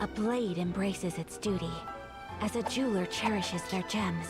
A blade embraces its duty, as a jeweler cherishes their gems.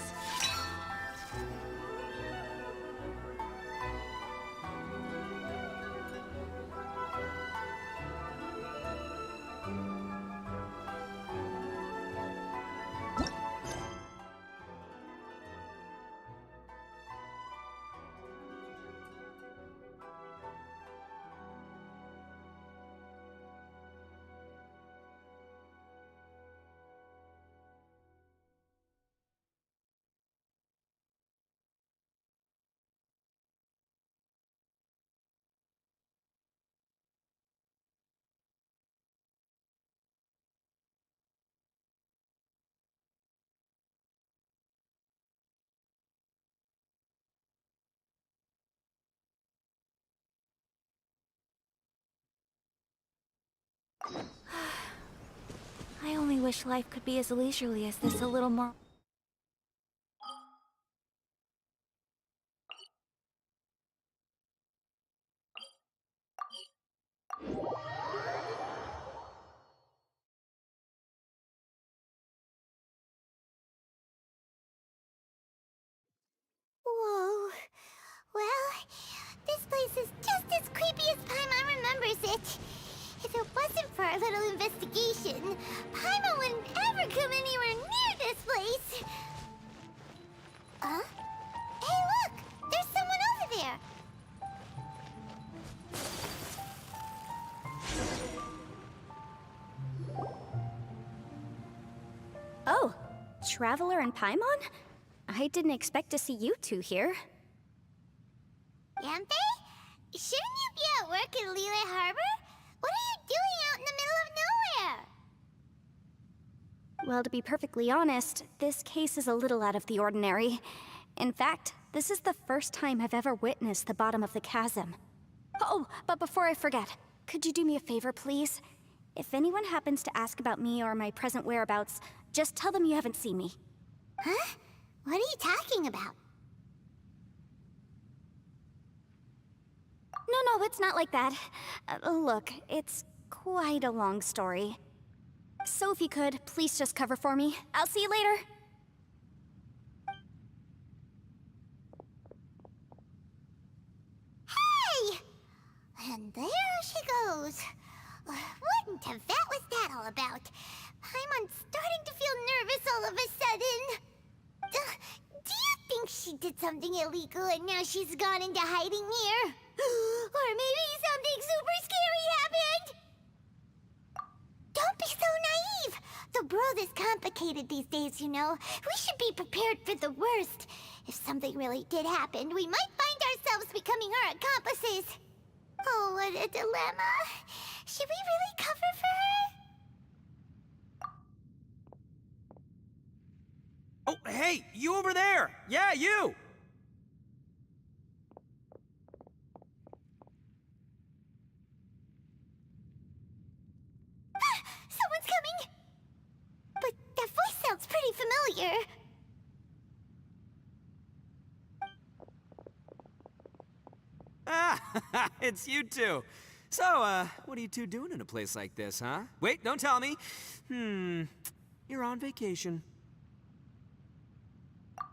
I only wish life could be as leisurely as this a little more. Whoa. Well, this place is just as creepy as Paimon remembers it. If it wasn't for our little investigation, Paimon wouldn't ever come anywhere near this place. Huh? Hey, look! There's someone over there! Oh, Traveler and Paimon? I didn't expect to see you two here. Yampe? Shouldn't you be at work in Liyue Harbor? What are you doing out in the middle of nowhere? Well, to be perfectly honest, this case is a little out of the ordinary. In fact, this is the first time I've ever witnessed the bottom of the chasm. Oh, but before I forget, could you do me a favor, please? If anyone happens to ask about me or my present whereabouts, just tell them you haven't seen me. Huh? What are you talking about? No, it's not like that. Look, it's quite a long story. So if you could, please just cover for me. I'll see you later. Hey! And there she goes. What in Teyvat was that all about? Paimon's starting to feel nervous all of a sudden. Do you think she did something illegal and now she's gone into hiding here? Or maybe something super scary happened? Don't be so naive! The world is complicated these days, you know. We should be prepared for the worst. If something really did happen, we might find ourselves becoming her accomplices. Oh, what a dilemma. Should we really cover for her? Oh, hey, you over there! Yeah, you! Someone's coming! But that voice sounds pretty familiar. Ah, it's you two. So, what are you two doing in a place like this, huh? Wait, don't tell me. You're on vacation.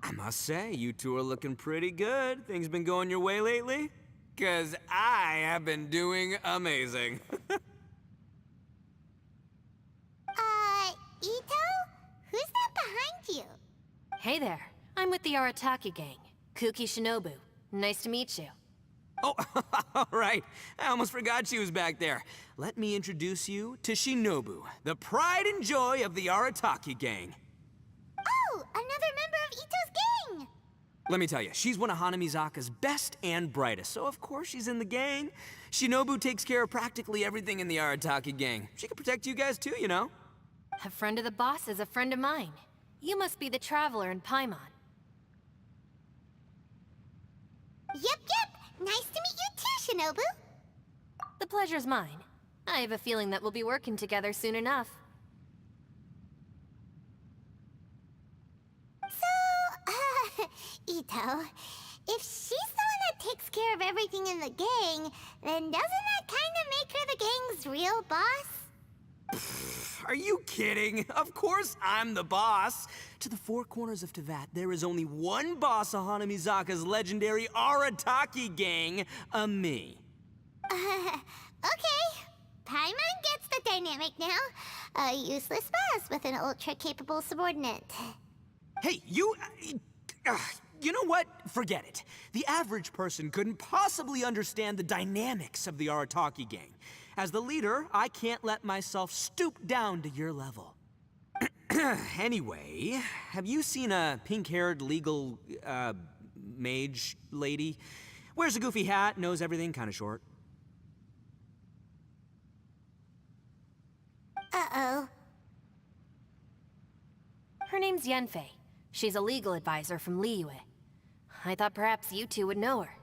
I must say, you two are looking pretty good. Things been going your way lately? 'Cause I have been doing amazing. Ito? Who's that behind you? Hey there, I'm with the Arataki gang. Kuki Shinobu. Nice to meet you. Oh, all right. I almost forgot she was back there. Let me introduce you to Shinobu, the pride and joy of the Arataki gang. Oh, another member of Ito's gang! Let me tell you, she's one of Hanamizaka's best and brightest, so of course she's in the gang. Shinobu takes care of practically everything in the Arataki gang. She can protect you guys too, you know? A friend of the boss is a friend of mine. You must be the Traveler in Paimon. Yep. Nice to meet you too, Shinobu. The pleasure's mine. I have a feeling that we'll be working together soon enough. So, Ito, if she's the one that takes care of everything in the gang, then doesn't that kind of make her the gang's real boss? Are you kidding? Of course I'm the boss. To the four corners of Teyvat, there is only one boss of Hanamizaka's legendary Arataki gang, me. Okay. Paimon gets the dynamic now. A useless boss with an ultra-capable subordinate. Hey, you know what? Forget it. The average person couldn't possibly understand the dynamics of the Arataki gang. As the leader, I can't let myself stoop down to your level. Anyway, have you seen a pink-haired legal, mage lady? Wears a goofy hat, knows everything, kinda short. Uh-oh. Her name's Yenfei. She's a legal advisor from Liyue. I thought perhaps you two would know her.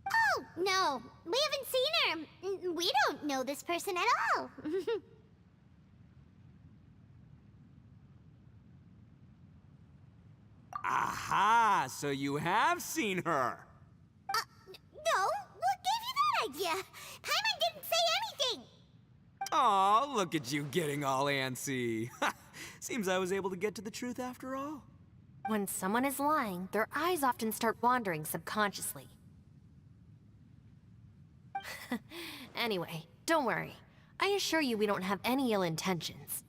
Oh, no. We haven't seen her. We don't know this person at all. Aha! So you have seen her! No, what gave you that idea? Paimon didn't say anything. Aw, look at you getting all antsy. Seems I was able to get to the truth after all. When someone is lying, their eyes often start wandering subconsciously. Anyway, don't worry. I assure you we don't have any ill intentions.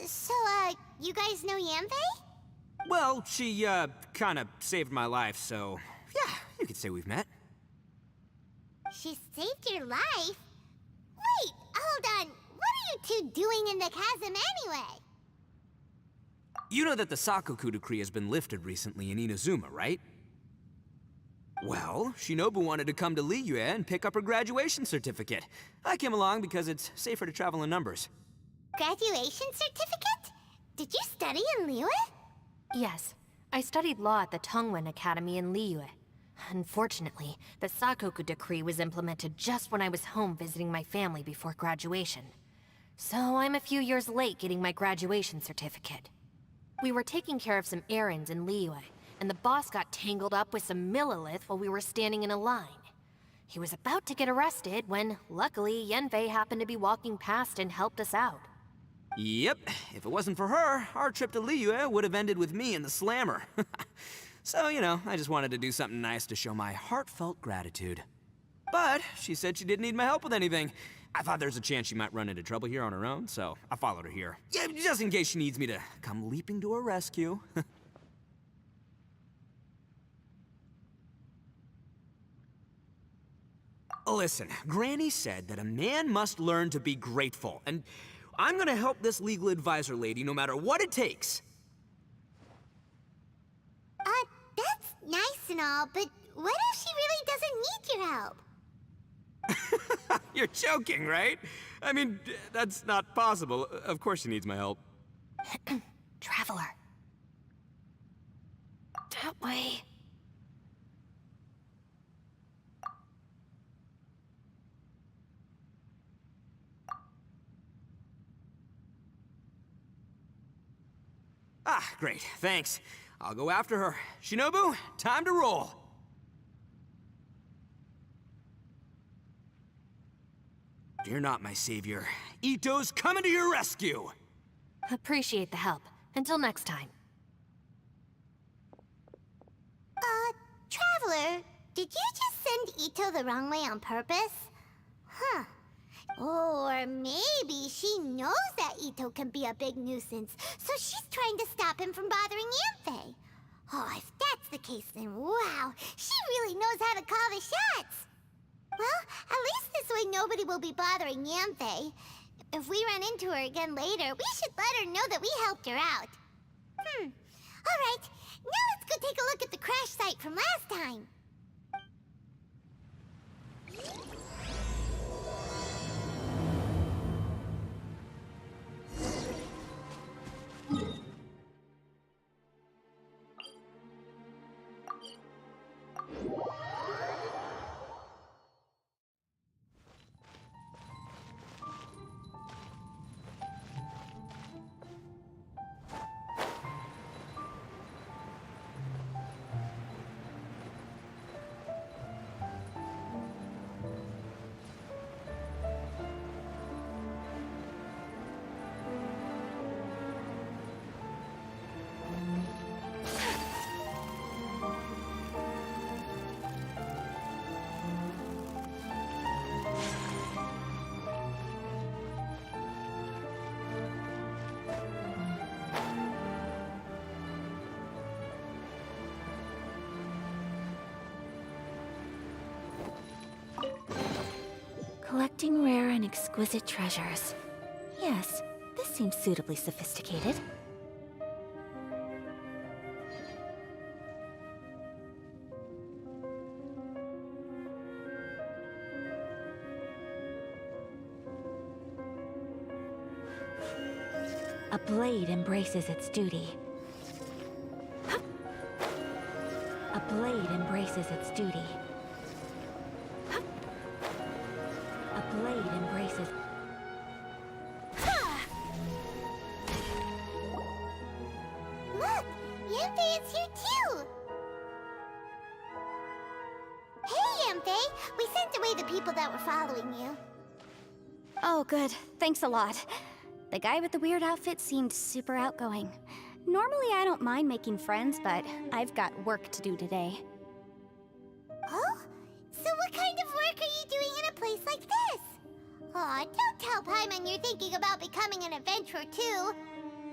So, you guys know Yanfei? Well, she, kinda saved my life, so... yeah, you could say we've met. She saved your life? Wait, hold on. What are you two doing in the chasm anyway? You know that the Sakoku decree has been lifted recently in Inazuma, right? Well, Shinobu wanted to come to Liyue and pick up her graduation certificate. I came along because it's safer to travel in numbers. Graduation certificate? Did you study in Liyue? Yes, I studied law at the Tongwen Academy in Liyue. Unfortunately, the Sakoku decree was implemented just when I was home visiting my family before graduation. So I'm a few years late getting my graduation certificate. We were taking care of some errands in Liyue, and the boss got tangled up with some Millilith while we were standing in a line. He was about to get arrested when, luckily, Yenfei happened to be walking past and helped us out. Yep, if it wasn't for her, our trip to Liyue would have ended with me in the slammer. So, you know, I just wanted to do something nice to show my heartfelt gratitude. But she said she didn't need my help with anything. I thought there's a chance she might run into trouble here on her own, so I followed her here. Yeah, just in case she needs me to come leaping to her rescue. Listen, Granny said that a man must learn to be grateful, and I'm gonna help this legal advisor lady no matter what it takes. That's nice and all, but what if she really doesn't need your help? You're joking, right? I mean, that's not possible. Of course she needs my help. Traveler. That way. Ah, great, thanks. I'll go after her. Shinobu, time to roll. Fear not, my savior. Ito's coming to your rescue! Appreciate the help. Until next time. Traveler, did you just send Ito the wrong way on purpose? Huh. Or maybe she knows that Ito can be a big nuisance, so she's trying to stop him from bothering Yanfei. Oh, if that's the case, then wow, she really knows how to call the shots. Well, at least this way nobody will be bothering Yanfei. If we run into her again later, we should let her know that we helped her out. Alright, now let's go take a look at the crash site from last time. Collecting rare and exquisite treasures. Yes, this seems suitably sophisticated. A blade embraces its duty. A blade embraces its duty. A blade embraces... Look! Yanfei is here too! Hey, Yanfei! We sent away the people that were following you. Oh, good. Thanks a lot. The guy with the weird outfit seemed super outgoing. Normally I don't mind making friends, but I've got work to do today. Oh? So what kind of work are you doing in a place like this? Aw, don't tell Paimon you're thinking about becoming an adventurer too.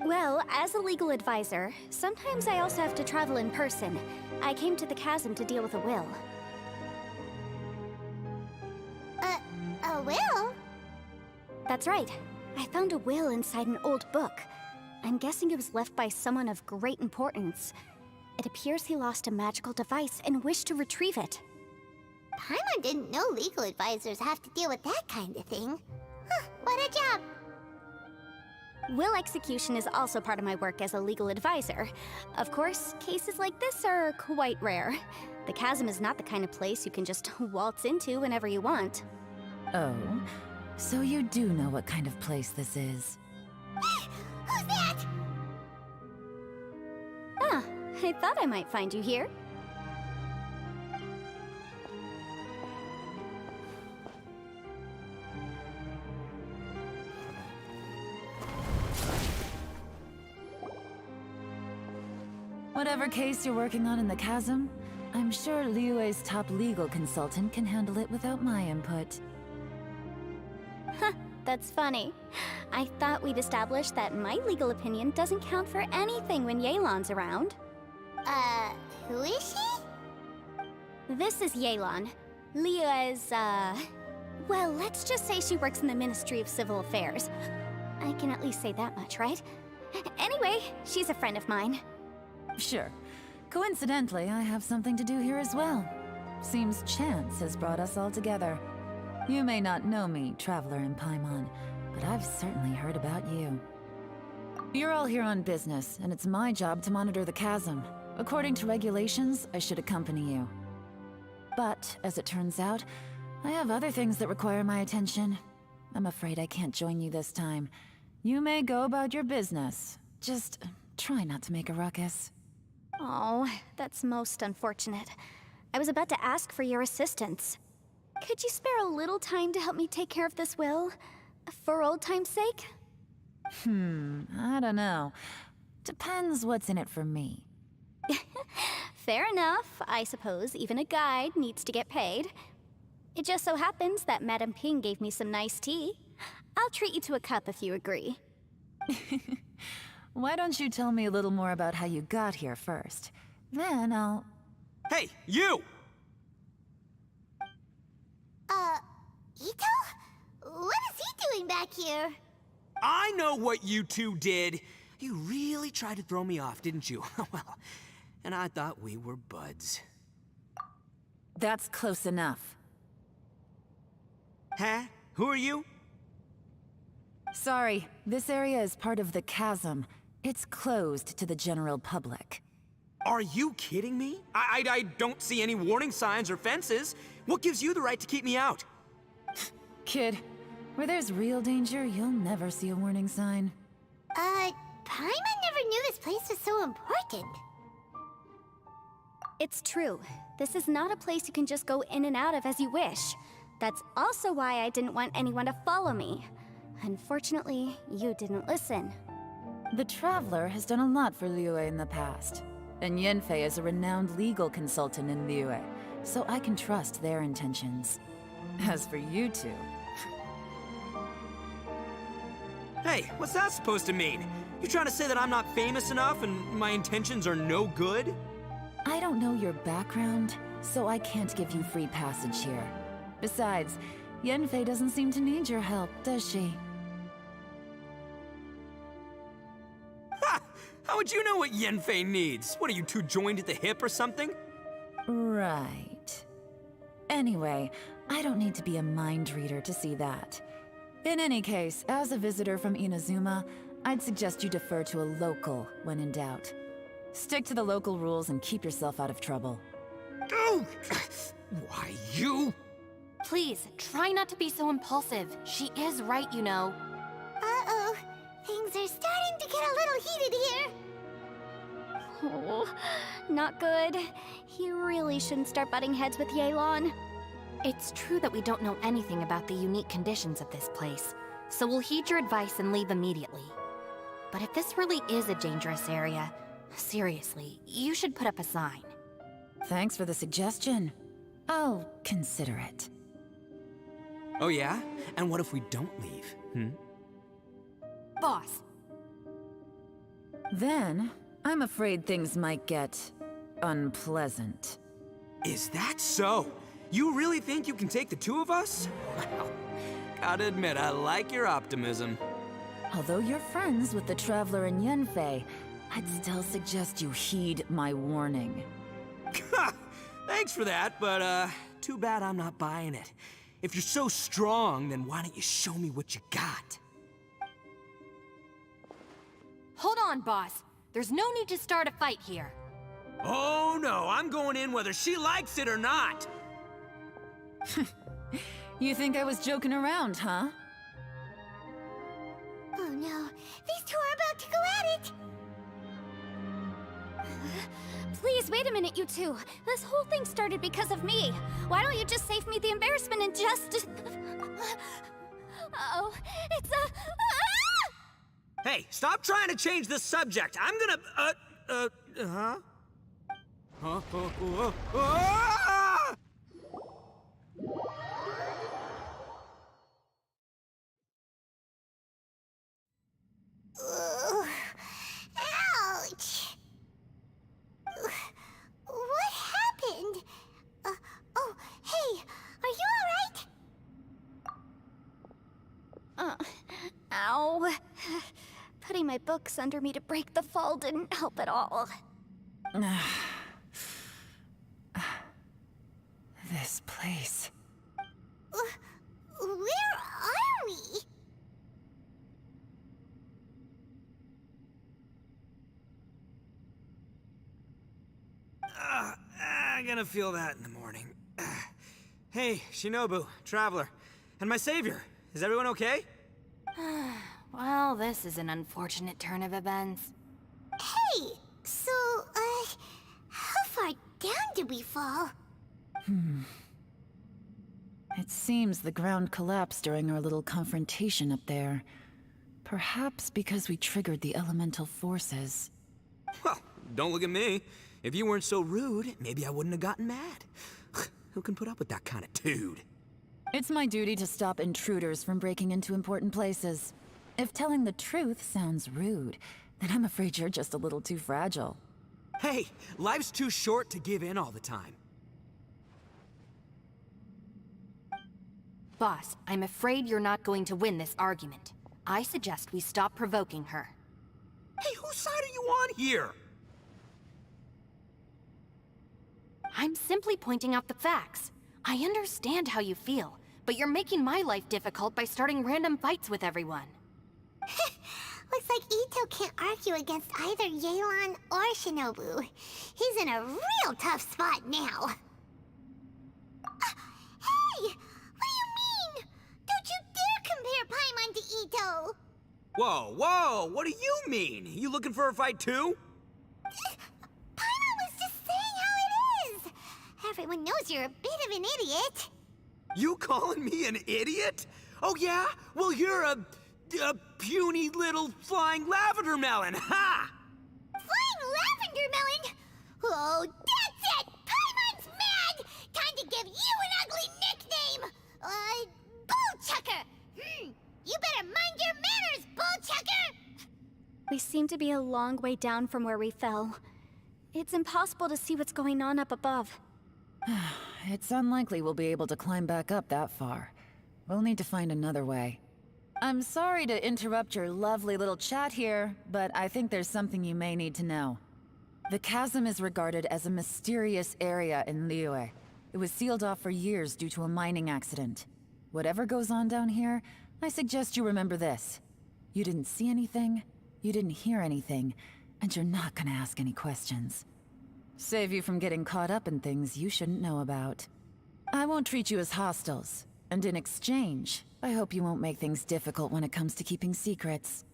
Well, as a legal advisor, sometimes I also have to travel in person. I came to the chasm to deal with a will. A will? That's right. I found a will inside an old book. I'm guessing it was left by someone of great importance. It appears he lost a magical device and wished to retrieve it. Paimon didn't know legal advisors have to deal with that kind of thing. Huh, what a job! Will execution is also part of my work as a legal advisor. Of course, cases like this are quite rare. The chasm is not the kind of place you can just waltz into whenever you want. Oh, so you do know what kind of place this is. Who's that? Ah, I thought I might find you here. Whatever case you're working on in the chasm, I'm sure Liyue's top legal consultant can handle it without my input. Huh, that's funny. I thought we'd established that my legal opinion doesn't count for anything when Yelan's around. Who is she? This is Yelan. Liyue's, well, let's just say she works in the Ministry of Civil Affairs. I can at least say that much, right? Anyway, she's a friend of mine. Sure. Coincidentally, I have something to do here as well. Seems chance has brought us all together. You may not know me, Traveler in Paimon, but I've certainly heard about you. You're all here on business, and it's my job to monitor the chasm. According to regulations, I should accompany you. But, as it turns out, I have other things that require my attention. I'm afraid I can't join you this time. You may go about your business. Just try not to make a ruckus. Oh, that's most unfortunate. I was about to ask for your assistance. Could you spare a little time to help me take care of this will? For old time's sake? I don't know. Depends what's in it for me. Fair enough. I suppose even a guide needs to get paid. It just so happens that Madame Ping gave me some nice tea. I'll treat you to a cup if you agree. Why don't you tell me a little more about how you got here first? Then I'll... Hey, you! Ito? What is he doing back here? I know what you two did. You really tried to throw me off, didn't you? Well, and I thought we were buds. That's close enough. Huh? Who are you? Sorry, this area is part of the chasm. It's closed to the general public. Are you kidding me? I don't see any warning signs or fences. What gives you the right to keep me out? Kid, where there's real danger, you'll never see a warning sign. Paimon never knew this place was so important. It's true. This is not a place you can just go in and out of as you wish. That's also why I didn't want anyone to follow me. Unfortunately, you didn't listen. The Traveler has done a lot for Liyue in the past. And Yanfei is a renowned legal consultant in Liyue, so I can trust their intentions. As for you two... Hey, what's that supposed to mean? You trying to say that I'm not famous enough and my intentions are no good? I don't know your background, so I can't give you free passage here. Besides, Yenfei doesn't seem to need your help, does she? Ha! How would you know what Yenfei needs? What, are you two joined at the hip or something? Right. Anyway, I don't need to be a mind reader to see that. In any case, as a visitor from Inazuma, I'd suggest you defer to a local when in doubt. Stick to the local rules and keep yourself out of trouble. Oh! Why, you? Please, try not to be so impulsive. She is right, you know. Uh-oh. Things are starting to get a little heated here. Oh, not good. He really shouldn't start butting heads with Yelan. It's true that we don't know anything about the unique conditions of this place, so we'll heed your advice and leave immediately. But if this really is a dangerous area, seriously, you should put up a sign. Thanks for the suggestion. I'll consider it. Oh yeah? And what if we don't leave, Boss, Then, I'm afraid things might get unpleasant. Is that so? You really think you can take the two of us? Well, gotta admit, I like your optimism. Although you're friends with the Traveler and Yenfei, I'd still suggest you heed my warning. Thanks for that, but too bad I'm not buying it. If you're so strong, then why don't you show me what you got? hold on, boss. There's no need to start a fight here. Oh no, I'm going in whether she likes it or not. You think I was joking around, huh? Oh no, these two are about to go at it! Please, wait a minute, you two. This whole thing started because of me. Why don't you just save me the embarrassment and just... Uh-oh, it's a... Ah! Hey, stop trying to change the subject. I'm gonna, huh? Huh? Ah! Ugh. Ouch! What happened? Oh, hey, are you alright? Ow. Putting my books under me to break the fall didn't help at all. This place. Where are we? I'm gonna feel that in the morning. Hey, Shinobu, Traveler, and my savior. Is everyone okay? Well, this is an unfortunate turn of events. Hey, so, how far down did we fall? It seems the ground collapsed during our little confrontation up there. Perhaps because we triggered the elemental forces. Well, don't look at me. If you weren't so rude, maybe I wouldn't have gotten mad. Who can put up with that kind of dude? It's my duty to stop intruders from breaking into important places. If telling the truth sounds rude, then I'm afraid you're just a little too fragile. Hey, life's too short to give in all the time. Boss, I'm afraid you're not going to win this argument. I suggest we stop provoking her. Hey, whose side are you on here? I'm simply pointing out the facts. I understand how you feel, but you're making my life difficult by starting random fights with everyone. Looks like Ito can't argue against either Yelan or Shinobu. He's in a real tough spot now. Hey! What do you mean? Don't you dare compare Paimon to Ito! Whoa, whoa, what do you mean? You looking for a fight too? Paimon was just saying how it is! Everyone knows you're a bit of an idiot. You calling me an idiot? Oh yeah? Well, you're a puny little flying lavender melon, ha! Flying lavender melon? Oh, that's it! Paimon's mad! Time to give you an ugly nickname! Bullchucker! You better mind your manners, Bullchucker! We seem to be a long way down from where we fell. It's impossible to see what's going on up above. It's unlikely we'll be able to climb back up that far. We'll need to find another way. I'm sorry to interrupt your lovely little chat here, but I think there's something you may need to know. The chasm is regarded as a mysterious area in Liyue. It was sealed off for years due to a mining accident. Whatever goes on down here, I suggest you remember this. You didn't see anything, you didn't hear anything, and you're not gonna ask any questions. Save you from getting caught up in things you shouldn't know about. I won't treat you as hostiles, and in exchange, I hope you won't make things difficult when it comes to keeping secrets.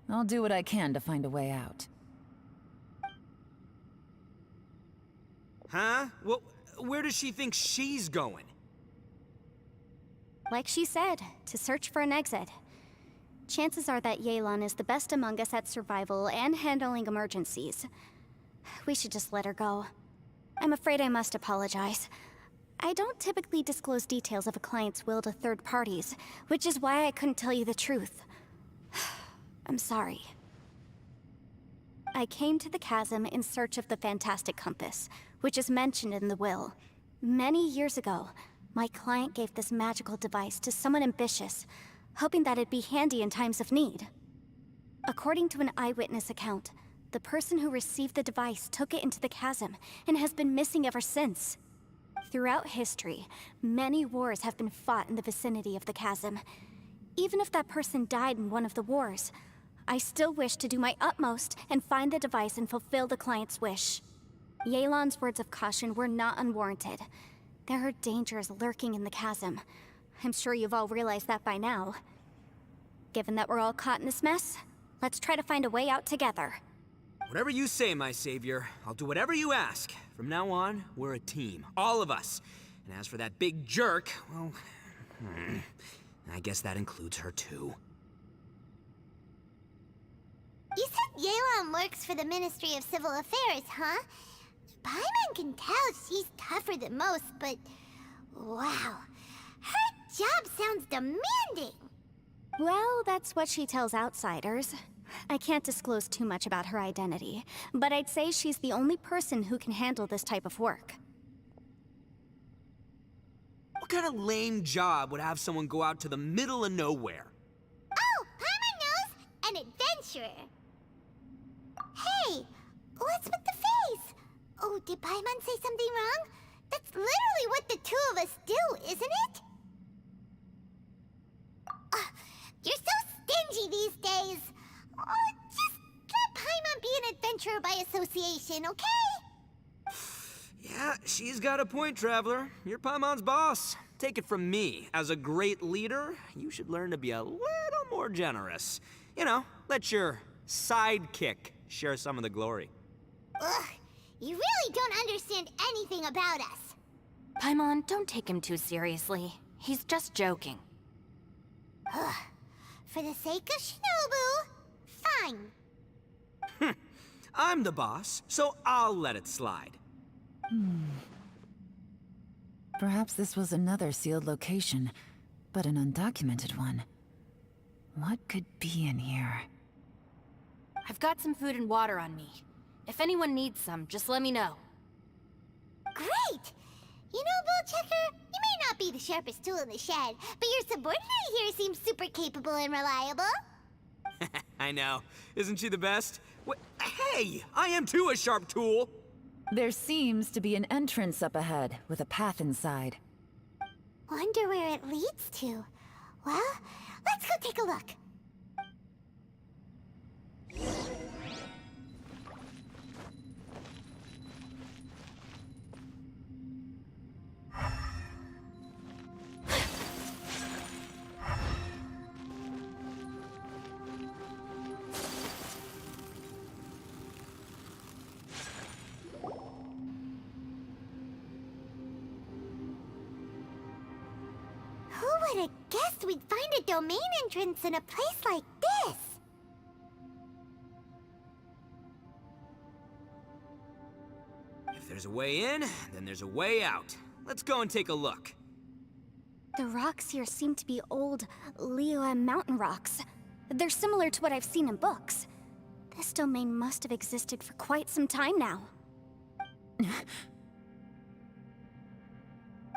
I'll do what I can to find a way out. Huh? Well, where does she think she's going? Like she said, to search for an exit. Chances are that Yelan is the best among us at survival and handling emergencies. We should just let her go. I'm afraid I must apologize. I don't typically disclose details of a client's will to third parties, which is why I couldn't tell you the truth. I'm sorry. I came to the chasm in search of the Fantastic Compass, which is mentioned in the will. Many years ago, my client gave this magical device to someone ambitious, hoping that it'd be handy in times of need. According to an eyewitness account, the person who received the device took it into the chasm and has been missing ever since. Throughout history, many wars have been fought in the vicinity of the chasm. Even if that person died in one of the wars, I still wish to do my utmost and find the device and fulfill the client's wish. Yelan's words of caution were not unwarranted. There are dangers lurking in the chasm. I'm sure you've all realized that by now. Given that we're all caught in this mess, let's try to find a way out together. Whatever you say, my savior. I'll do whatever you ask. From now on, we're a team. All of us. And as for that big jerk, well... I guess that includes her too. You said Yelan works for the Ministry of Civil Affairs, huh? Paimon can tell she's tougher than most, but... wow. Her job sounds demanding! Well, that's what she tells outsiders. I can't disclose too much about her identity, but I'd say she's the only person who can handle this type of work. What kind of lame job would have someone go out to the middle of nowhere? Oh, Paimon knows! An adventurer! Hey, what's with the face? Oh, did Paimon say something wrong? That's literally what the two of us do, isn't it? You're so stingy these days. Just let Paimon be an adventurer by association, okay? Yeah, she's got a point, Traveler. You're Paimon's boss. Take it from me. As a great leader, you should learn to be a little more generous. You know, let your sidekick share some of the glory. Ugh, you really don't understand anything about us. Paimon, don't take him too seriously. He's just joking. For the sake of Shinobu, fine. I'm the boss, so I'll let it slide. Perhaps this was another sealed location, but an undocumented one. What could be in here? I've got some food and water on me. If anyone needs some, just let me know. Great! You know, Bullchecker, you may not be the sharpest tool in the shed, but your subordinate here seems super capable and reliable. I know. Isn't she the best? Hey, I am too a sharp tool. There seems to be an entrance up ahead, with a path inside. Wonder where it leads to. Well, let's go take a look. Who would have guessed we'd find a domain entrance in a place like this? If there's a way in, then there's a way out. Let's go and take a look. The rocks here seem to be old Liyue mountain rocks. They're similar to what I've seen in books. This domain must have existed for quite some time now.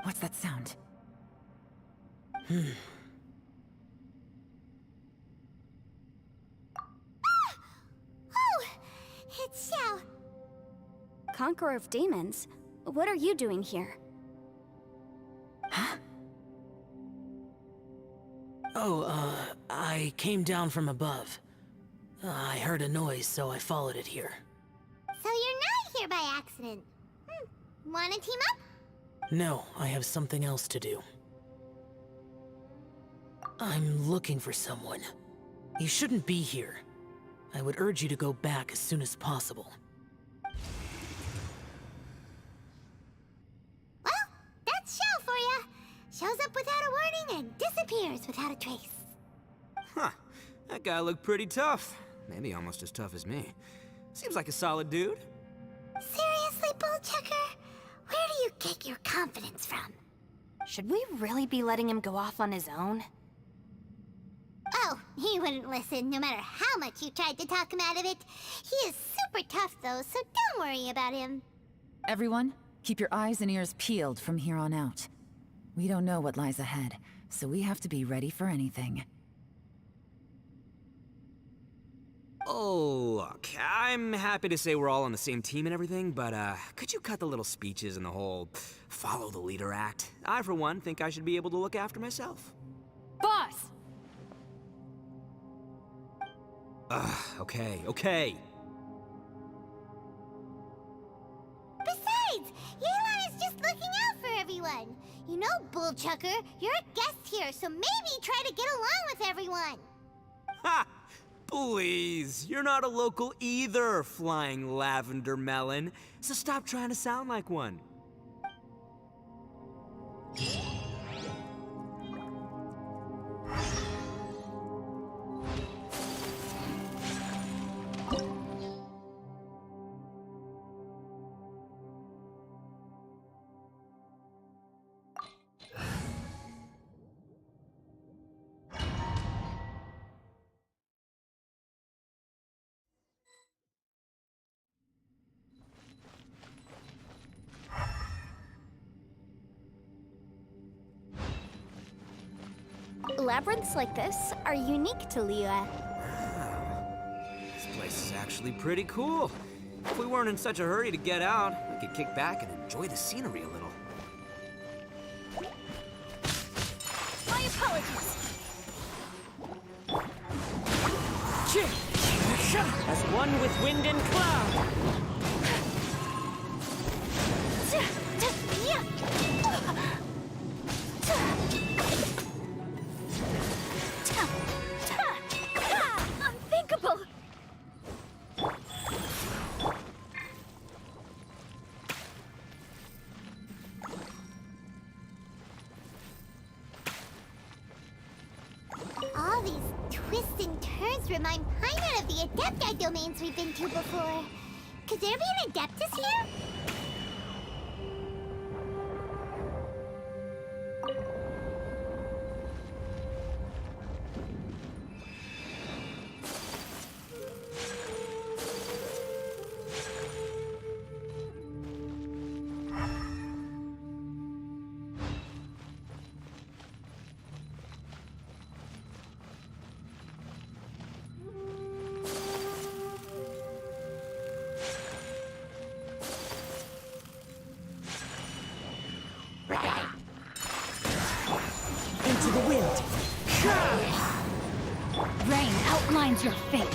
What's that sound? Conqueror of Demons? What are you doing here? Huh? Oh, I came down from above. I heard a noise, so I followed it here. So you're not here by accident. Wanna team up? No, I have something else to do. I'm looking for someone. You shouldn't be here. I would urge you to go back as soon as possible. Well, that's Shell for ya. Shows up without a warning and disappears without a trace. Huh. That guy looked pretty tough. Maybe almost as tough as me. Seems like a solid dude. Seriously, Bullchucker? Where do you get your confidence from? Should we really be letting him go off on his own? Oh, he wouldn't listen no matter how much you tried to talk him out of it. He is super tough though, so don't worry about him. Everyone, keep your eyes and ears peeled from here on out. We don't know what lies ahead, so we have to be ready for anything. Oh, look, I'm happy to say we're all on the same team and everything, but could you cut the little speeches and the whole follow the leader act? I, for one, think I should be able to look after myself. Boss! Okay. Besides, Yelan is just looking out for everyone. You know, Bullchucker, you're a guest here, so maybe try to get along with everyone. Ha! Please, you're not a local either, flying lavender melon, so stop trying to sound like one. Labyrinths like this are unique to Liyue. Wow. This place is actually pretty cool. If we weren't in such a hurry to get out, we could kick back and enjoy the scenery a little. My apologies. As one with wind and cloud. Unthinkable! All these twists and turns remind Paimon of the Adepti domains we've been to before. Could there be an Adeptus here? Into the wind. Rain outlines your fate.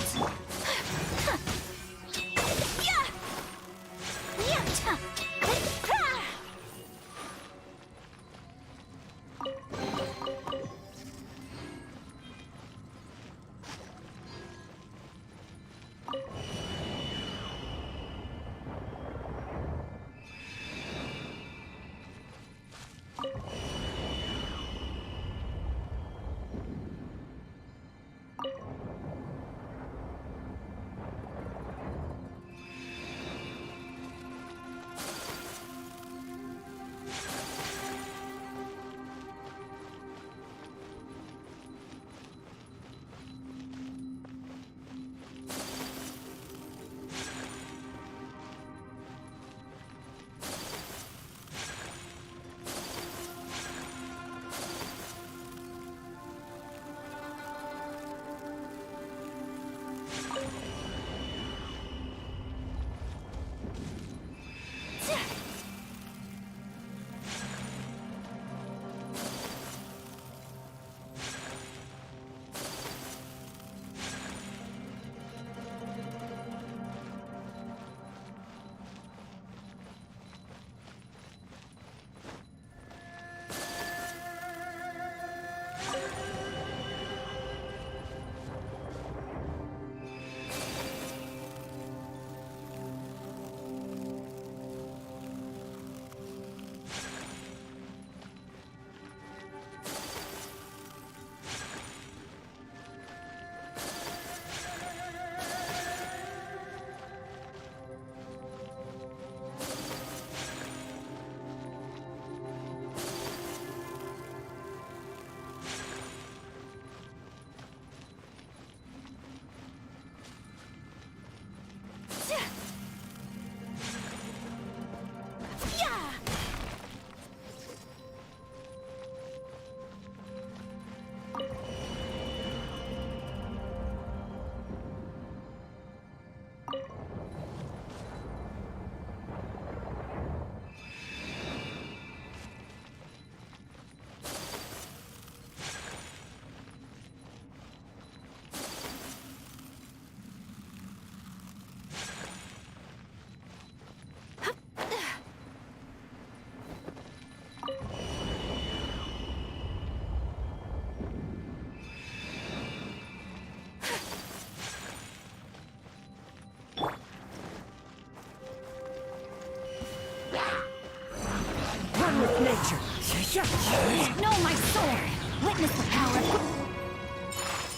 Witness the power.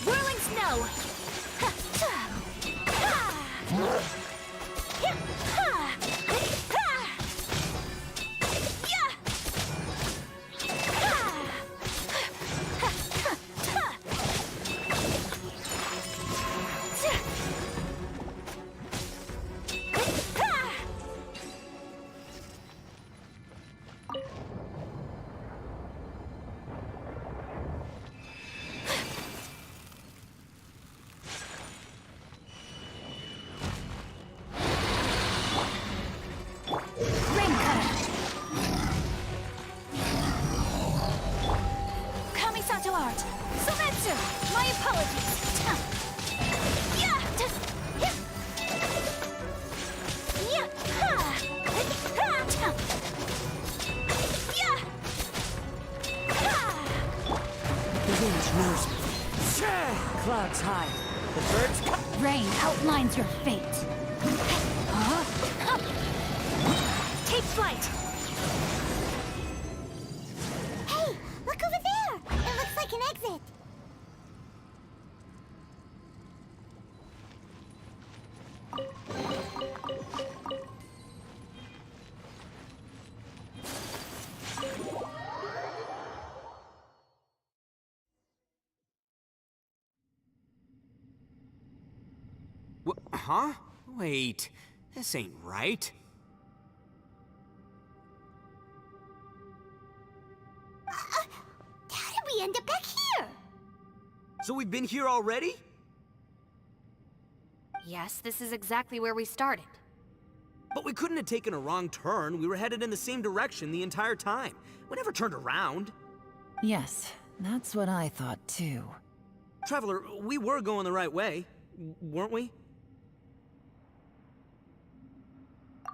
Whirling snow. Art. Sometsu! My apologies! The wind knows me. Clouds high. The birds come. Rain outlines your fate. Take flight! Hey, look over there! It looks like an exit. Huh? Wait, this ain't right. How did we end up back here? So we've been here already? Yes, this is exactly where we started. But we couldn't have taken a wrong turn. We were headed in the same direction the entire time. We never turned around. Yes, that's what I thought too. Traveler, we were going the right way, weren't we?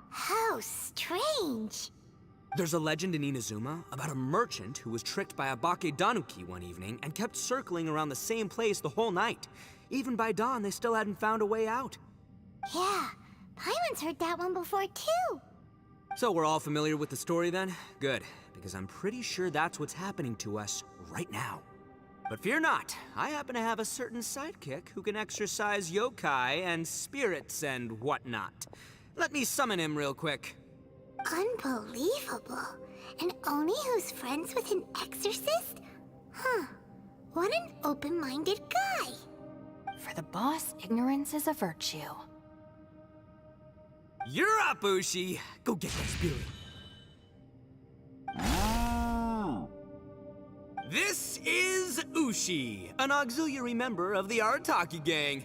How strange. There's a legend in Inazuma about a merchant who was tricked by a Bakedanuki one evening and kept circling around the same place the whole night. Even by dawn, they still hadn't found a way out. Yeah, Paimon's heard that one before too. So we're all familiar with the story then? Good, because I'm pretty sure that's what's happening to us right now. But fear not, I happen to have a certain sidekick who can exercise yokai and spirits and whatnot. Let me summon him real quick. Unbelievable. An Oni who's friends with an exorcist? Huh. What an open-minded guy. For the boss, ignorance is a virtue. You're up, Ushi! Go get that spirit. This is Ushi, an auxiliary member of the Arataki gang.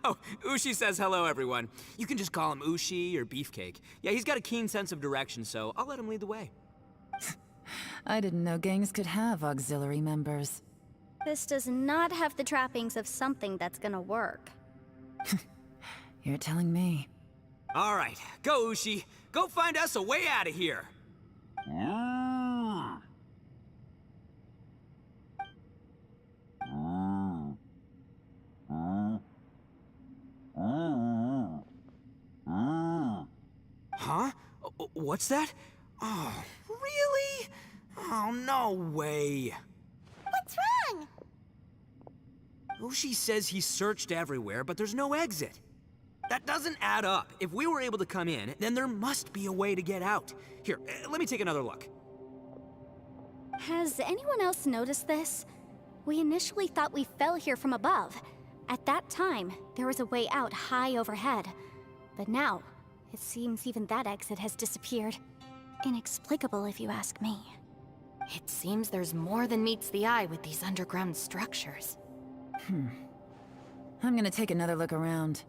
Oh, Ushi says hello, everyone. You can just call him Ushi or Beefcake. Yeah, he's got a keen sense of direction, so I'll let him lead the way. I didn't know gangs could have auxiliary members. This does not have the trappings of something that's gonna work. You're telling me. All right, go, Ushi. Go find us a way out of here. Huh? What's that? Oh, really? Oh, no way. What's wrong? Ushi says he searched everywhere, but there's no exit. That doesn't add up. If we were able to come in, then there must be a way to get out. Here, let me take another look. Has anyone else noticed this? We initially thought we fell here from above. At that time, there was a way out high overhead. But now, it seems even that exit has disappeared. Inexplicable, if you ask me. It seems there's more than meets the eye with these underground structures. I'm gonna take another look around.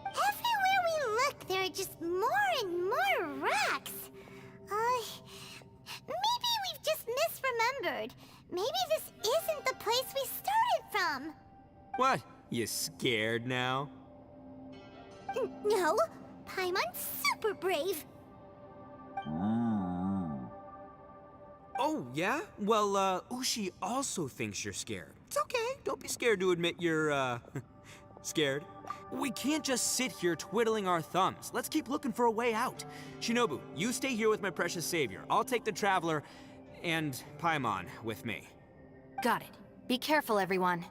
Everywhere we look, there are just more and more rocks. Maybe we've just misremembered. Maybe this isn't the place we started from. What? You scared now? No, Paimon's super brave. Oh, yeah? Well, Ushi also thinks you're scared. It's okay. Don't be scared to admit you're, Scared? We can't just sit here twiddling our thumbs. Let's keep looking for a way out. Shinobu, you stay here with my precious savior. I'll take the Traveler and Paimon with me. Got it. Be careful, everyone.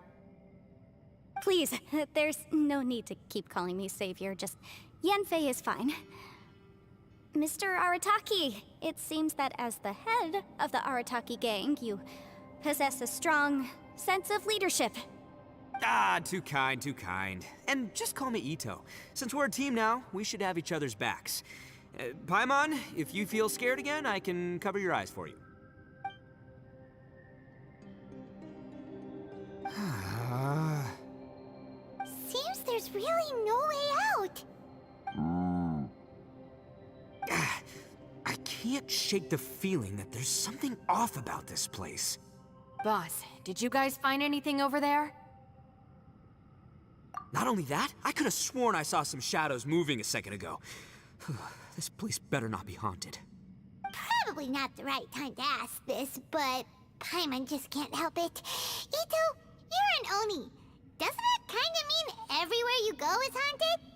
Please, there's no need to keep calling me savior, just Yanfei is fine. Mr. Arataki, it seems that as the head of the Arataki gang, you possess a strong sense of leadership. Ah, too kind, too kind. And just call me Ito. Since we're a team now, we should have each other's backs. Paimon, if you feel scared again, I can cover your eyes for you. Seems there's really no way out. I can't shake the feeling that there's something off about this place. Boss, did you guys find anything over there? Not only that, I could have sworn I saw some shadows moving a second ago. This place better not be haunted. Probably not the right time to ask this, but Paimon just can't help it. Ito, you're an Oni. Doesn't it kind of mean everywhere you go is haunted?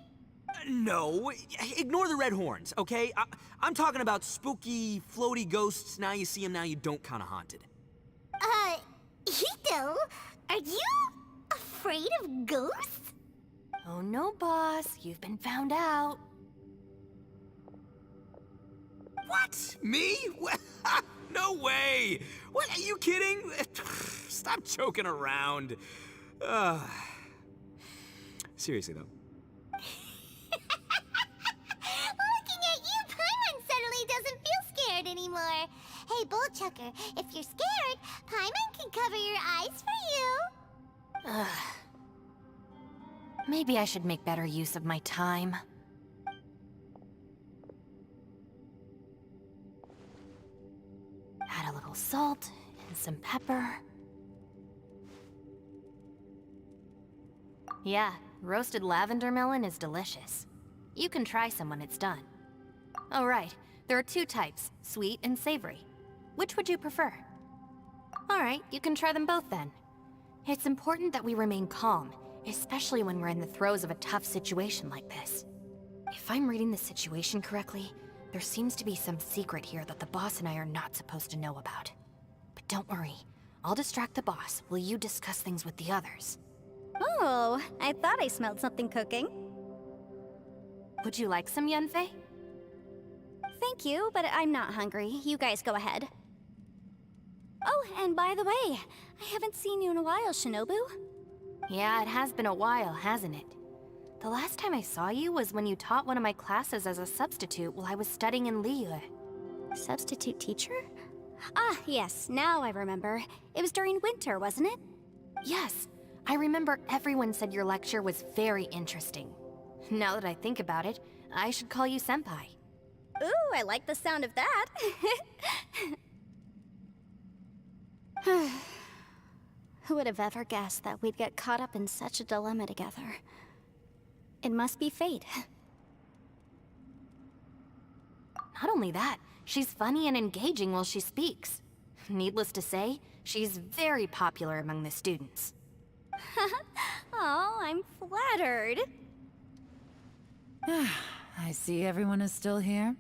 No, ignore the red horns, okay? I'm talking about spooky, floaty ghosts. Now you see them, now you don't kind of haunted. Ito, are you afraid of ghosts? Oh no, boss. You've been found out. What? Me? No way! What, are you kidding? Stop joking around. Seriously, though. Looking at you, Paimon suddenly doesn't feel scared anymore. Hey, Bullchucker, if you're scared, Paimon can cover your eyes for you. Maybe I should make better use of my time. Add a little salt and some pepper. Yeah, roasted lavender melon is delicious. You can try some when it's done. Oh right, there are two types, sweet and savory. Which would you prefer? Alright, you can try them both then. It's important that we remain calm, especially when we're in the throes of a tough situation like this. If I'm reading the situation correctly, there seems to be some secret here that the boss and I are not supposed to know about. But don't worry, I'll distract the boss while you discuss things with the others. Oh, I thought I smelled something cooking. Would you like some, Yanfei? Thank you, but I'm not hungry. You guys go ahead. Oh, and by the way, I haven't seen you in a while, Shinobu. Yeah, it has been a while, hasn't it? The last time I saw you was when you taught one of my classes as a substitute while I was studying in Liyue. Substitute teacher? Ah, yes, now I remember. It was during winter, wasn't it? Yes, I remember everyone said your lecture was very interesting. Now that I think about it, I should call you Senpai. Ooh, I like the sound of that. Who would have ever guessed that we'd get caught up in such a dilemma together? It must be fate. Not only that, she's funny and engaging while she speaks. Needless to say, she's very popular among the students. Oh, I'm flattered. I see everyone is still here.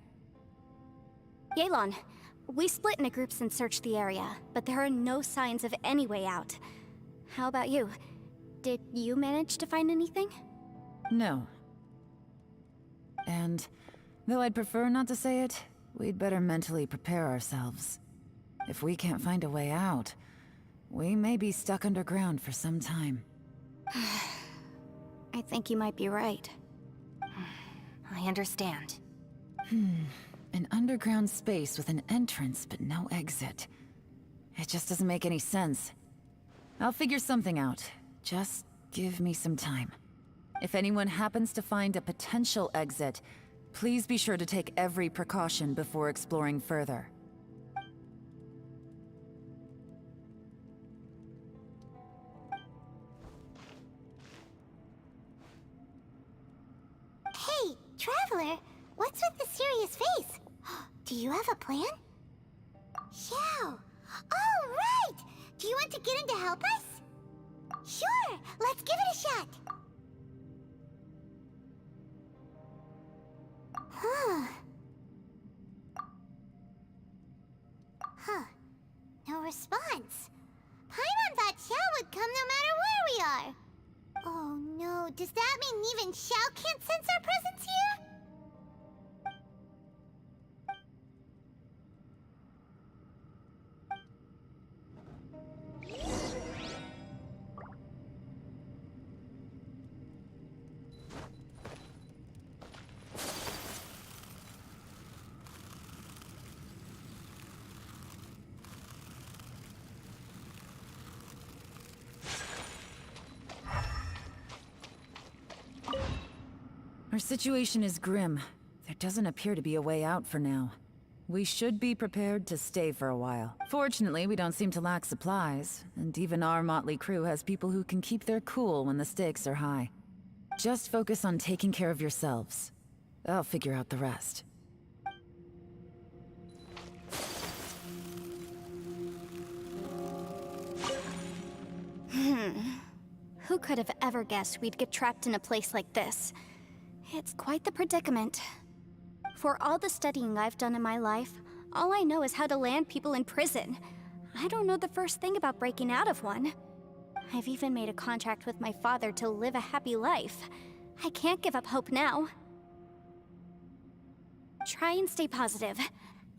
Yelan, we split into groups and searched the area, but there are no signs of any way out. How about you? Did you manage to find anything? No. And, though I'd prefer not to say it, we'd better mentally prepare ourselves. If we can't find a way out, we may be stuck underground for some time. I think you might be right. I understand. An underground space with an entrance but no exit. It just doesn't make any sense. I'll figure something out. Just give me some time. If anyone happens to find a potential exit, please be sure to take every precaution before exploring further. Hey, Traveler, what's with the serious face? Do you have a plan? Xiao! Oh, right! Do you want to get in to help us? Sure, let's give it a shot. response. Paimon thought Xiao would come no matter where we are. Oh no, does that mean even Xiao can't sense our presence here? Our situation is grim. There doesn't appear to be a way out for now. We should be prepared to stay for a while. Fortunately, we don't seem to lack supplies, and even our motley crew has people who can keep their cool when the stakes are high. Just focus on taking care of yourselves. I'll figure out the rest. Who could have ever guessed we'd get trapped in a place like this? It's quite the predicament. For all the studying I've done in my life, all I know is how to land people in prison. I don't know the first thing about breaking out of one. I've even made a contract with my father to live a happy life. I can't give up hope now. Try and stay positive.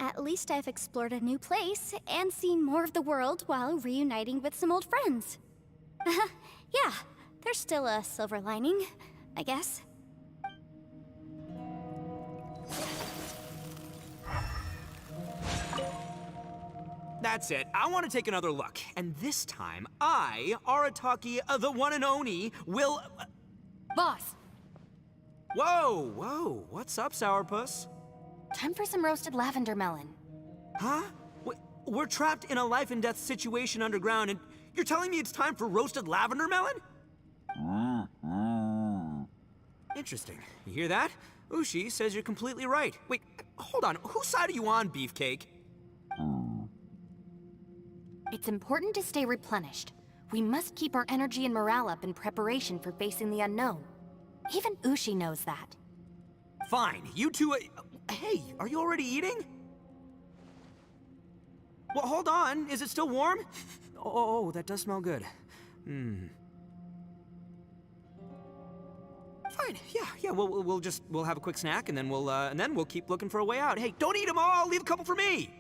At least I've explored a new place and seen more of the world while reuniting with some old friends. Yeah, there's still a silver lining, I guess. That's it. I want to take another look. And this time, I, Arataki, the one and only, will... Boss, Whoa, whoa. What's up, Sourpuss? time for some roasted lavender melon. Huh? We're trapped in a life and death situation underground, and you're telling me it's time for roasted lavender melon? Interesting. You hear that? Ushi says you're completely right. Wait, hold on. Whose side are you on, Beefcake? It's important to stay replenished. We must keep our energy and morale up in preparation for facing the unknown. Even Ushi knows that. Fine, you two... hey, are you already eating? Well, hold on. Is it still warm? Oh, that does smell good. Fine. Yeah. We'll have a quick snack, and then we'll keep looking for a way out. Hey, don't eat them all. Leave a couple for me.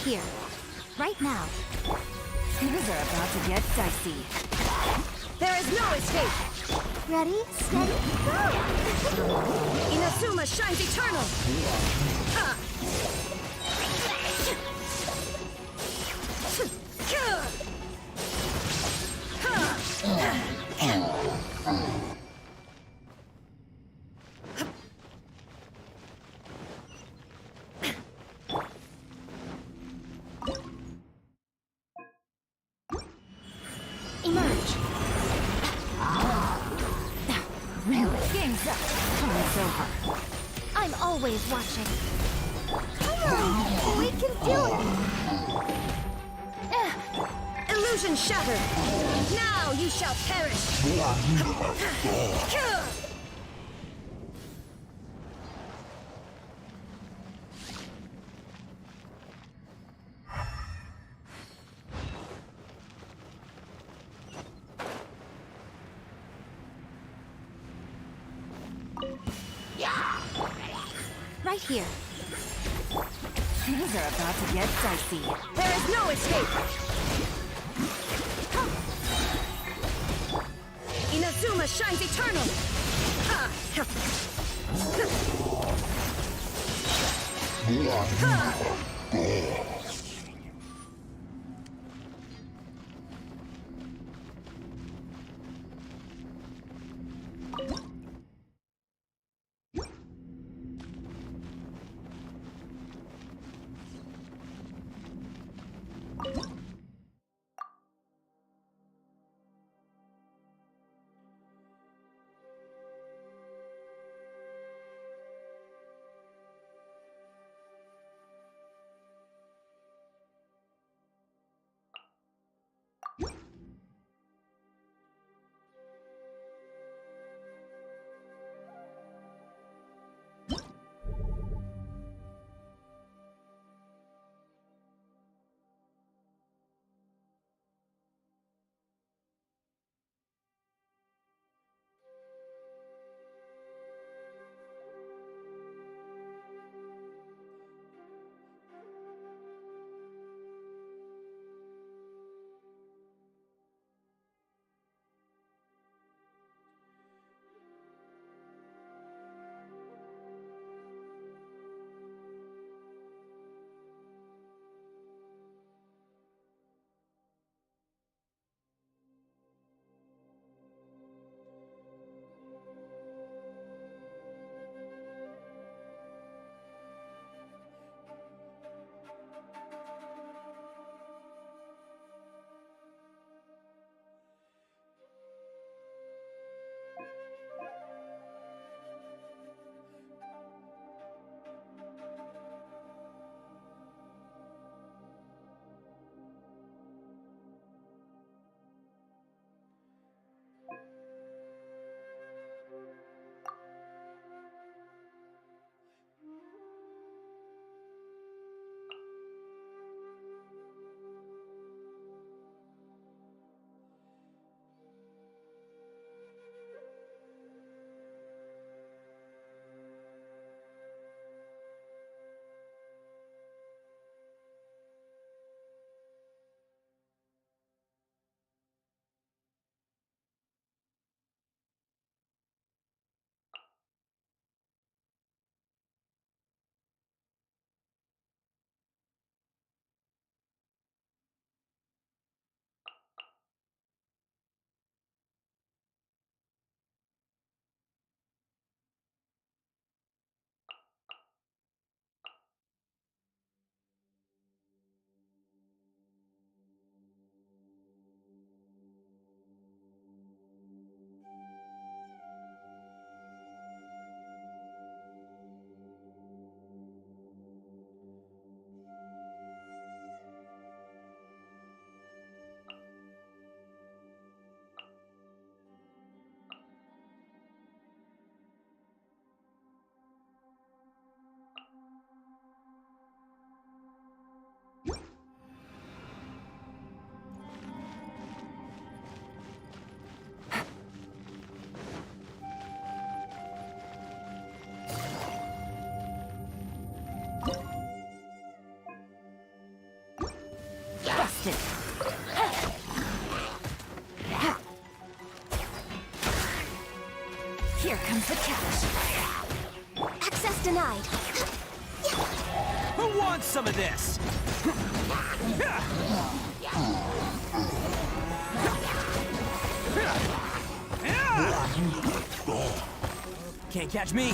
here. Right now. Things are about to get dicey. There is no escape! Ready, steady, go! Inazuma shines eternal! Ha! Emerge. Really? Game's up. Time's over. I'm always watching. Come on, we can do it! Illusion shattered! Now you shall perish! Right here. Things are about to get dicey. There is no escape! Inazuma shines eternal! Ha! wasted. Here comes the catch. Access denied. Who wants some of this? Can't catch me.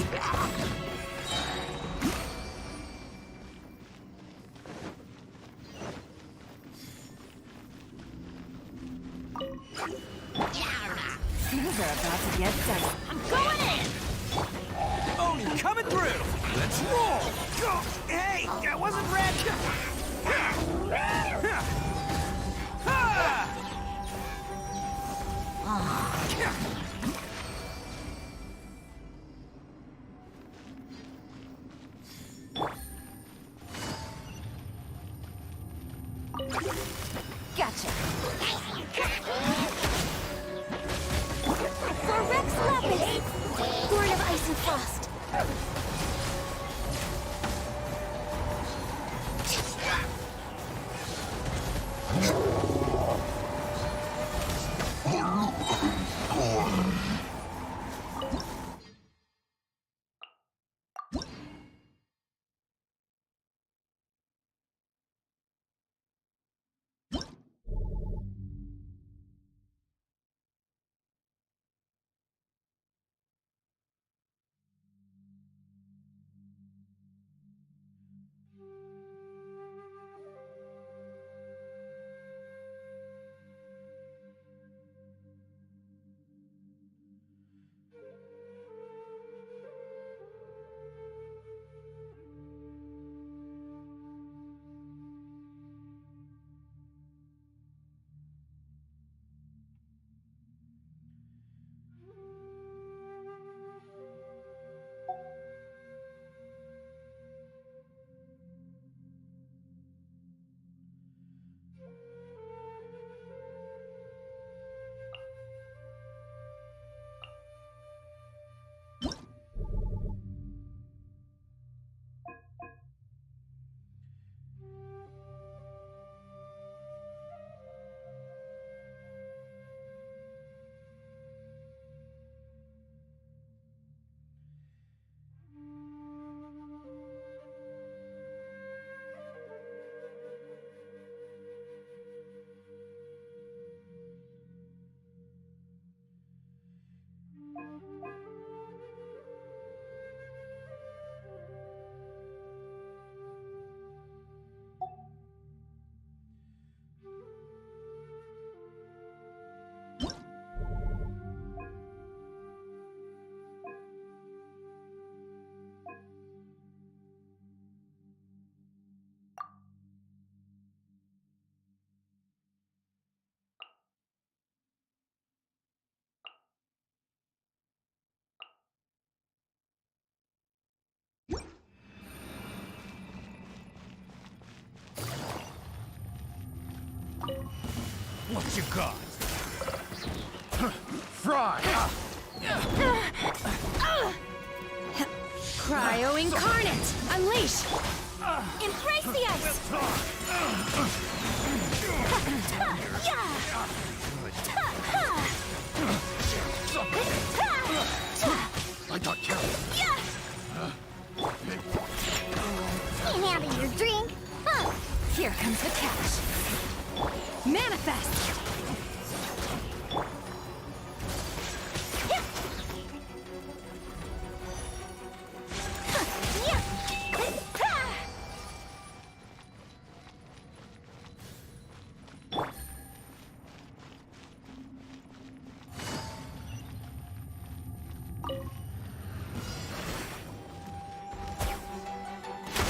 Things are about to get dicey. I'm going in! Oni coming through. Let's roll. Go. Hey, I wasn't ready. Gotcha. For Rex Lapis! Born of Ice and Frost. What you got? Fry! Cryo Incarnate! Unleash! Embrace the ice! I got carried. Can't have your drink. Here comes the catch. Manifest!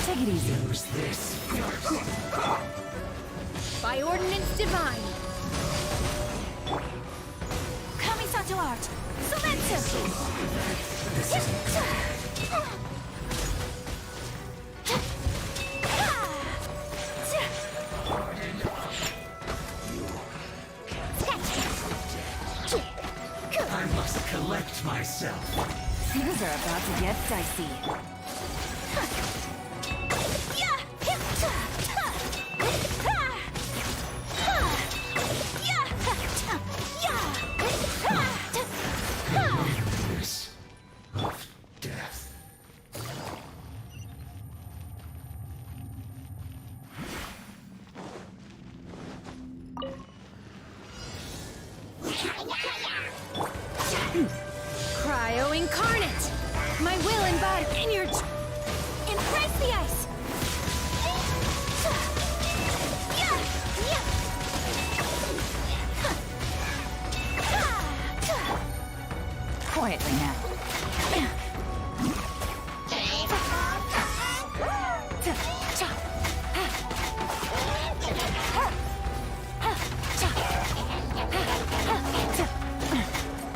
Take it easy. Who's this? By Ordinance Divine! Kamisato Art! Silencio! I must collect myself. Things are about to get dicey.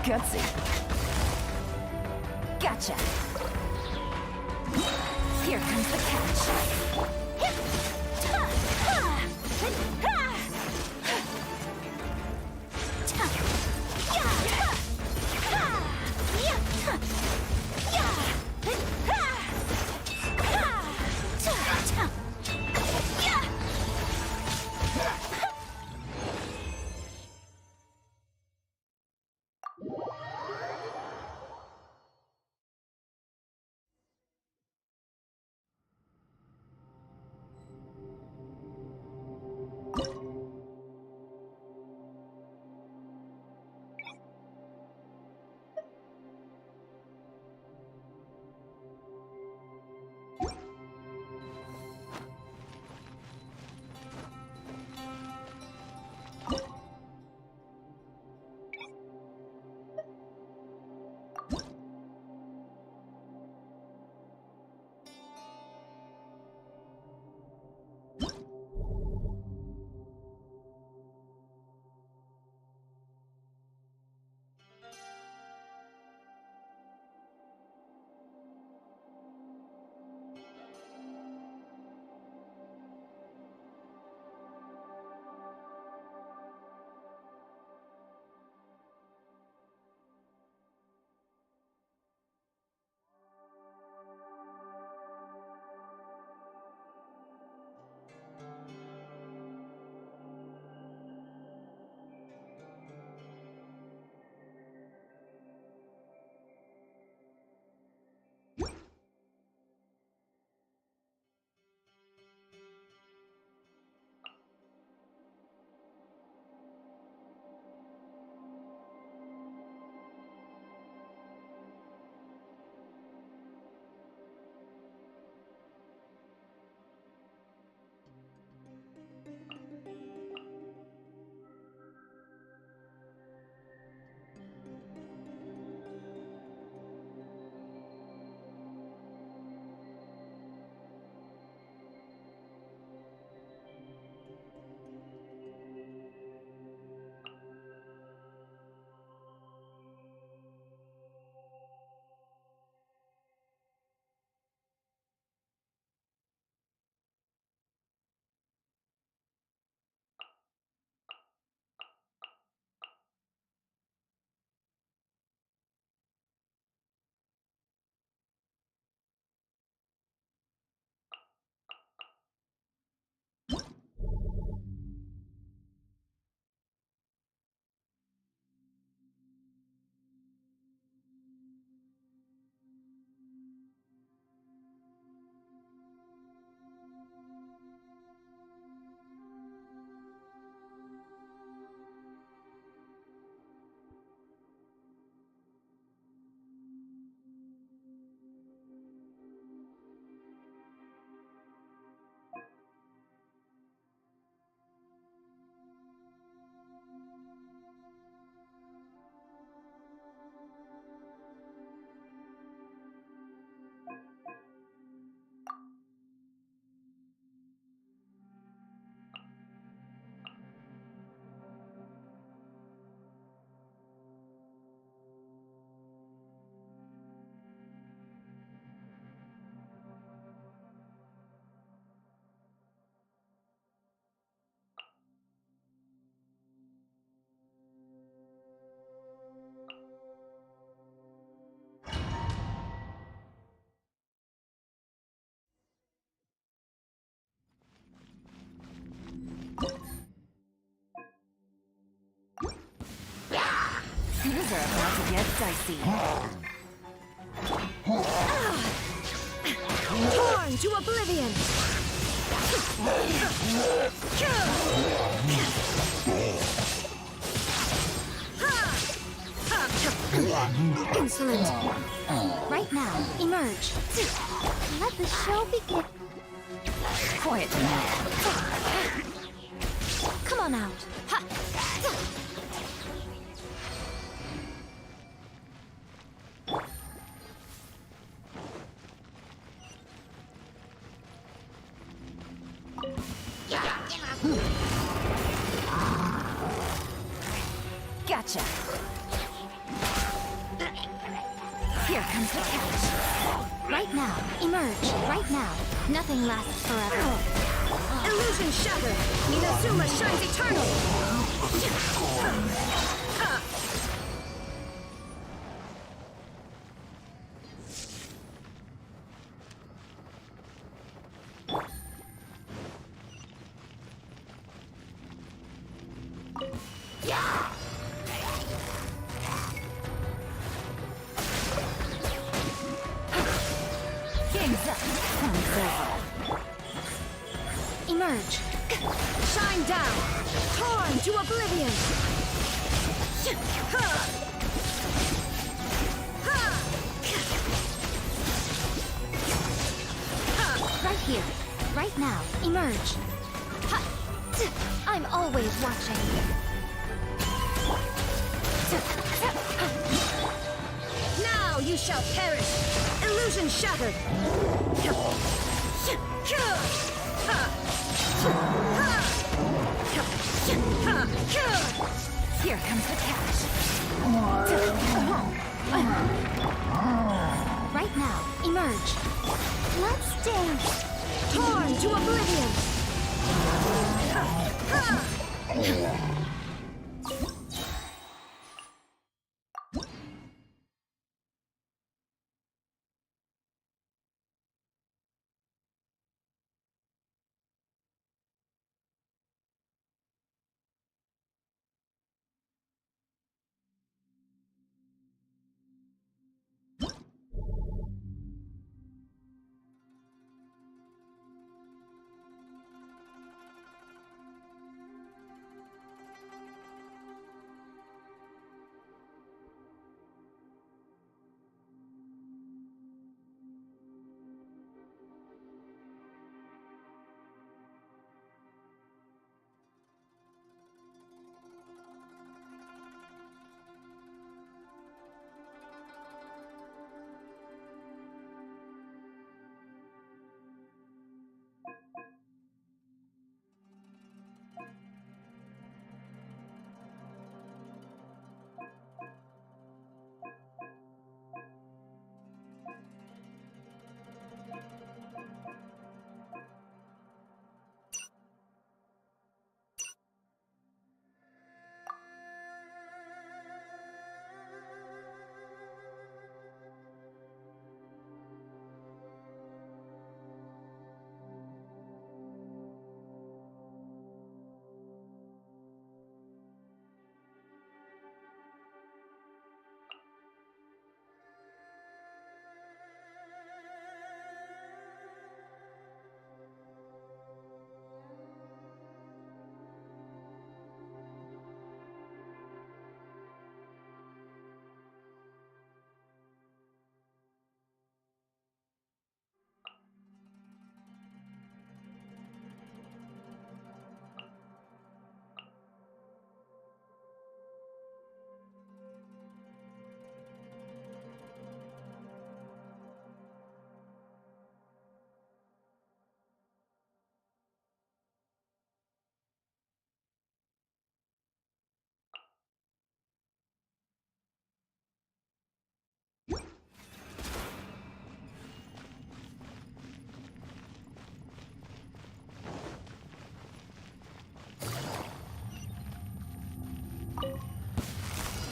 Gutsy. Gotcha. Here comes the catch. Things are about to get dicey. Torn to oblivion! Insolent. Right now, emerge. Let the show begin. Quiet now. Come on out. Ha. Gotcha. Here comes the catch. Right now, emerge. Right now. Nothing lasts forever. Illusion shattered! Inazuma shines eternal! Game's up. Time's over. Emerge. Shine down! Torn to oblivion! Right here. Right now. Emerge. Ha! I'm always watching. Now you shall perish! Illusion shattered! Here comes the catch. Right now. Emerge. Let's dance. Torn to oblivion!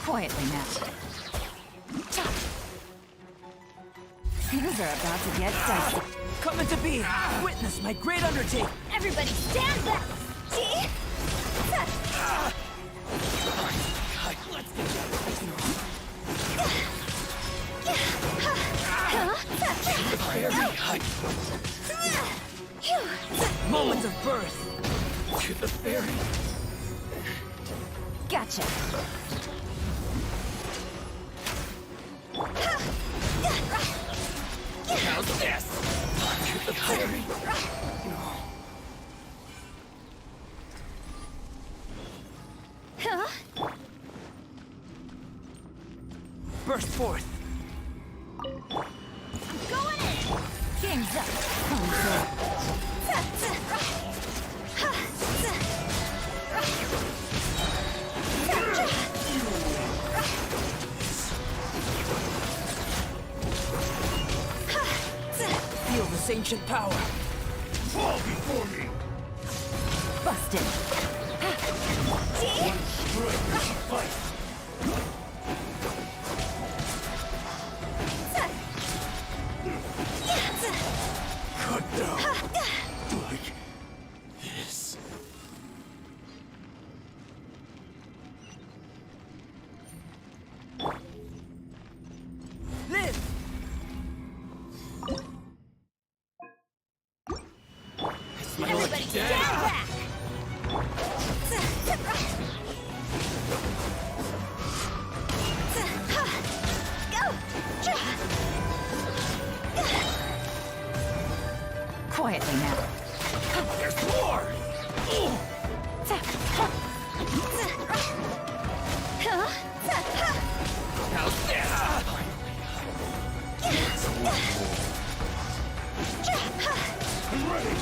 Quietly now. Things are about to get dicey. Coming to be! Witness my great undertaking! Everybody stand back. See? Moments of birth! To the fairy! Gotcha. How's this? To the fairy! Burst forth! Going in. Game's up. ancient power. Fall before me! Busted. Fight! Cut down! Like this. Live! Everybody stand back! Quietly now. There's more! How's that? I'm ready!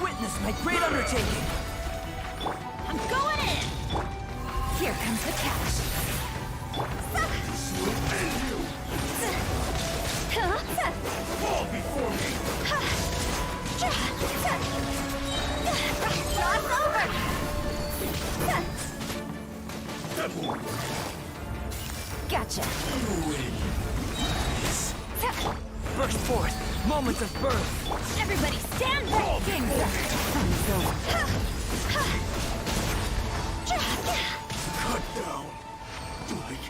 Witness my great undertaking! I'm going in! Here comes the cash. This will end you! Fall before me! Job's over! That won't work. Gotcha. Burst forth! Moments of birth! Everybody stand back! Game's up. Sun's over. Cut down! Like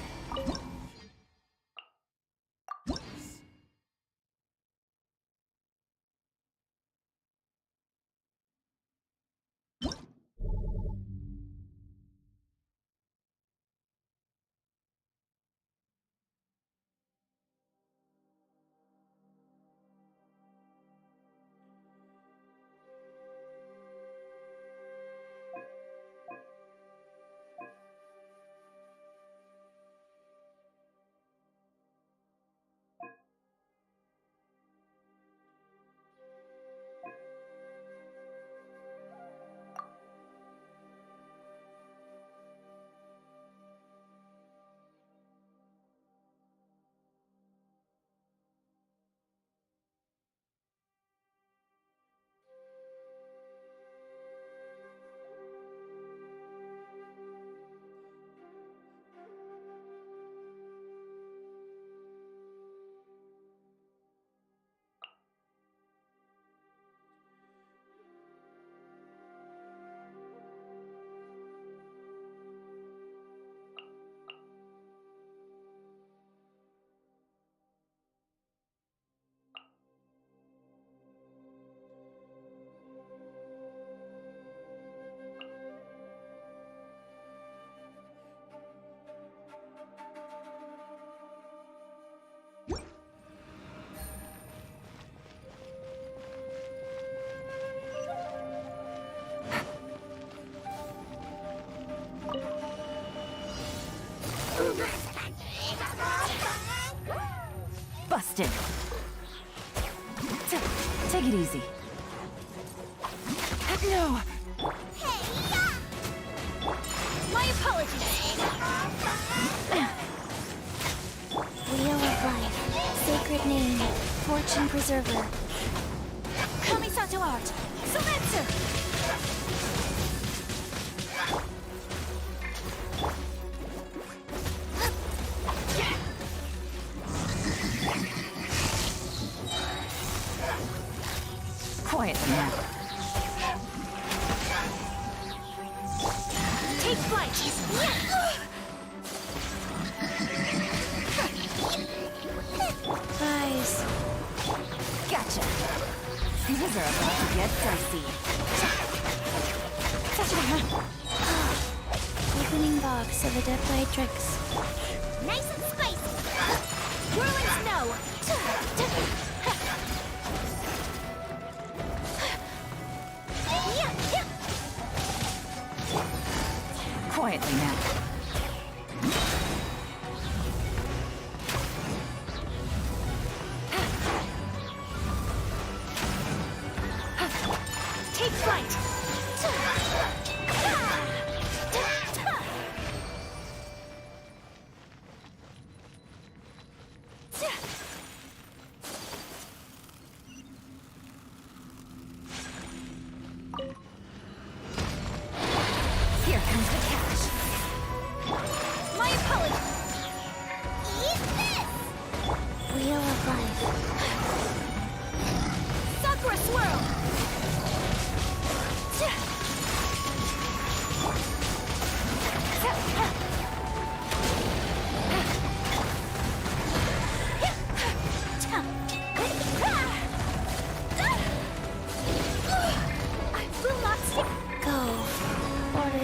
Busted. Take it easy. No! My apologies! Wheel of Life, Sacred Name, Fortune Preserver. Kamisato art! Sumetsu! Quietly now. Take flight! Eyes. Gotcha. These are about to get dicey. Opening box of Adept Tricks. Nice and spicy! Whirling snow! Quietly now. Take flight!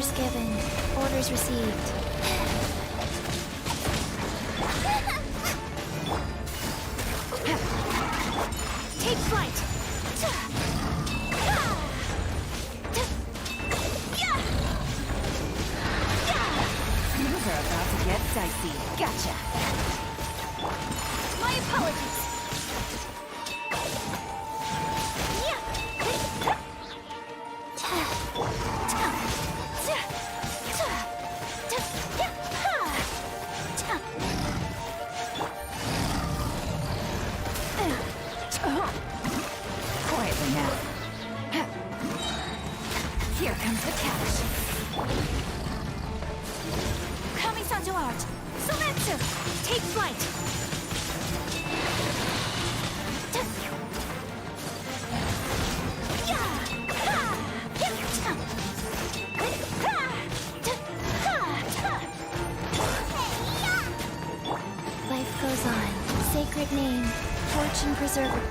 Orders given. Orders received. Take flight! Things are about to get dicey. Gotcha. My apologies! Quietly now. Here comes the catch. Kamisato art! Sometsu! Take flight! Life goes on. Sacred name. Fortune preserver.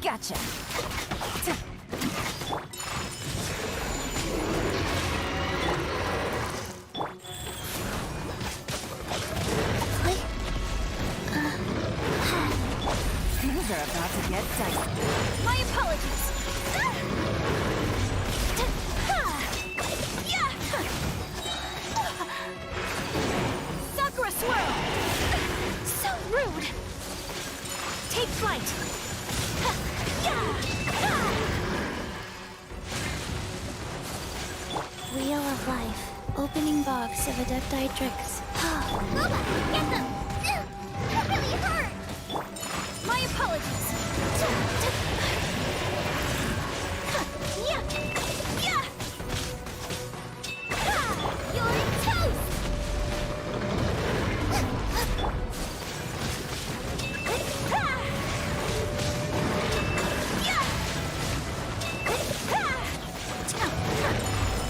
Gotcha. Things are about to get dicey. My apologies! Sakura swirl! So rude! Take flight! Wheel of Life. Opening box of Adepti tricks. Loba, get them! That really hurt! My apologies! You're toast!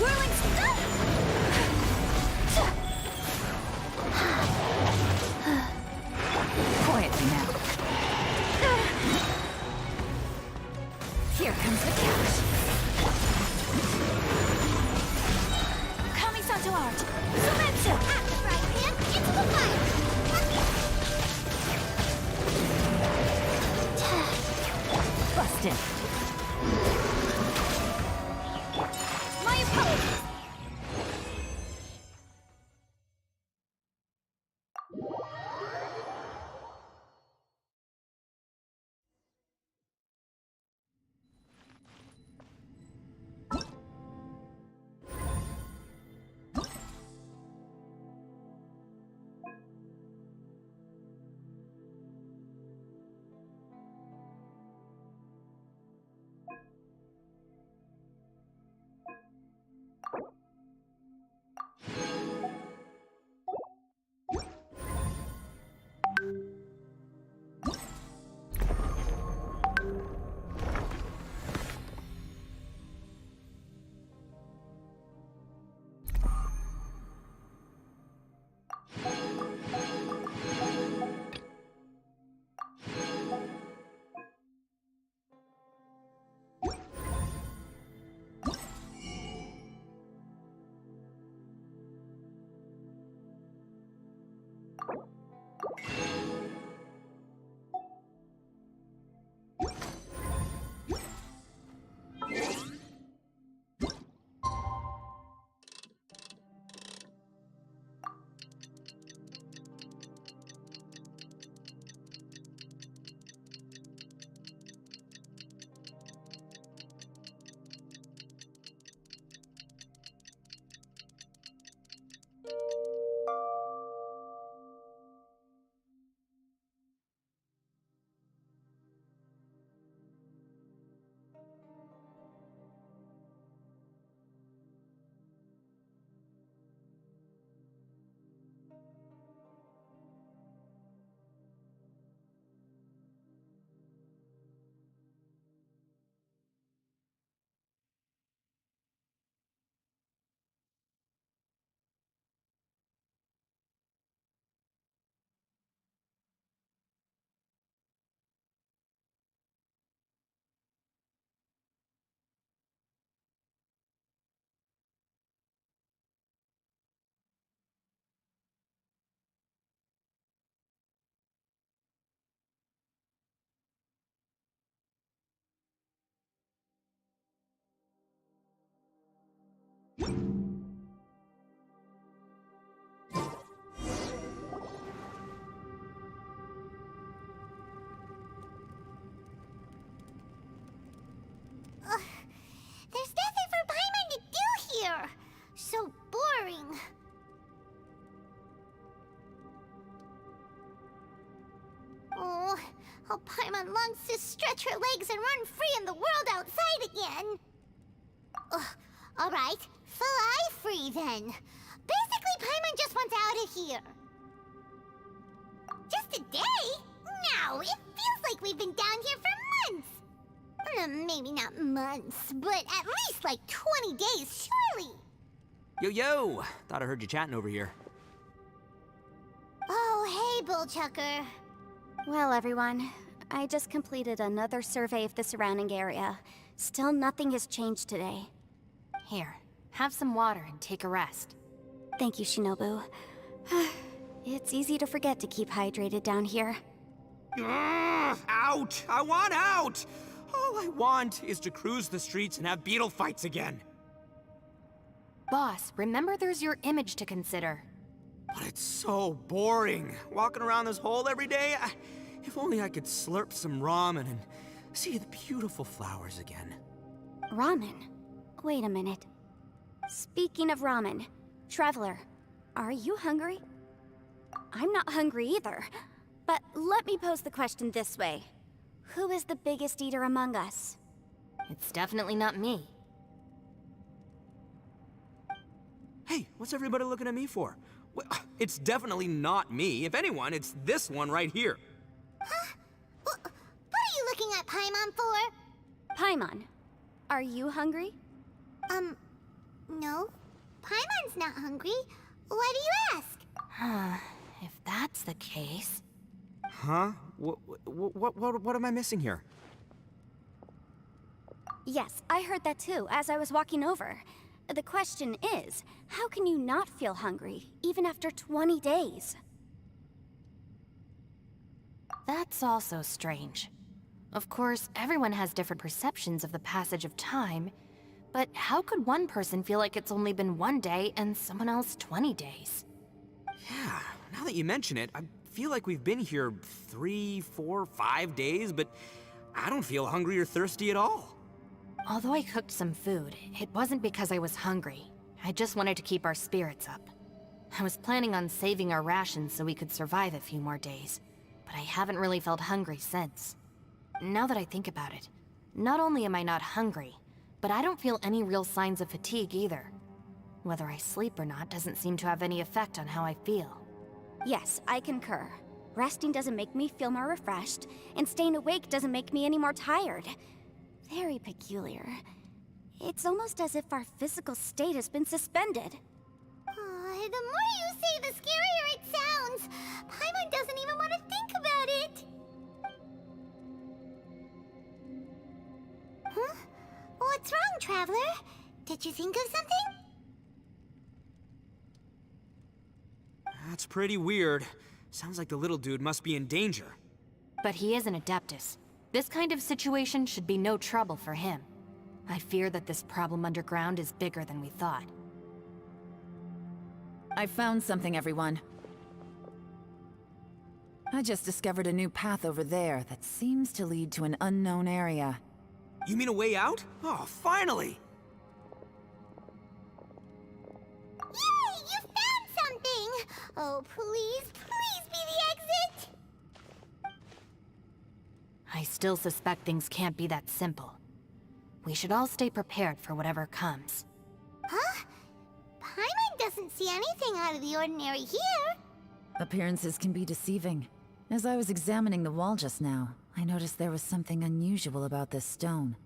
Whirling Quietly now. Here comes the catch. Kamisato art! Sometsu! Axe right hand into the fire! Busted. My apologies! Paimon longs to stretch her legs and run free in the world outside again. Ugh, alright, fly free then. Basically, Paimon just wants out of here. Just a day? No, it feels like we've been down here for months. Maybe not months, but at least like 20 days, surely. Yo! Thought I heard you chatting over here. Oh, hey, Bullchucker. Well, everyone, I just completed another survey of the surrounding area. Still nothing has changed today. Here, have some water and take a rest. Thank you, Shinobu. It's easy to forget to keep hydrated down here. Out! I want out! All I want is to cruise the streets and have beetle fights again. Boss, remember there's your image to consider. But it's so boring, walking around this hole every day. If only I could slurp some ramen and see the beautiful flowers again. Ramen? Wait a minute. Speaking of ramen, Traveler, are you hungry? I'm not hungry either. But let me pose the question this way. Who is the biggest eater among us? It's definitely not me. Hey, what's everybody looking at me for? It's definitely not me. If anyone, it's this one right here. Huh? What are you looking at Paimon for? Paimon, are you hungry? No. Paimon's not hungry. Why do you ask? If that's the case... Huh? What am I missing here? Yes, I heard that too, as I was walking over. The question is, how can you not feel hungry, even after 20 days? That's also strange. Of course, everyone has different perceptions of the passage of time, but how could one person feel like it's only been 1 day and someone else 20 days? Yeah, now that you mention it, I feel like we've been here 3, 4, 5 days, but I don't feel hungry or thirsty at all. Although I cooked some food, it wasn't because I was hungry. I just wanted to keep our spirits up. I was planning on saving our rations so we could survive a few more days, but I haven't really felt hungry since. Now that I think about it, not only am I not hungry, but I don't feel any real signs of fatigue either. Whether I sleep or not doesn't seem to have any effect on how I feel. Yes, I concur. Resting doesn't make me feel more refreshed, and staying awake doesn't make me any more tired. Very peculiar. It's almost as if our physical state has been suspended. The more you say, the scarier it sounds. Paimon doesn't even want to think about it. Huh? What's wrong, Traveler? Did you think of something? That's pretty weird. Sounds like the little dude must be in danger. But he is an Adeptus. This kind of situation should be no trouble for him. I fear that this problem underground is bigger than we thought. I found something, everyone. I just discovered a new path over there that seems to lead to an unknown area. You mean a way out? Oh, finally! Yay! You found something! Oh, please be the exit! I still suspect things can't be that simple. We should all stay prepared for whatever comes. Huh? Paimon doesn't see anything out of the ordinary here. Appearances can be deceiving. As I was examining the wall just now, I noticed there was something unusual about this stone.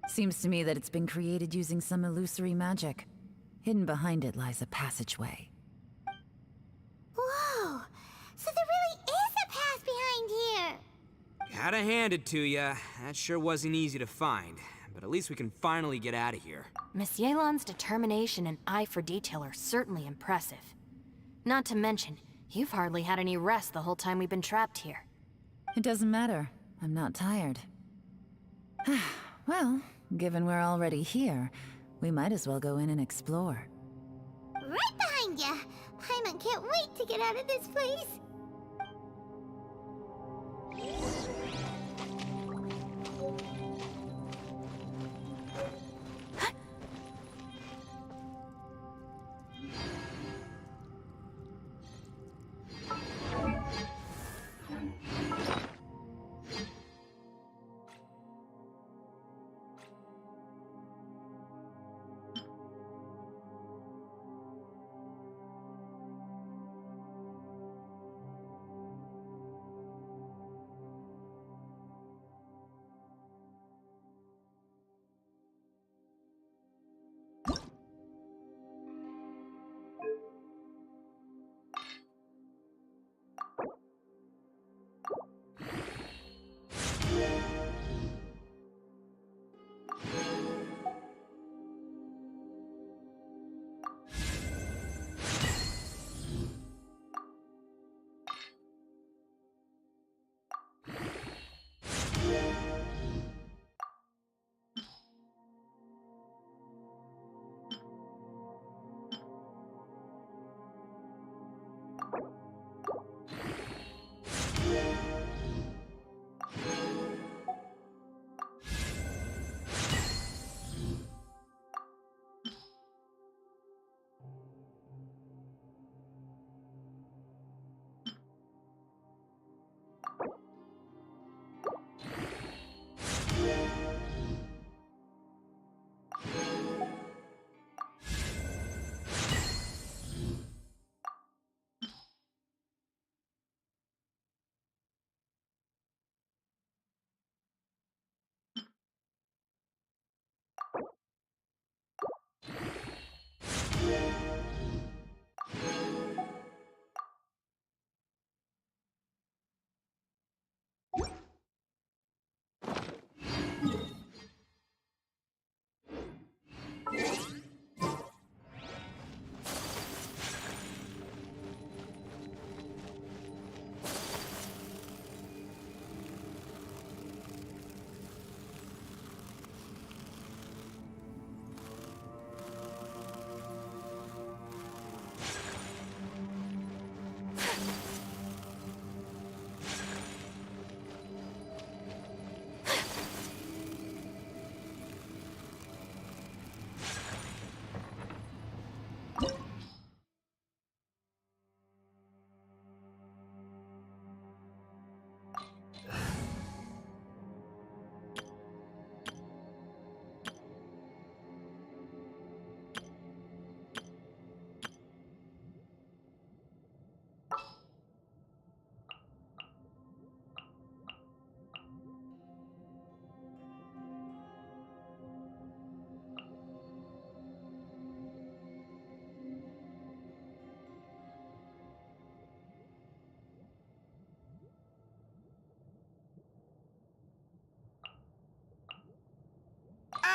Seems to me that it's been created using some illusory magic. Hidden behind it lies a passageway. Whoa! So there really is a path behind here! Gotta hand it to ya. That sure wasn't easy to find. But at least we can finally get out of here. Miss Yelan's determination and eye for detail are certainly impressive. Not to mention, you've hardly had any rest the whole time we've been trapped here. It doesn't matter. I'm not tired. Well, given we're already here, we might as well go in and explore. Right behind ya! Paimon can't wait to get out of this place!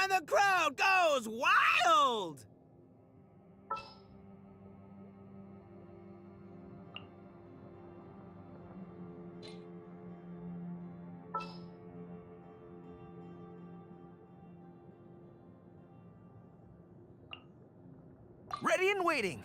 And the crowd goes wild! Ready and waiting.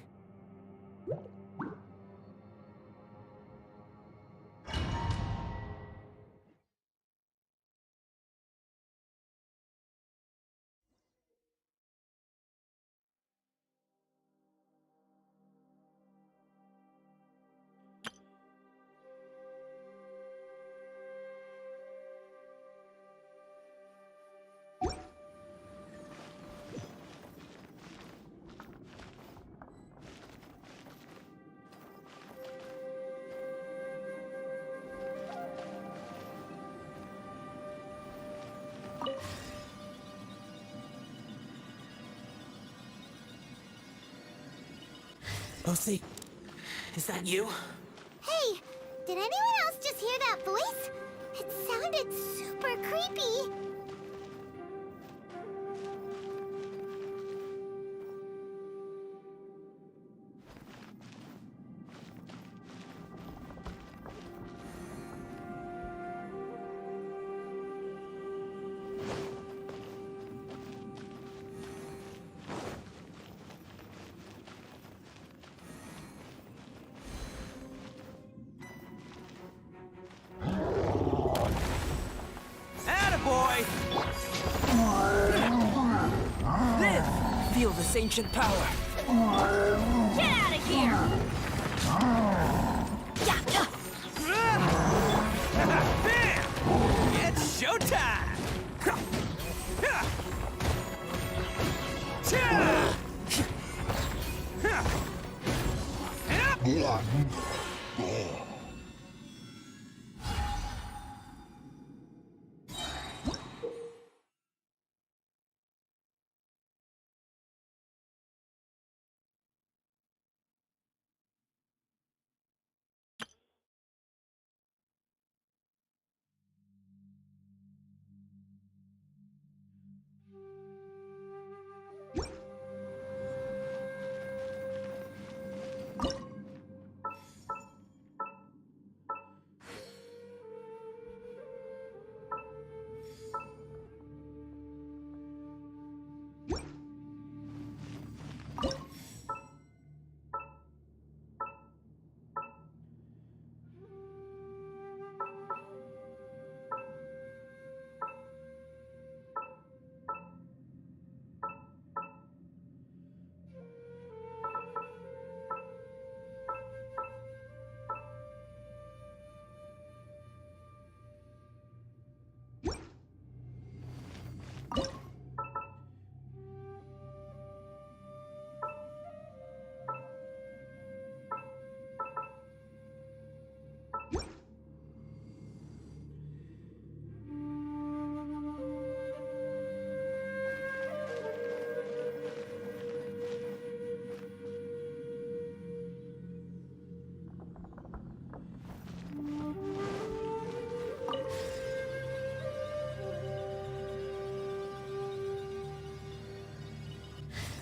Lucy, is that you? Hey, did anyone else just hear that voice? It sounded super creepy. Attaboy! Live! Feel this ancient power. Get out of here! Bam! It's showtime!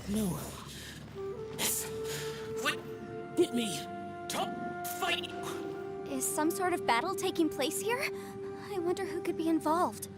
No. Yes. What? Get me. Top fight. Is some sort of battle taking place here? I wonder who could be involved.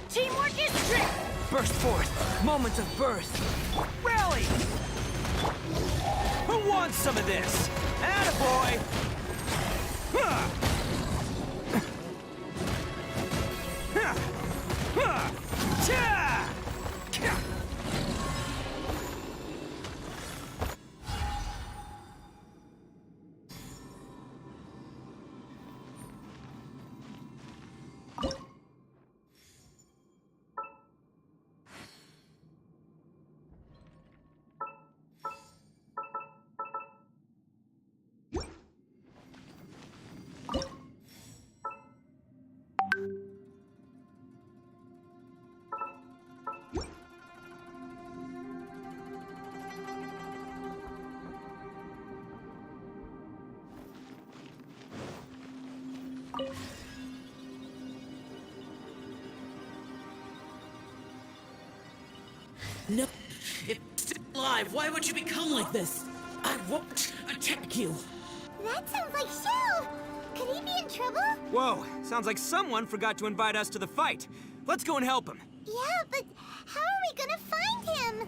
Teamwork is strength! Burst forth! Moments of birth! Rally! Who wants some of this? Attaboy! Huh! Huh! Huh! Cha! Ka! No. It's still alive. Why would you become like this? I won't attack you. That sounds like Shell! Could he be in trouble? Whoa, sounds like someone forgot to invite us to the fight. Let's go and help him. Yeah, but how are we gonna find him?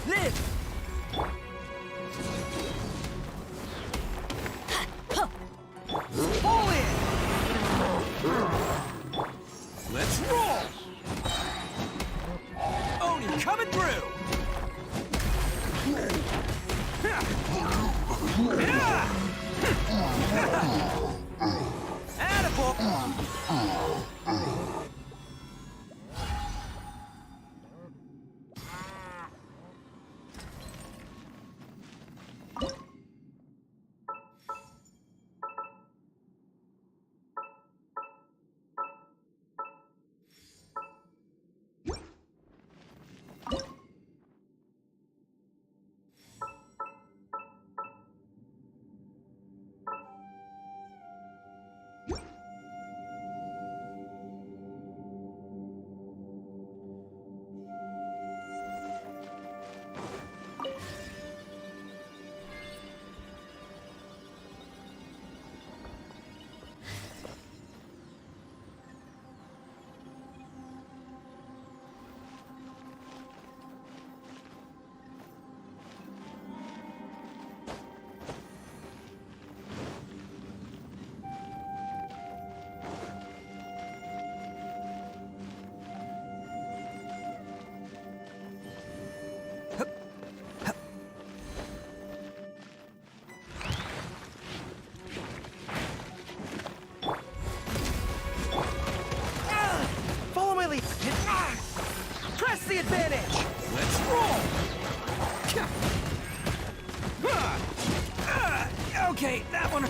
Live! Fall in! Let's roll! Oni coming through! Attaboy! Follow my lead. Press the advantage. Let's roll. Okay, that one.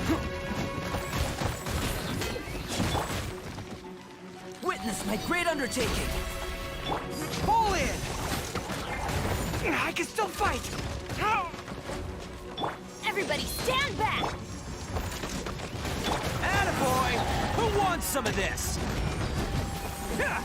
Witness my great undertaking. Pull in. I can still fight. Everybody stand back! Attaboy! Who wants some of this? Bam!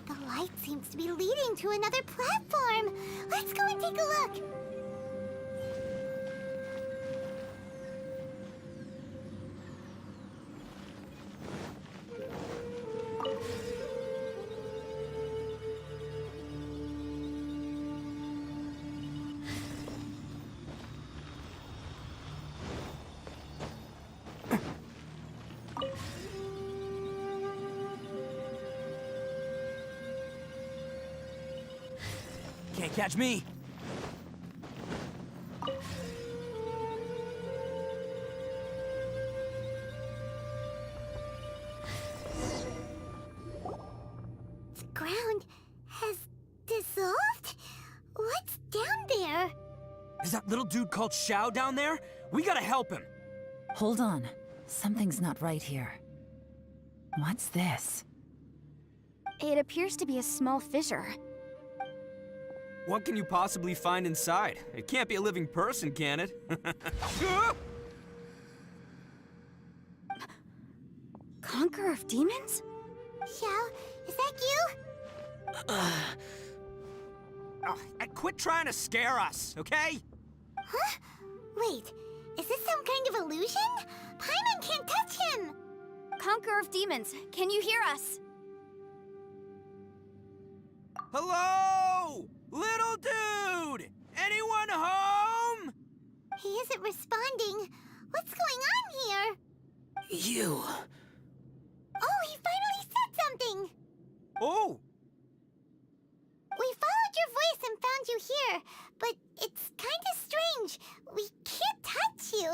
The light seems to be leading to another platform. Let's go and take a look. Can't catch me. The ground has dissolved? What's down there? Is that little dude called Xiao down there? We gotta help him. Hold on. Something's not right here. What's this? It appears to be a small fissure. What can you possibly find inside? It can't be a living person, can it? Conqueror of demons? Xiao, is that you? Oh, and quit trying to scare us, okay? Huh? Wait, is this some kind of illusion? Paimon can't touch him! Conqueror of demons, can you hear us? Hello? Little dude! Anyone home? He isn't responding. What's going on here? You. Oh, he finally said something! Oh! We followed your voice and found you here, but it's kinda strange. We can't touch you.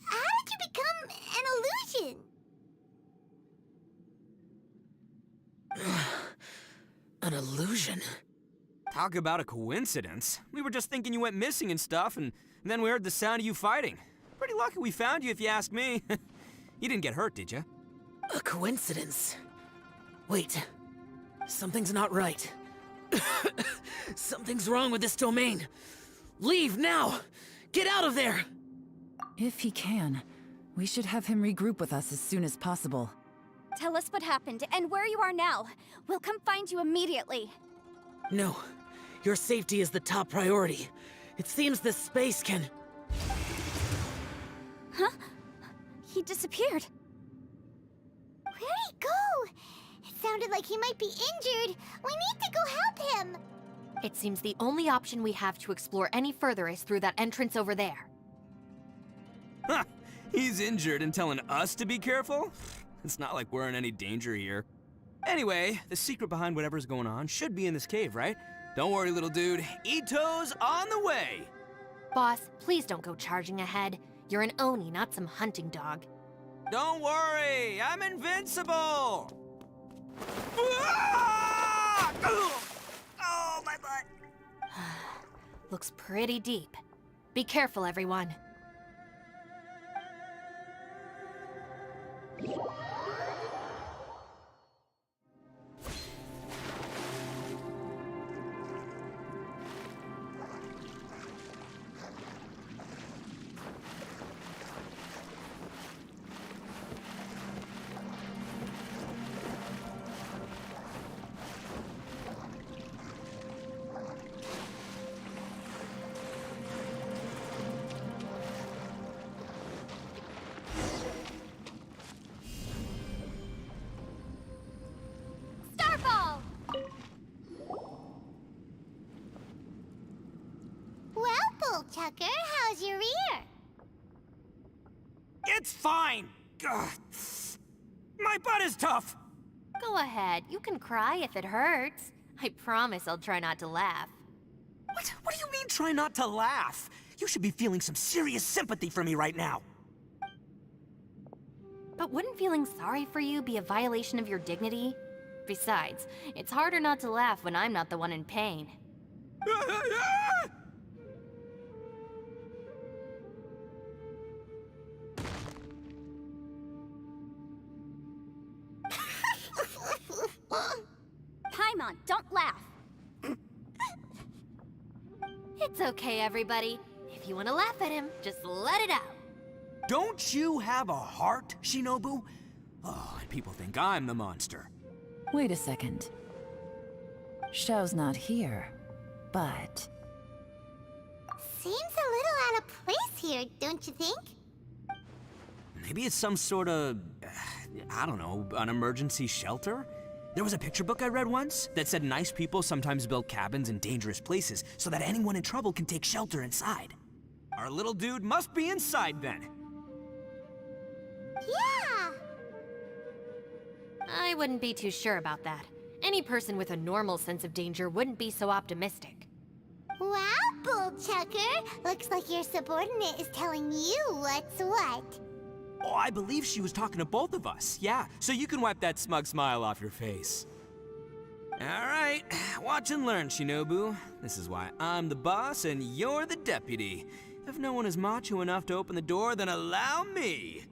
How did you become an illusion? An illusion? Talk about a coincidence. We were just thinking you went missing and stuff, and then we heard the sound of you fighting. Pretty lucky we found you, if you ask me. You didn't get hurt, did you? A coincidence? Wait. Something's not right. Something's wrong with this domain. Leave now! Get out of there! If he can, we should have him regroup with us as soon as possible. Tell us what happened and where you are now. We'll come find you immediately. No. Your safety is the top priority. It seems this space can... Huh? He disappeared. Where'd he go? It sounded like he might be injured. We need to go help him. It seems the only option we have to explore any further is through that entrance over there. Huh. He's injured and telling us to be careful? It's not like we're in any danger here. Anyway, the secret behind whatever's going on should be in this cave, right? Don't worry, little dude. Ito's on the way! Boss, please don't go charging ahead. You're an Oni, not some hunting dog. Don't worry, I'm invincible! Ah! Oh, my butt! Looks pretty deep. Be careful, everyone. Well, Bullchucker, how's your ear? It's fine! Ugh. My butt is tough! Go ahead, you can cry if it hurts. I promise I'll try not to laugh. What do you mean, try not to laugh? You should be feeling some serious sympathy for me right now. But wouldn't feeling sorry for you be a violation of your dignity? Besides, it's harder not to laugh when I'm not the one in pain. Paimon, don't laugh. It's okay, everybody. If you want to laugh at him, just let it out. Don't you have a heart, Shinobu? Oh, and people think I'm the monster. Wait a second. Xiao's not here, but... Seems a little out of place here, don't you think? Maybe it's some sort of, I don't know, an emergency shelter? There was a picture book I read once that said nice people sometimes build cabins in dangerous places so that anyone in trouble can take shelter inside. Our little dude must be inside then. Yeah! I wouldn't be too sure about that. Any person with a normal sense of danger wouldn't be so optimistic. Wow, Bullchucker! Looks like your subordinate is telling you what's what. Oh, I believe she was talking to both of us. Yeah, so you can wipe that smug smile off your face. All right, watch and learn, Shinobu. This is why I'm the boss and you're the deputy. If no one is macho enough to open the door, then allow me.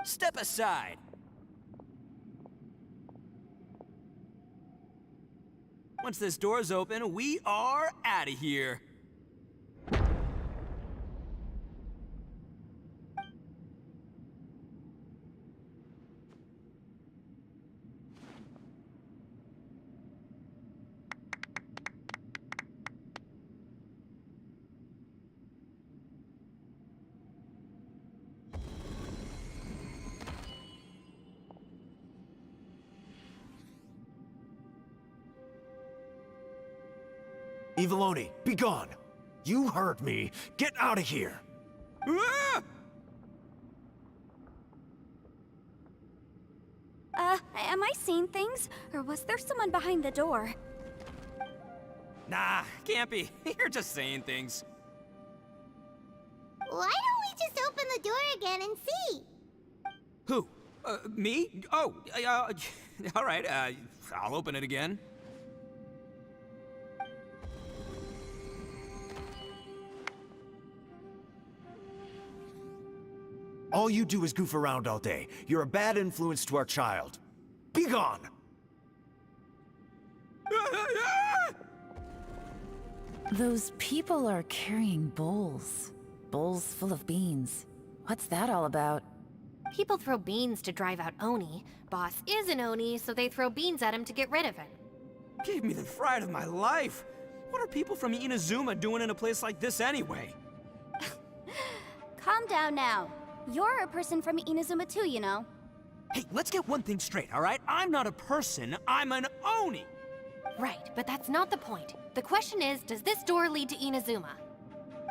Step aside. Once this door's open, we are out of here. Eviloni, be gone! You heard me! Get out of here! Ah! Am I seeing things? Or was there someone behind the door? Nah, can't be. You're just saying things. Why don't we just open the door again and see? Who? Me? Oh, all right, I'll open it again. All you do is goof around all day. You're a bad influence to our child. Be gone! Those people are carrying bowls. Bowls full of beans. What's that all about? People throw beans to drive out Oni. Boss is an Oni, so they throw beans at him to get rid of him. Gave me the fright of my life. What are people from Inazuma doing in a place like this anyway? Calm down now. You're a person from Inazuma too, you know. Hey, let's get one thing straight, all right? I'm not a person, I'm an Oni! Right, but that's not the point. The question is, does this door lead to Inazuma?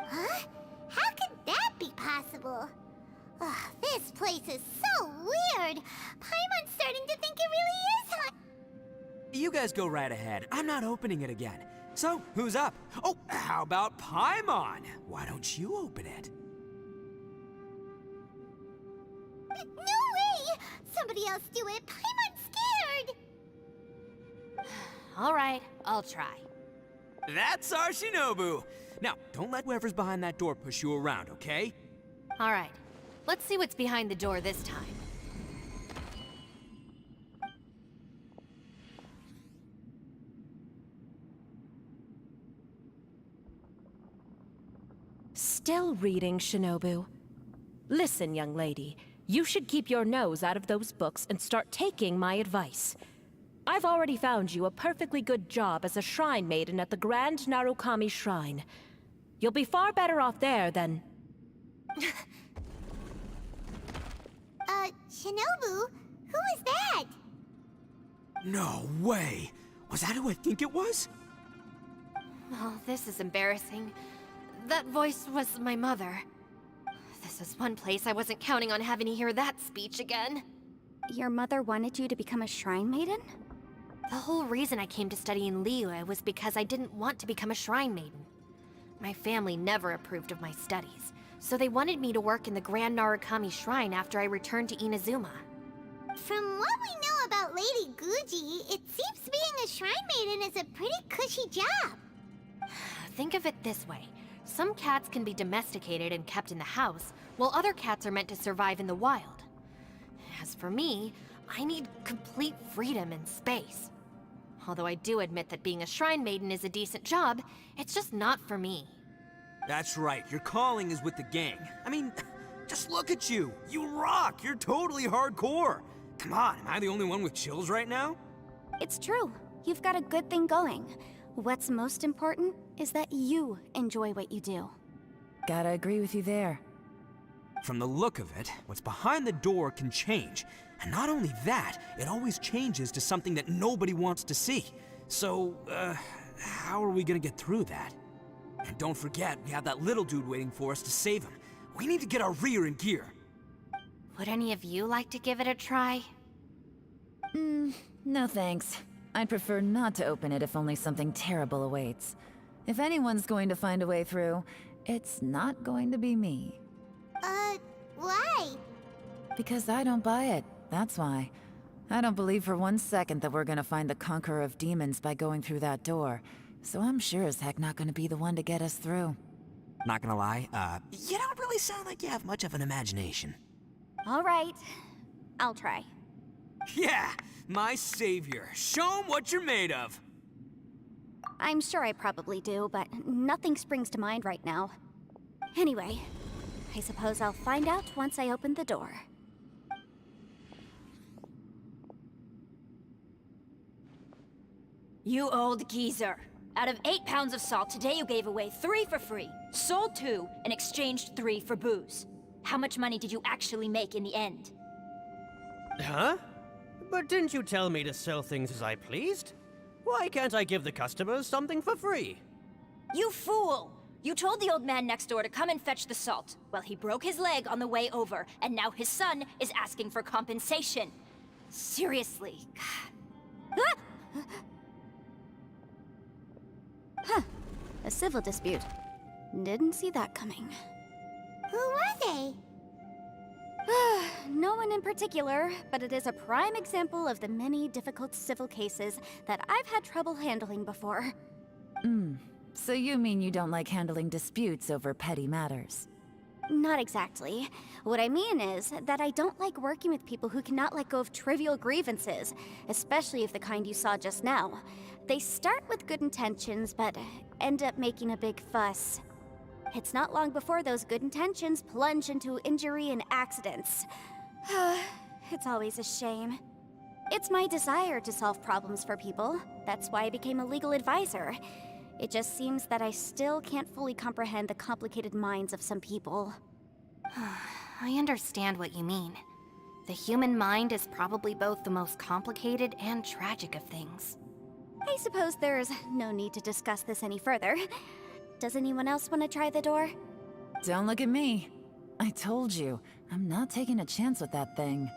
Huh? How could that be possible? Ugh, this place is so weird. Paimon's starting to think it really is hot. You guys go right ahead. I'm not opening it again. So, who's up? Oh, how about Paimon? Why don't you open it? No way! Somebody else do it. Paimon's scared. All right, I'll try. That's our Shinobu! Now, don't let whoever's behind that door push you around, okay? All right, let's see what's behind the door this time. Still reading, Shinobu. Listen, young lady. You should keep your nose out of those books and start taking my advice. I've already found you a perfectly good job as a shrine maiden at the Grand Narukami Shrine. You'll be far better off there than... Shinobu? Who is that? No way! Was that who I think it was? Oh, this is embarrassing. That voice was my mother. This is one place I wasn't counting on having to hear that speech again. Your mother wanted you to become a shrine maiden? The whole reason I came to study in Liyue was because I didn't want to become a shrine maiden. My family never approved of my studies, so they wanted me to work in the Grand Narukami Shrine after I returned to Inazuma. From what we know about Lady Guji, it seems being a shrine maiden is a pretty cushy job. Think of it this way. Some cats can be domesticated and kept in the house, while other cats are meant to survive in the wild. As for me, I need complete freedom and space. Although I do admit that being a shrine maiden is a decent job, it's just not for me. That's right, your calling is with the gang. I mean, just look at you. You rock, you're totally hardcore. Come on, am I the only one with chills right now? It's true. You've got a good thing going. What's most important is that you enjoy what you do. Gotta agree with you there. From the look of it, what's behind the door can change. And not only that, it always changes to something that nobody wants to see. So, how are we gonna get through that? And don't forget, we have that little dude waiting for us to save him. We need to get our rear in gear. Would any of you like to give it a try? No thanks. I'd prefer not to open it if only something terrible awaits. If anyone's going to find a way through, it's not going to be me. Why? Because I don't buy it, that's why. I don't believe for 1 second that we're gonna find the Conqueror of Demons by going through that door. So I'm sure as heck not gonna be the one to get us through. Not gonna lie, you don't really sound like you have much of an imagination. All right, I'll try. Yeah, my savior. Show 'em what you're made of. I'm sure I probably do, but nothing springs to mind right now. Anyway, I suppose I'll find out once I open the door. You old geezer. Out of 8 pounds of salt, today you gave away 3 for free, sold 2, and exchanged 3 for booze. How much money did you actually make in the end? Huh? But didn't you tell me to sell things as I pleased? Why can't I give the customers something for free? You fool! You told the old man next door to come and fetch the salt. Well, he broke his leg on the way over, and now his son is asking for compensation. Seriously. Huh. A civil dispute. Didn't see that coming. Who were they? No one in particular, but it is a prime example of the many difficult civil cases that I've had trouble handling before. So you mean you don't like handling disputes over petty matters? Not exactly. What I mean is that I don't like working with people who cannot let go of trivial grievances, especially of the kind you saw just now. They start with good intentions, but end up making a big fuss. It's not long before those good intentions plunge into injury and accidents. It's always a shame. It's my desire to solve problems for people. That's why I became a legal advisor. It just seems that I still can't fully comprehend the complicated minds of some people. I understand what you mean. The human mind is probably both the most complicated and tragic of things. I suppose there's no need to discuss this any further. Does anyone else want to try the door? Don't look at me. I told you, I'm not taking a chance with that thing.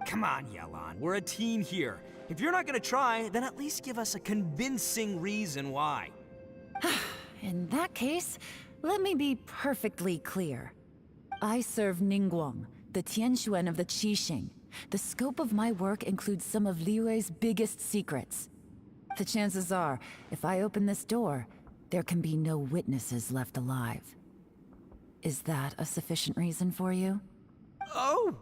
Come on, Yelan. We're a team here. If you're not gonna try, then at least give us a convincing reason why. In that case, let me be perfectly clear. I serve Ningguang, the Tianxuan of the Qixing. The scope of my work includes some of Liyue's biggest secrets. The chances are, if I open this door, there can be no witnesses left alive. Is that a sufficient reason for you? Oh,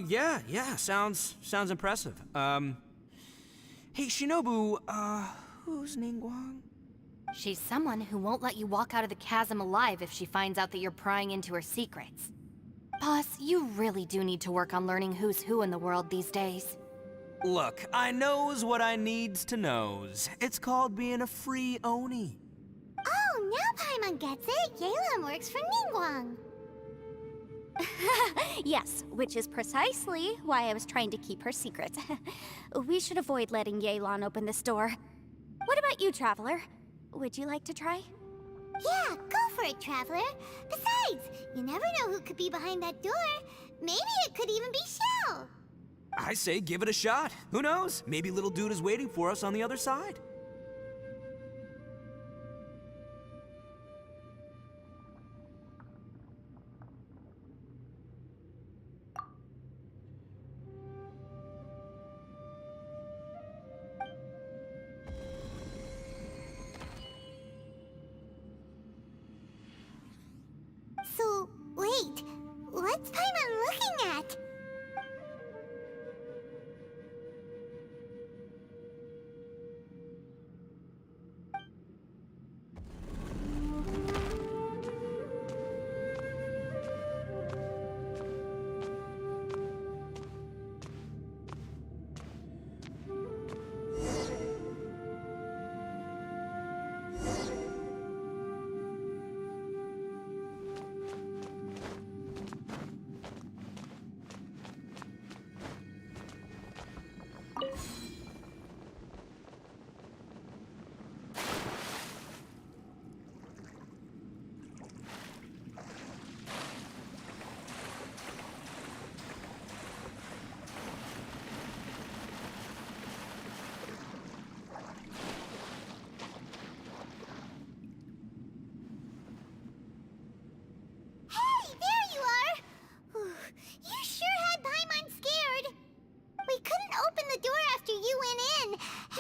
yeah, sounds impressive. Hey, Shinobu, who's Ningguang? She's someone who won't let you walk out of the chasm alive if she finds out that you're prying into her secrets. Boss, you really do need to work on learning who's who in the world these days. Look, I knows what I needs to knows. It's called being a free Oni. Oh, now Paimon gets it. Yelan works for Ningguang. Yes, which is precisely why I was trying to keep her secret. We should avoid letting Yelan open this door. What about you, Traveler? Would you like to try? Yeah, go for it, Traveler. Besides, you never know who could be behind that door. Maybe it could even be Shell. I say give it a shot. Who knows? Maybe little dude is waiting for us on the other side. So, wait. What's Paimon looking at?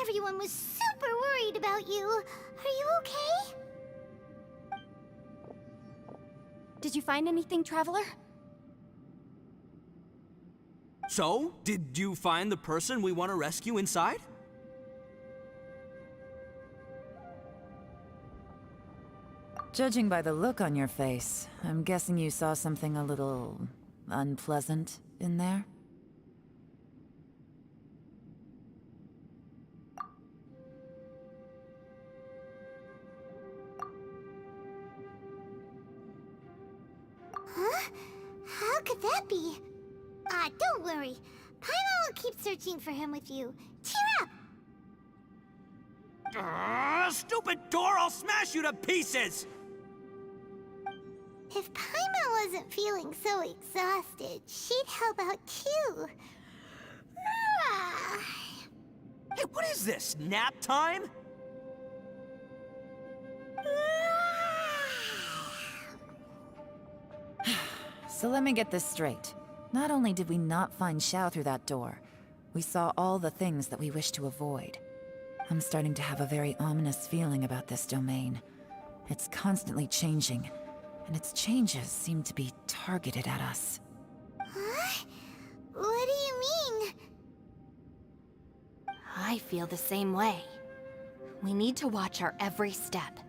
Everyone was super worried about you. Are you okay? Did you find anything, Traveler? So, did you find the person we want to rescue inside? Judging by the look on your face, I'm guessing you saw something a little unpleasant in there? Huh? How could that be? Don't worry. Paimon will keep searching for him with you. Cheer up! Stupid door! I'll smash you to pieces! If Paimon wasn't feeling so exhausted, she'd help out too. Hey, what is this? Nap time? So let me get this straight. Not only did we not find Xiao through that door, we saw all the things that we wish to avoid. I'm starting to have a very ominous feeling about this domain. It's constantly changing, and its changes seem to be targeted at us. Huh? What do you mean? I feel the same way. We need to watch our every step.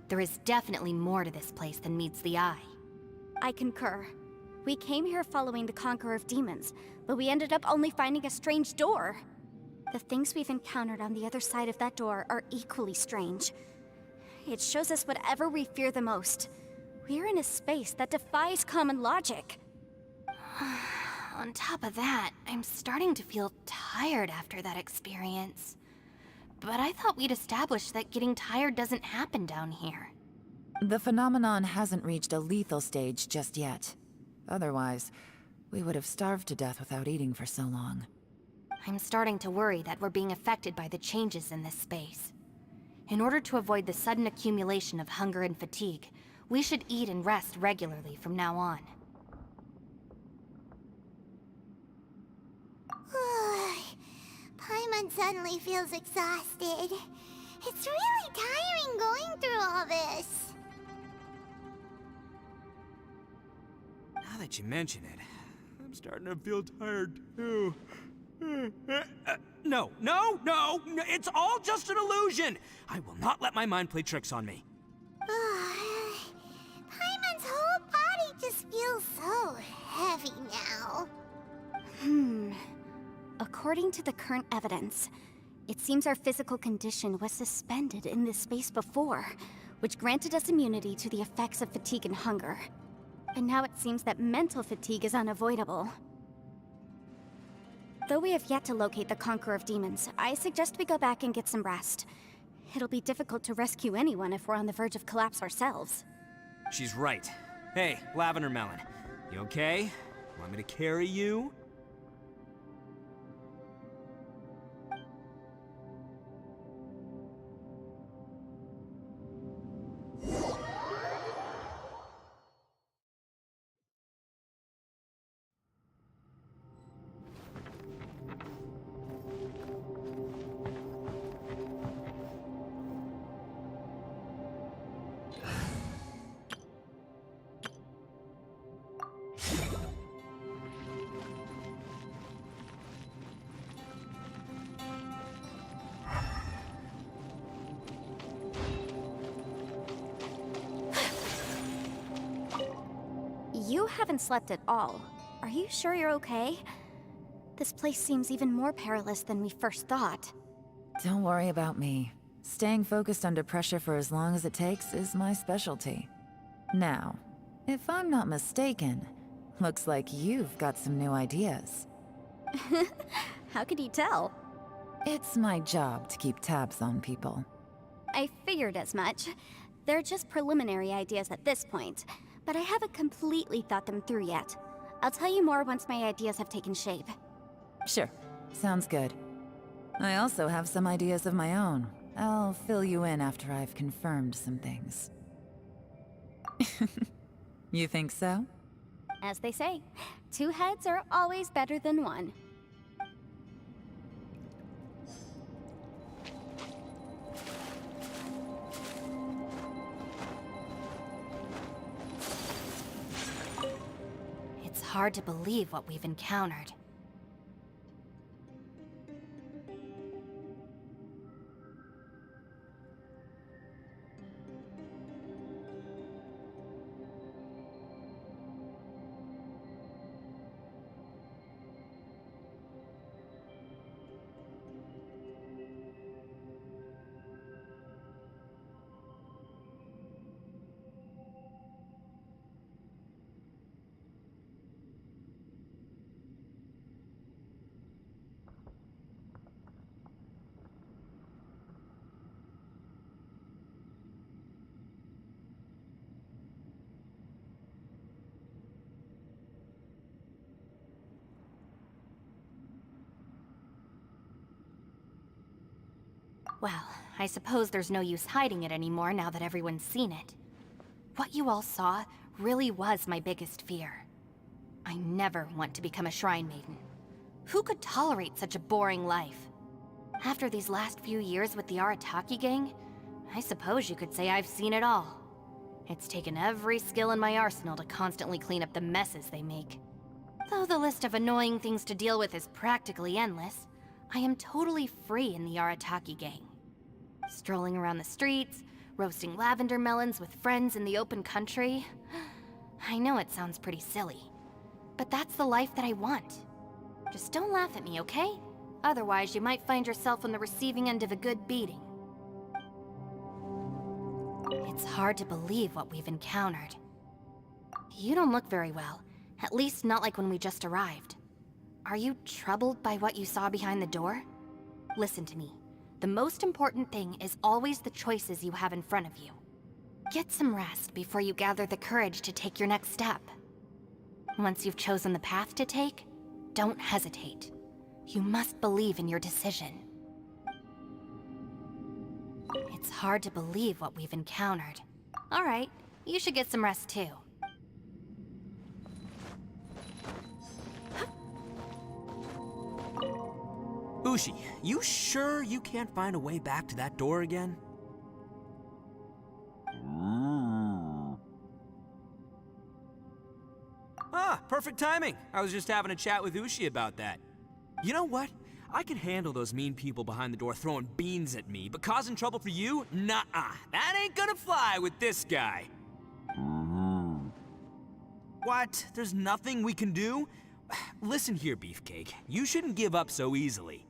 There is definitely more to this place than meets the eye. I concur. We came here following the Conqueror of Demons, but we ended up only finding a strange door. The things we've encountered on the other side of that door are equally strange. It shows us whatever we fear the most. We're in a space that defies common logic. On top of that, I'm starting to feel tired after that experience. But I thought we'd established that getting tired doesn't happen down here. The phenomenon hasn't reached a lethal stage just yet. Otherwise, we would have starved to death without eating for so long. I'm starting to worry that we're being affected by the changes in this space. In order to avoid the sudden accumulation of hunger and fatigue, we should eat and rest regularly from now on. Paimon suddenly feels exhausted. It's really tiring going through all this. Now that you mention it, I'm starting to feel tired too. No, it's all just an illusion! I will not let my mind play tricks on me. Paimon's whole body just feels so heavy now. According to the current evidence, it seems our physical condition was suspended in this space before, which granted us immunity to the effects of fatigue and hunger. And now it seems that mental fatigue is unavoidable. Though we have yet to locate the Conqueror of Demons, I suggest we go back and get some rest. It'll be difficult to rescue anyone if we're on the verge of collapse ourselves. She's right. Hey, Lavender Melon, you okay? Want me to carry you? You haven't slept at all. Are you sure you're okay? This place seems even more perilous than we first thought. Don't worry about me. Staying focused under pressure for as long as it takes is my specialty. Now, if I'm not mistaken, looks like you've got some new ideas. How could you tell? It's my job to keep tabs on people. I figured as much. They're just preliminary ideas at this point, but I haven't completely thought them through yet. I'll tell you more once my ideas have taken shape. Sure, sounds good. I also have some ideas of my own. I'll fill you in after I've confirmed some things. You think so? As they say, 2 heads are always better than 1. hard to believe what we've encountered. Well, I suppose there's no use hiding it anymore now that everyone's seen it. What you all saw really was my biggest fear. I never want to become a Shrine Maiden. Who could tolerate such a boring life? After these last few years with the Arataki gang, I suppose you could say I've seen it all. It's taken every skill in my arsenal to constantly clean up the messes they make. Though the list of annoying things to deal with is practically endless, I am totally free in the Arataki gang. Strolling around the streets, roasting lavender melons with friends in the open country. I know it sounds pretty silly, but that's the life that I want. Just don't laugh at me, okay? Otherwise, you might find yourself on the receiving end of a good beating. It's hard to believe what we've encountered. You don't look very well, at least not like when we just arrived. Are you troubled by what you saw behind the door? Listen to me. The most important thing is always the choices you have in front of you. Get some rest before you gather the courage to take your next step. Once you've chosen the path to take, don't hesitate. You must believe in your decision. It's hard to believe what we've encountered. All right, you should get some rest too. Ushi, you sure you can't find a way back to that door again? Ah, perfect timing. I was just having a chat with Ushi about that. You know what? I can handle those mean people behind the door throwing beans at me, but causing trouble for you? Nuh-uh. That ain't gonna fly with this guy. What? There's nothing we can do? Listen here, Beefcake. You shouldn't give up so easily.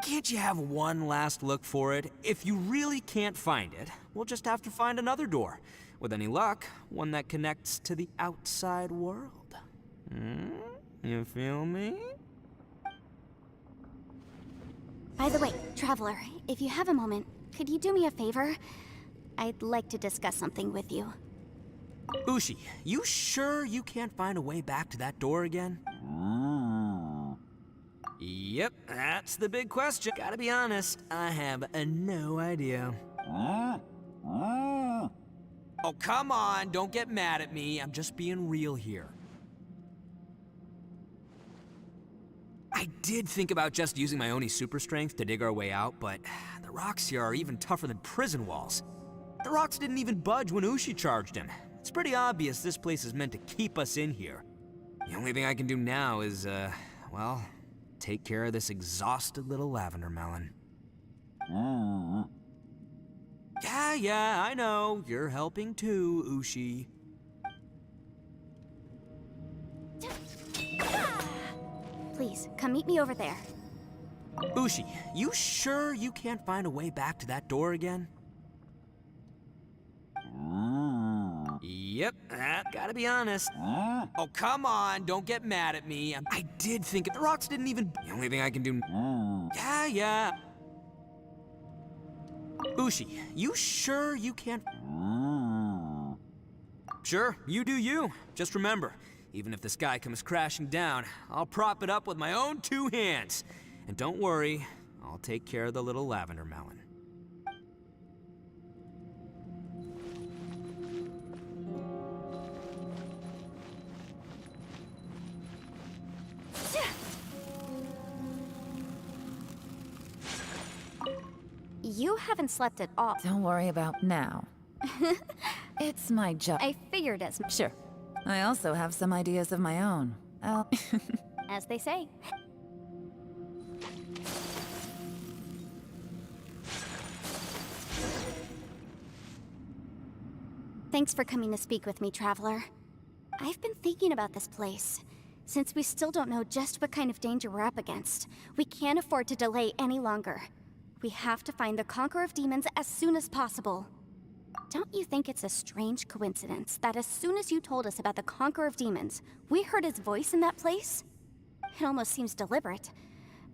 Can't you have one last look for it? If you really can't find it, we'll just have to find another door. With any luck, one that connects to the outside world. You feel me? By the way, Traveler, if you have a moment, could you do me a favor? I'd like to discuss something with you. Ushi, you sure you can't find a way back to that door again? Yep, that's the big question. Gotta be honest, I have no idea. Oh, come on, don't get mad at me. I'm just being real here. I did think about just using my Oni super strength to dig our way out, but the rocks here are even tougher than prison walls. The rocks didn't even budge when Ushi charged him. It's pretty obvious this place is meant to keep us in here. The only thing I can do now is, well, take care of this exhausted little lavender melon. Yeah, I know. You're helping too, Ushi. Please, come meet me over there. Ushi, you sure you can't find a way back to that door again? Yep, gotta be honest. Oh, come on, don't get mad at me. I did think the rocks didn't even... The only thing I can do... Yeah. Ushi, you sure you can't... Sure, you do you. Just remember, even if the sky comes crashing down, I'll prop it up with my own 2 hands. And don't worry, I'll take care of the little lavender melon. You haven't slept at all. Don't worry about now. It's my job. I figured as much. Sure. I also have some ideas of my own. As they say. Thanks for coming to speak with me, Traveler. I've been thinking about this place. Since we still don't know just what kind of danger we're up against, we can't afford to delay any longer. We have to find the Conqueror of Demons as soon as possible. Don't you think it's a strange coincidence that as soon as you told us about the Conqueror of Demons, we heard his voice in that place? It almost seems deliberate.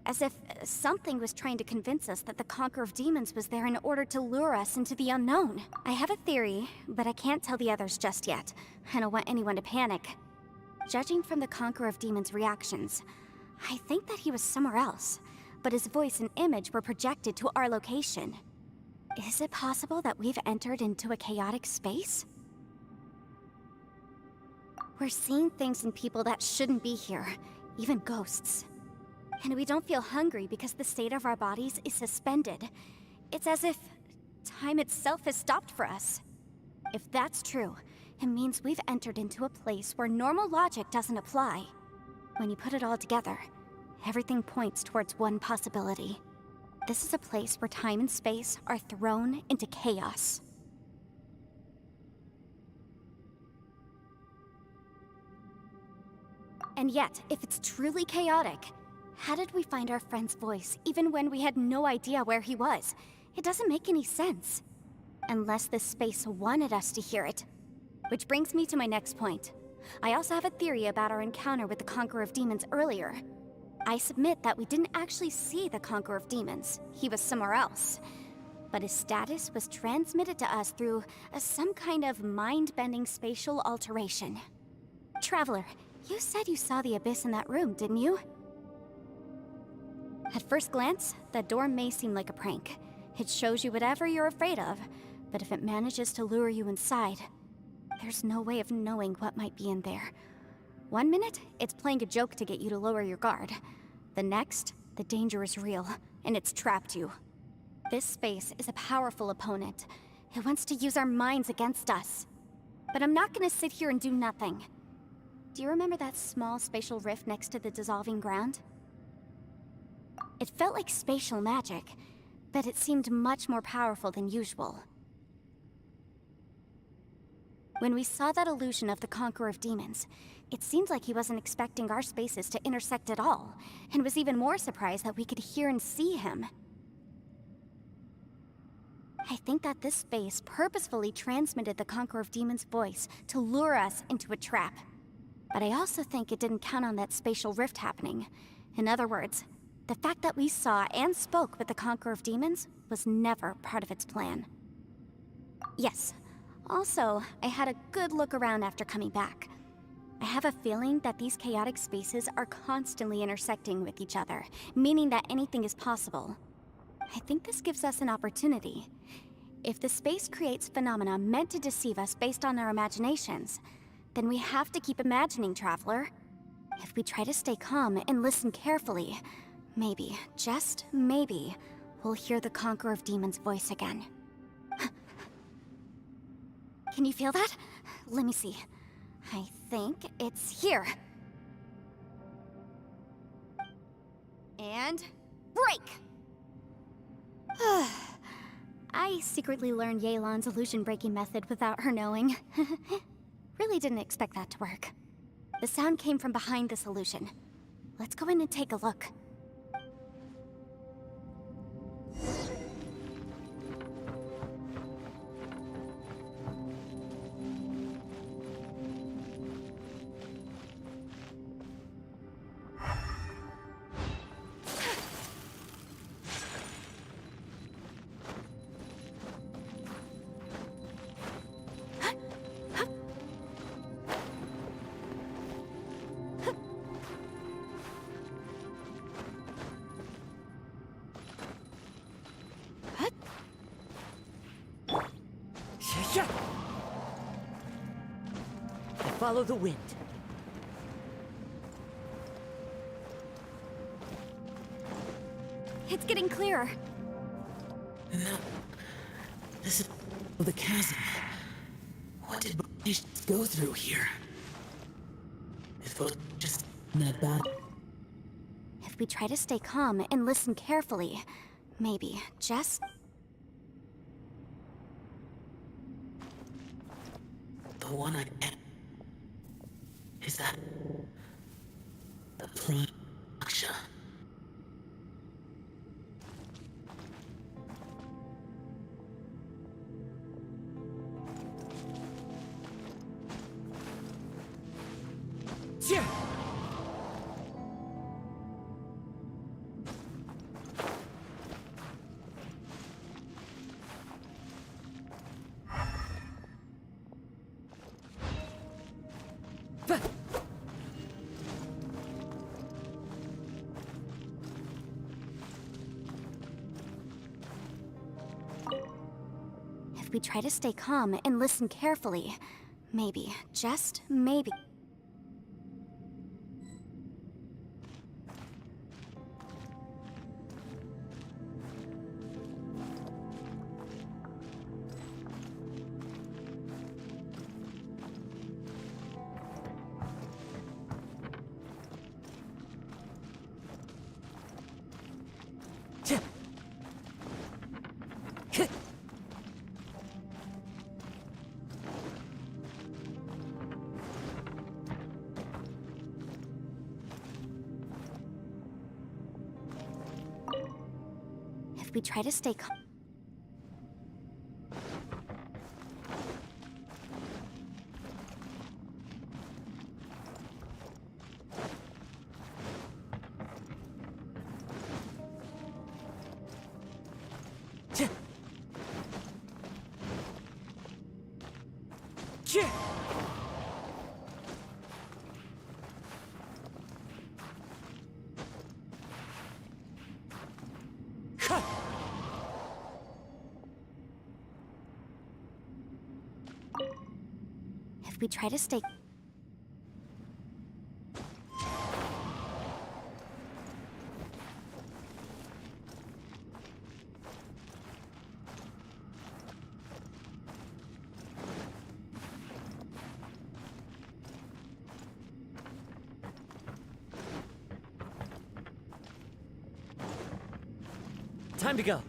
As if something was trying to convince us that the Conqueror of Demons was there in order to lure us into the unknown. I have a theory, but I can't tell the others just yet. I don't want anyone to panic. Judging from the Conqueror of Demons' reactions, I think that he was somewhere else, but his voice and image were projected to our location. Is it possible that we've entered into a chaotic space? We're seeing things in people that shouldn't be here, even ghosts. And we don't feel hungry because the state of our bodies is suspended. It's as if time itself has stopped for us. If that's true, it means we've entered into a place where normal logic doesn't apply. When you put it all together, everything points towards one possibility. This is a place where time and space are thrown into chaos. And yet, if it's truly chaotic, how did we find our friend's voice even when we had no idea where he was? It doesn't make any sense. Unless this space wanted us to hear it. Which brings me to my next point. I also have a theory about our encounter with the Conqueror of Demons earlier. I submit that we didn't actually see the Conqueror of Demons. He was somewhere else. But his status was transmitted to us through some kind of mind-bending spatial alteration. Traveler, you said you saw the abyss in that room, didn't you? At first glance, that door may seem like a prank. It shows you whatever you're afraid of, but if it manages to lure you inside, there's no way of knowing what might be in there. One minute, it's playing a joke to get you to lower your guard. The next, the danger is real, and it's trapped you. This space is a powerful opponent. It wants to use our minds against us. But I'm not gonna sit here and do nothing. Do you remember that small spatial rift next to the dissolving ground? It felt like spatial magic, but it seemed much more powerful than usual. When we saw that illusion of the Conqueror of Demons, it seemed like he wasn't expecting our spaces to intersect at all, and was even more surprised that we could hear and see him. I think that this space purposefully transmitted the Conqueror of Demons' voice to lure us into a trap. But I also think it didn't count on that spatial rift happening. In other words, the fact that we saw and spoke with the Conqueror of Demons was never part of its plan. Yes. Also, I had a good look around after coming back. I have a feeling that these chaotic spaces are constantly intersecting with each other, meaning that anything is possible. I think this gives us an opportunity. If the space creates phenomena meant to deceive us based on our imaginations, then we have to keep imagining, Traveler. If we try to stay calm and listen carefully, maybe, just maybe, we'll hear the Conqueror of Demons' voice again. Can you feel that? Let me see. I think it's here. And break! I secretly learned Yelan's illusion-breaking method without her knowing. Really didn't expect that to work. The sound came from behind this illusion. Let's go in and take a look. Follow the wind. It's getting clearer. And now, this is the chasm. What did we go through here? suppose just not bad. If we try to stay calm and listen carefully, maybe, just... The one I get. Is that... the plane? Aksha. Yeah. If we try to stay calm and listen carefully, maybe, just maybe... If we try to stay calm... If we try to stay... Time to go.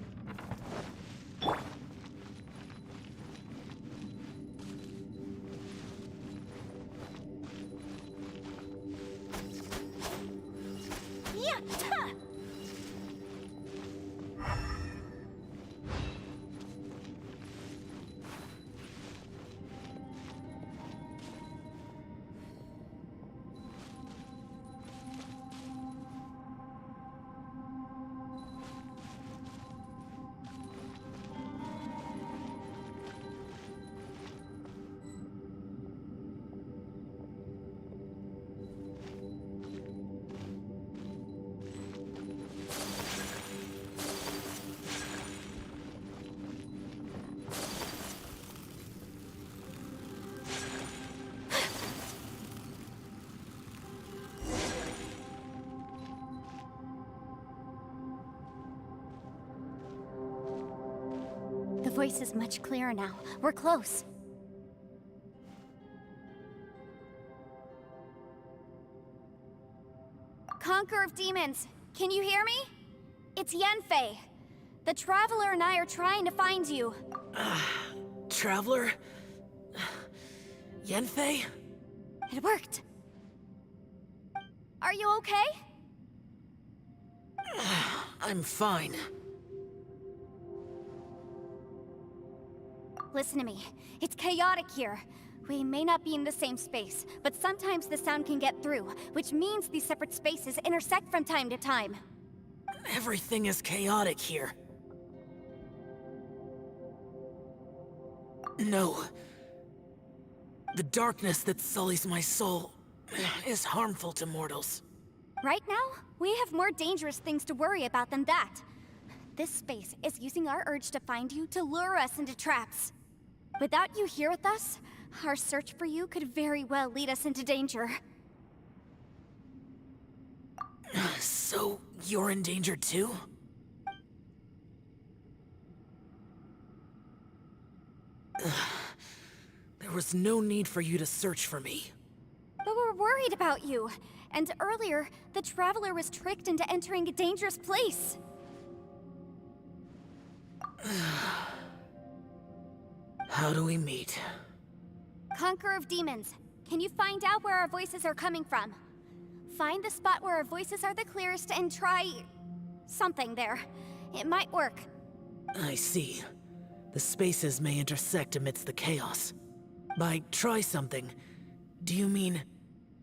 The voice is much clearer now. We're close. Conqueror of Demons, can you hear me? It's Yenfei. The Traveler and I are trying to find you. Traveler? Yenfei? It worked. Are you okay? I'm fine. Listen to me. It's chaotic here. We may not be in the same space, but sometimes the sound can get through, which means these separate spaces intersect from time to time. Everything is chaotic here. No. The darkness that sullies my soul is harmful to mortals. Right now, we have more dangerous things to worry about than that. This space is using our urge to find you to lure us into traps. Without you here with us, our search for you could very well lead us into danger. So, you're in danger too? There was no need for you to search for me. But we're worried about you. And earlier, the Traveler was tricked into entering a dangerous place. How do we meet? Conqueror of Demons, can you find out where our voices are coming from? Find the spot where our voices are the clearest and try... something there. It might work. I see. The spaces may intersect amidst the chaos. By try something, do you mean...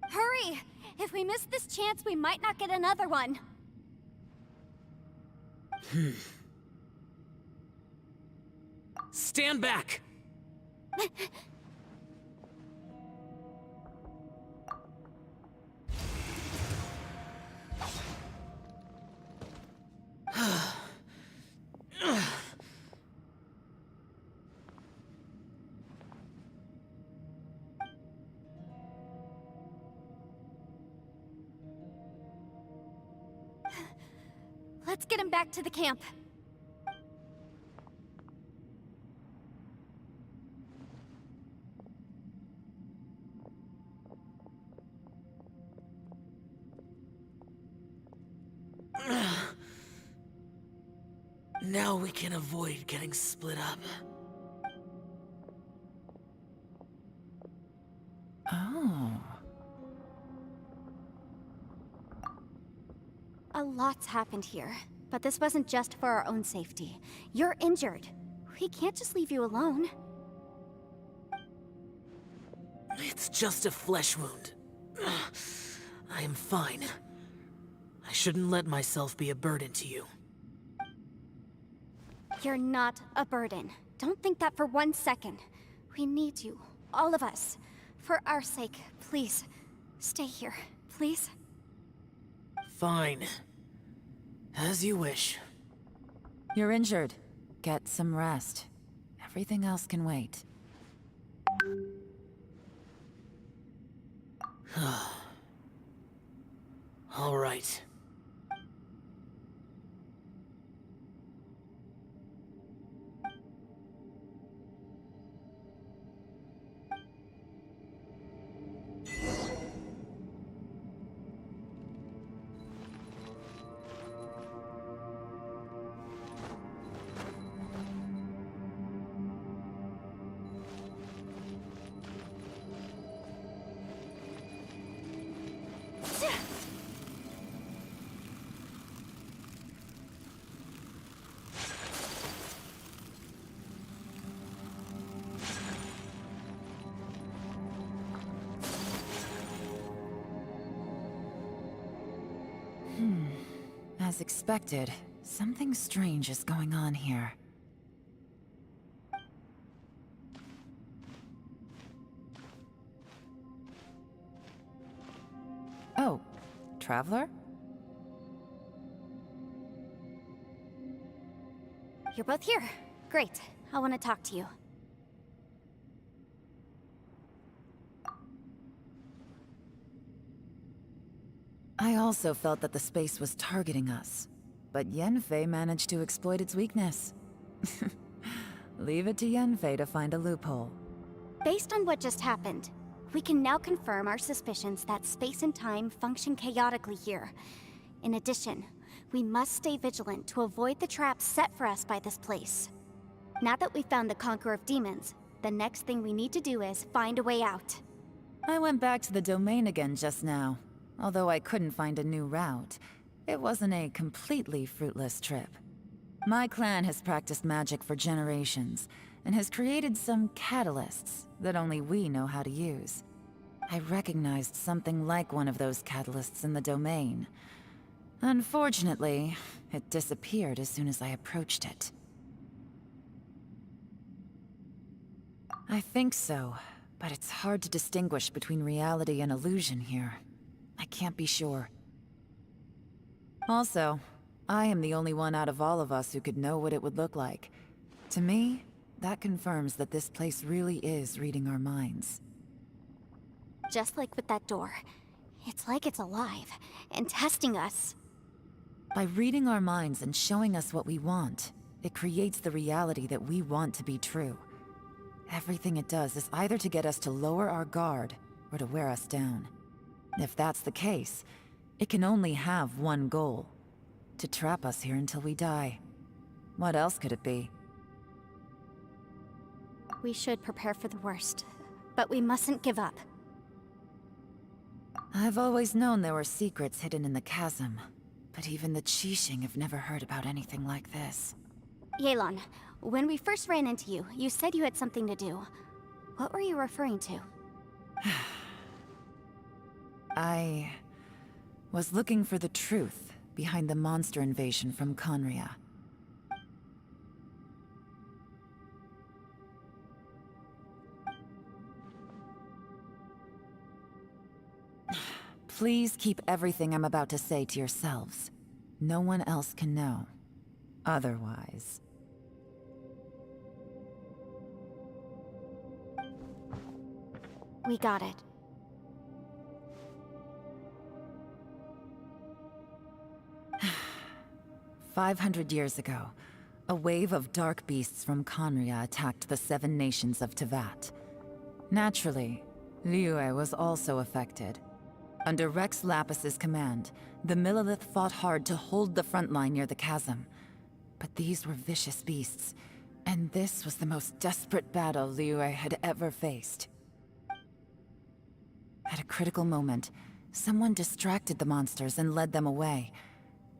Hurry! If we miss this chance, we might not get another one. Stand back! Let's get him back to the camp. Now we can avoid getting split up. Oh. A lot's happened here, but this wasn't just for our own safety. You're injured. We can't just leave you alone. It's just a flesh wound. I am fine. I shouldn't let myself be a burden to you. You're not a burden. Don't think that for 1 second. We need you, all of us. For our sake, please. Stay here, please. Fine. As you wish. You're injured. Get some rest. Everything else can wait. All right. As expected, something strange is going on here. Oh, Traveler? You're both here. Great. I want to talk to you. I also felt that the space was targeting us, but Yenfei managed to exploit its weakness. Leave it to Yenfei to find a loophole. Based on what just happened, we can now confirm our suspicions that space and time function chaotically here. In addition, we must stay vigilant to avoid the traps set for us by this place. Now that we've found the Conqueror of Demons, the next thing we need to do is find a way out. I went back to the domain again just now. Although I couldn't find a new route, it wasn't a completely fruitless trip. My clan has practiced magic for generations, and has created some catalysts that only we know how to use. I recognized something like one of those catalysts in the domain. Unfortunately, it disappeared as soon as I approached it. I think so, but it's hard to distinguish between reality and illusion here. I can't be sure. Also, I am the only one out of all of us who could know what it would look like. To me, that confirms that this place really is reading our minds. Just like with that door. It's like it's alive, and testing us. By reading our minds and showing us what we want, it creates the reality that we want to be true. Everything it does is either to get us to lower our guard, or to wear us down. If that's the case, it can only have one goal. To trap us here until we die. What else could it be? We should prepare for the worst, but we mustn't give up. I've always known there were secrets hidden in the chasm, but even the Qixing have never heard about anything like this. Yelan, when we first ran into you, you said you had something to do. What were you referring to? I was looking for the truth behind the monster invasion from Conria. Please keep everything I'm about to say to yourselves. No one else can know. Otherwise... We got it. "500 years ago, a wave of dark beasts from Conria attacked the 7 nations of Tevat. Naturally, Liyue was also affected. Under Rex Lapis's command, the Millelith fought hard to hold the front line near the chasm. But these were vicious beasts, and this was the most desperate battle Liyue had ever faced. At a critical moment, someone distracted the monsters and led them away.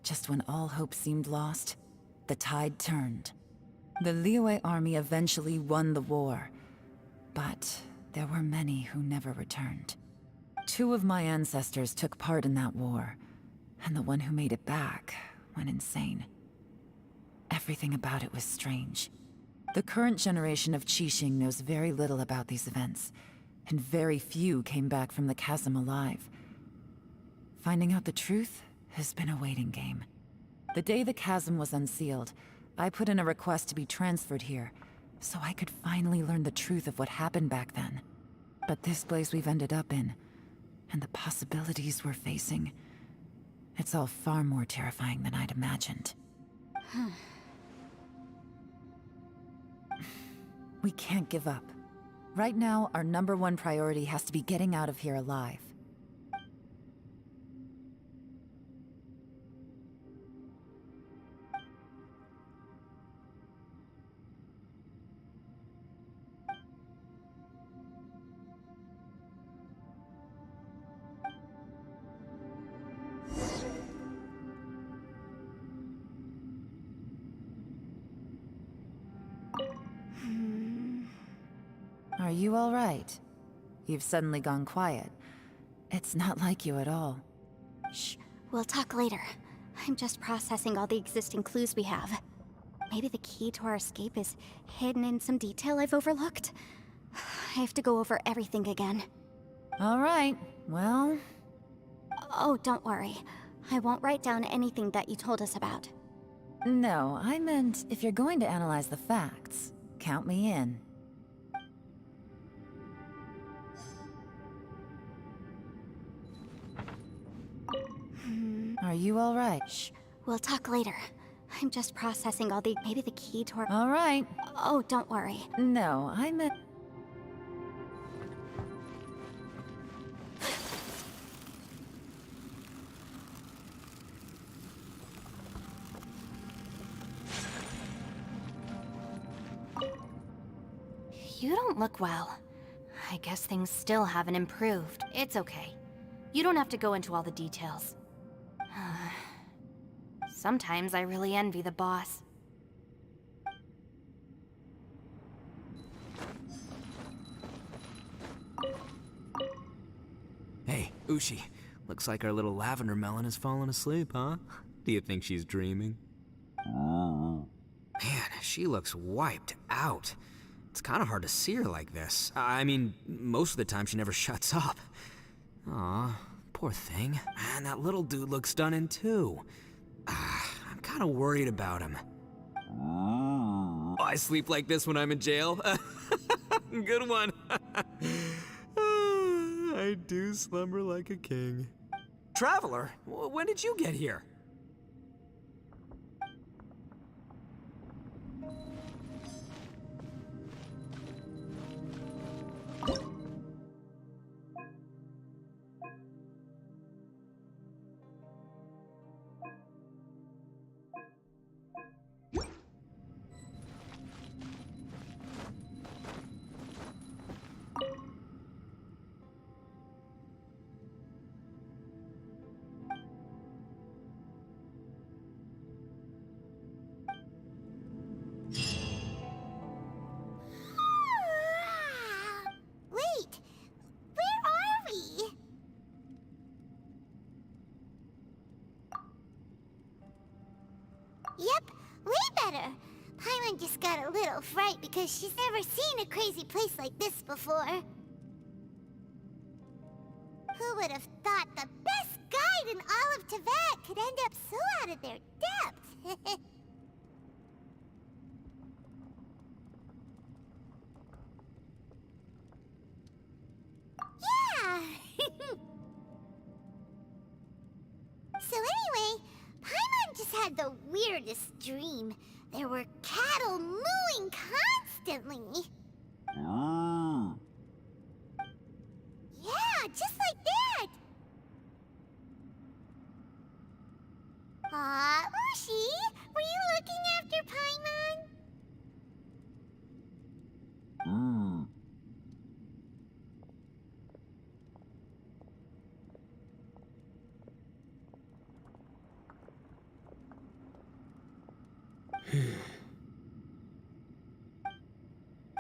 Just when all hope seemed lost, the tide turned. The Liyue army eventually won the war, but there were many who never returned. 2 of my ancestors took part in that war, and the one who made it back went insane. Everything about it was strange. The current generation of Qixing knows very little about these events, and very few came back from the chasm alive. Finding out the truth has been a waiting game. The day the chasm was unsealed, I put in a request to be transferred here, so I could finally learn the truth of what happened back then. But this place we've ended up in, and the possibilities we're facing, it's all far more terrifying than I'd imagined. We can't give up. Right now, our #1 priority has to be getting out of here alive. Are you all right? You've suddenly gone quiet. It's not like you at all. Shh, we'll talk later. I'm just processing all the existing clues we have. Maybe the key to our escape is hidden in some detail I've overlooked. I have to go over everything again. All right, well... Oh, don't worry. I won't write down anything that you told us about. No, I meant if you're going to analyze the facts, count me in. Are you all right? Shh, we'll talk later. I'm just processing all the... Maybe the key to our... All right. Oh, don't worry. No, I meant... You don't look well. I guess things still haven't improved. It's okay. You don't have to go into all the details. Sometimes I really envy the boss. Hey, Ushi. Looks like our little lavender melon has fallen asleep, huh? Do you think she's dreaming? Man, she looks wiped out. It's kind of hard to see her like this. I mean, most of the time she never shuts up. Aw, poor thing. Man, that little dude looks done in too. I'm kind of worried about him. Oh, I sleep like this when I'm in jail. Good one. I do slumber like a king. Traveler, when did you get here? Paimon just got a little fright because she's never seen a crazy place like this before. Who would have thought the best guide in all of Teyvat could end up so out of their depth? Yeah! So anyway, Paimon just had the weirdest dream. There were cattle mooing constantly. Yeah, just like that! Aw, Ushi, were you looking after Paimon?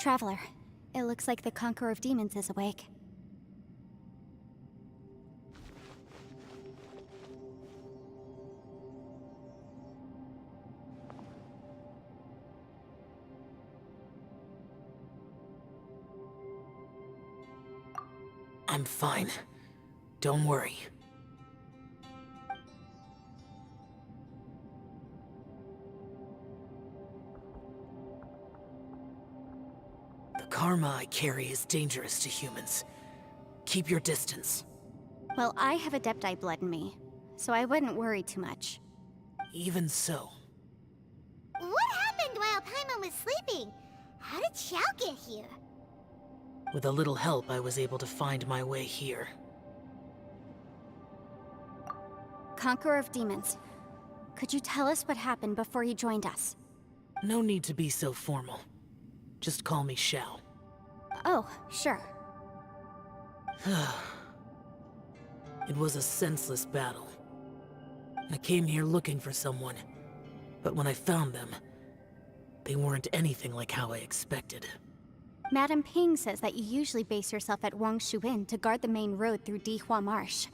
Traveler, it looks like the Conqueror of Demons is awake. I'm fine. Don't worry. The karma I carry is dangerous to humans. Keep your distance. Well, I have Adepti blood in me, so I wouldn't worry too much. Even so. What happened while Paimon was sleeping? How did Xiao get here? With a little help, I was able to find my way here. Conqueror of Demons, could you tell us what happened before you joined us? No need to be so formal. Just call me Xiao. Oh, sure. It was a senseless battle. I came here looking for someone, but when I found them, they weren't anything like how I expected. Madame Ping says that you usually base yourself at Wangshu Inn to guard the main road through Dihua Marsh.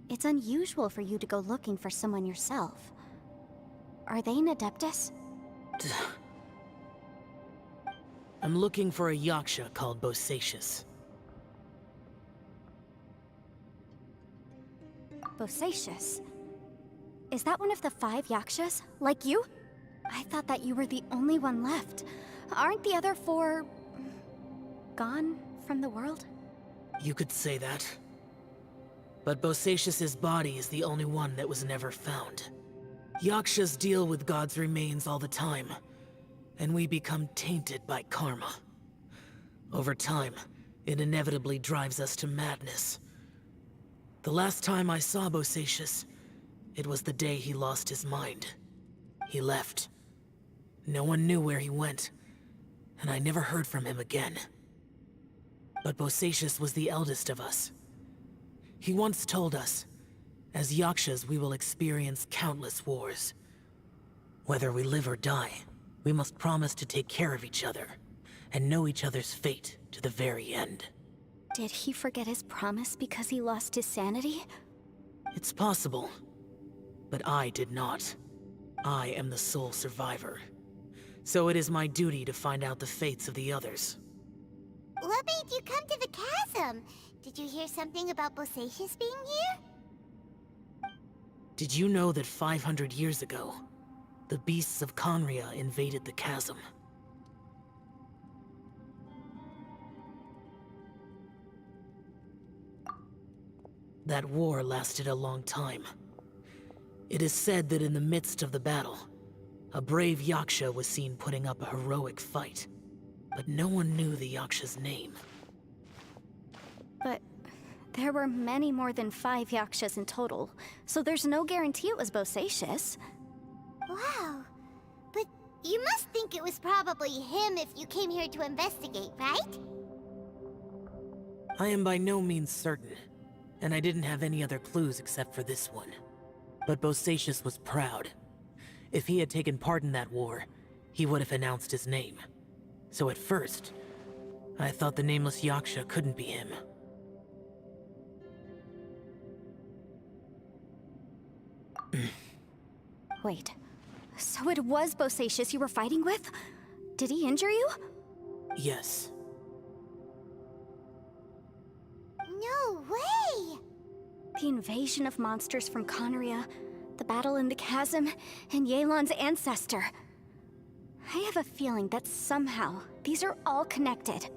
It's unusual for you to go looking for someone yourself. Are they an Adeptus? I'm looking for a Yaksha called Bosacius. Bosacius? Is that one of the 5 Yakshas? Like you? I thought that you were the only one left. Aren't the other 4... gone from the world? You could say that. But Bosacius's body is the only one that was never found. Yakshas deal with God's remains all the time, and we become tainted by karma. Over time, it inevitably drives us to madness. The last time I saw Bosacius, it was the day he lost his mind. He left. No one knew where he went, and I never heard from him again. But Bosacius was the eldest of us. He once told us, as Yakshas we will experience countless wars. Whether we live or die, we must promise to take care of each other, and know each other's fate to the very end. Did he forget his promise because he lost his sanity? It's possible, but I did not. I am the sole survivor. So it is my duty to find out the fates of the others. What made you come to the chasm? Did you hear something about Bosacius being here? Did you know that 500 years ago, the beasts of Conria invaded the chasm? That war lasted a long time. It is said that in the midst of the battle, a brave Yaksha was seen putting up a heroic fight. But no one knew the Yaksha's name. But there were many more than 5 Yakshas in total, so there's no guarantee it was Bosacius. Wow. But you must think it was probably him if you came here to investigate, right? I am by no means certain, and I didn't have any other clues except for this one. But Bosacius was proud. If he had taken part in that war, he would have announced his name. So at first, I thought the nameless Yaksha couldn't be him. Wait, so it was Bosacius you were fighting with? Did he injure you? Yes. No way! The invasion of monsters from Conria, the battle in the chasm, and Yelan's ancestor. I have a feeling that somehow these are all connected.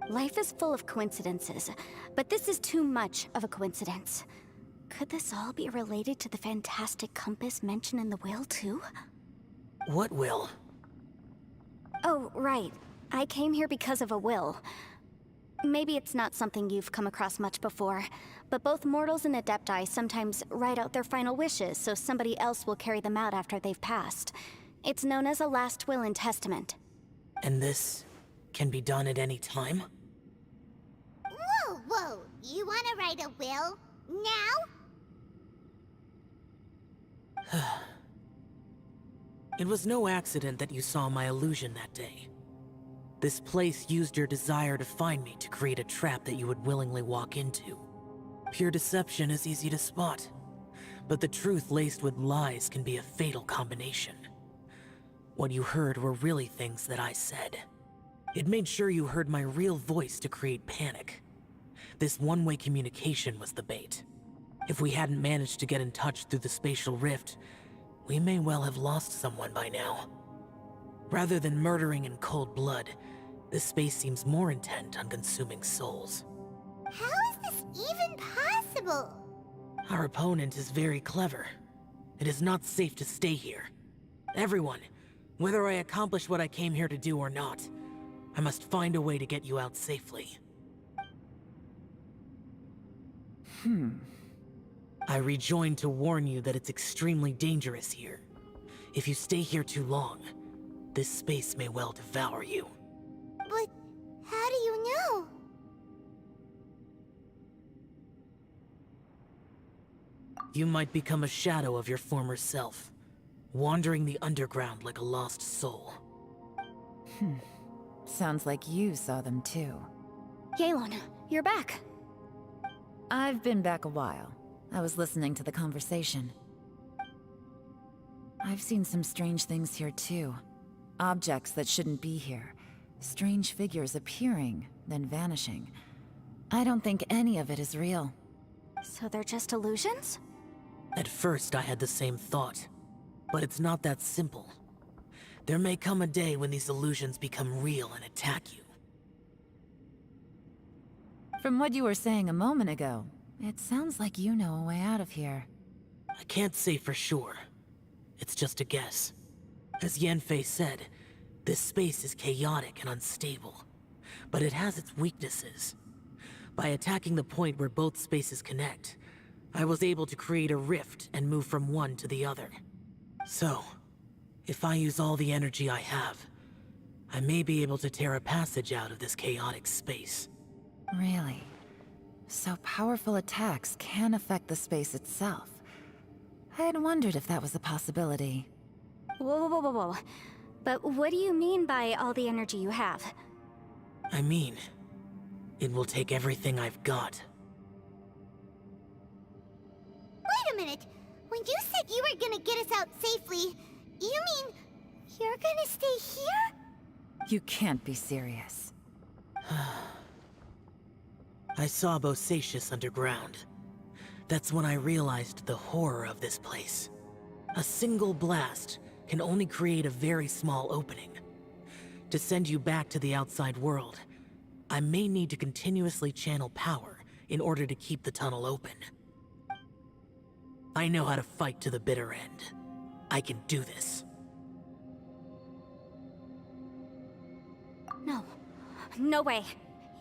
Life is full of coincidences, but this is too much of a coincidence. Could this all be related to the fantastic compass mentioned in the will, too? What will? Oh, right. I came here because of a will. Maybe it's not something you've come across much before, but both mortals and adepti sometimes write out their final wishes so somebody else will carry them out after they've passed. It's known as a last will and testament. And this can be done at any time? Whoa, whoa! You wanna write a will? Now? It was no accident that you saw my illusion that day. This place used your desire to find me to create a trap that you would willingly walk into. Pure deception is easy to spot, but the truth laced with lies can be a fatal combination. What you heard were really things that I said. It made sure you heard my real voice to create panic. This one-way communication was the bait. If we hadn't managed to get in touch through the spatial rift, we may well have lost someone by now. Rather than murdering in cold blood, this space seems more intent on consuming souls. How is this even possible? Our opponent is very clever. It is not safe to stay here. Everyone, whether I accomplish what I came here to do or not, I must find a way to get you out safely. I rejoined to warn you that it's extremely dangerous here. If you stay here too long, this space may well devour you. But how do you know? You might become a shadow of your former self, wandering the underground like a lost soul. Sounds like you saw them too. Yelan, you're back. I've been back a while. I was listening to the conversation. I've seen some strange things here too. Objects that shouldn't be here. Strange figures appearing, then vanishing. I don't think any of it is real. So they're just illusions? At first, I had the same thought. But it's not that simple. There may come a day when these illusions become real and attack you. From what you were saying a moment ago, it sounds like you know a way out of here. I can't say for sure. It's just a guess. As Yanfei said, this space is chaotic and unstable, but it has its weaknesses. By attacking the point where both spaces connect, I was able to create a rift and move from one to the other. So, if I use all the energy I have, I may be able to tear a passage out of this chaotic space. Really? So powerful attacks can affect the space itself. I had wondered if that was a possibility. Whoa, whoa, whoa, whoa. But what do you mean by all the energy you have? I mean, it will take everything I've got. Wait a minute. When you said you were gonna get us out safely, you mean you're gonna stay here? You can't be serious. I saw Bosacius underground. That's when I realized the horror of this place. A single blast can only create a very small opening. To send you back to the outside world, I may need to continuously channel power in order to keep the tunnel open. I know how to fight to the bitter end. I can do this. No. No way.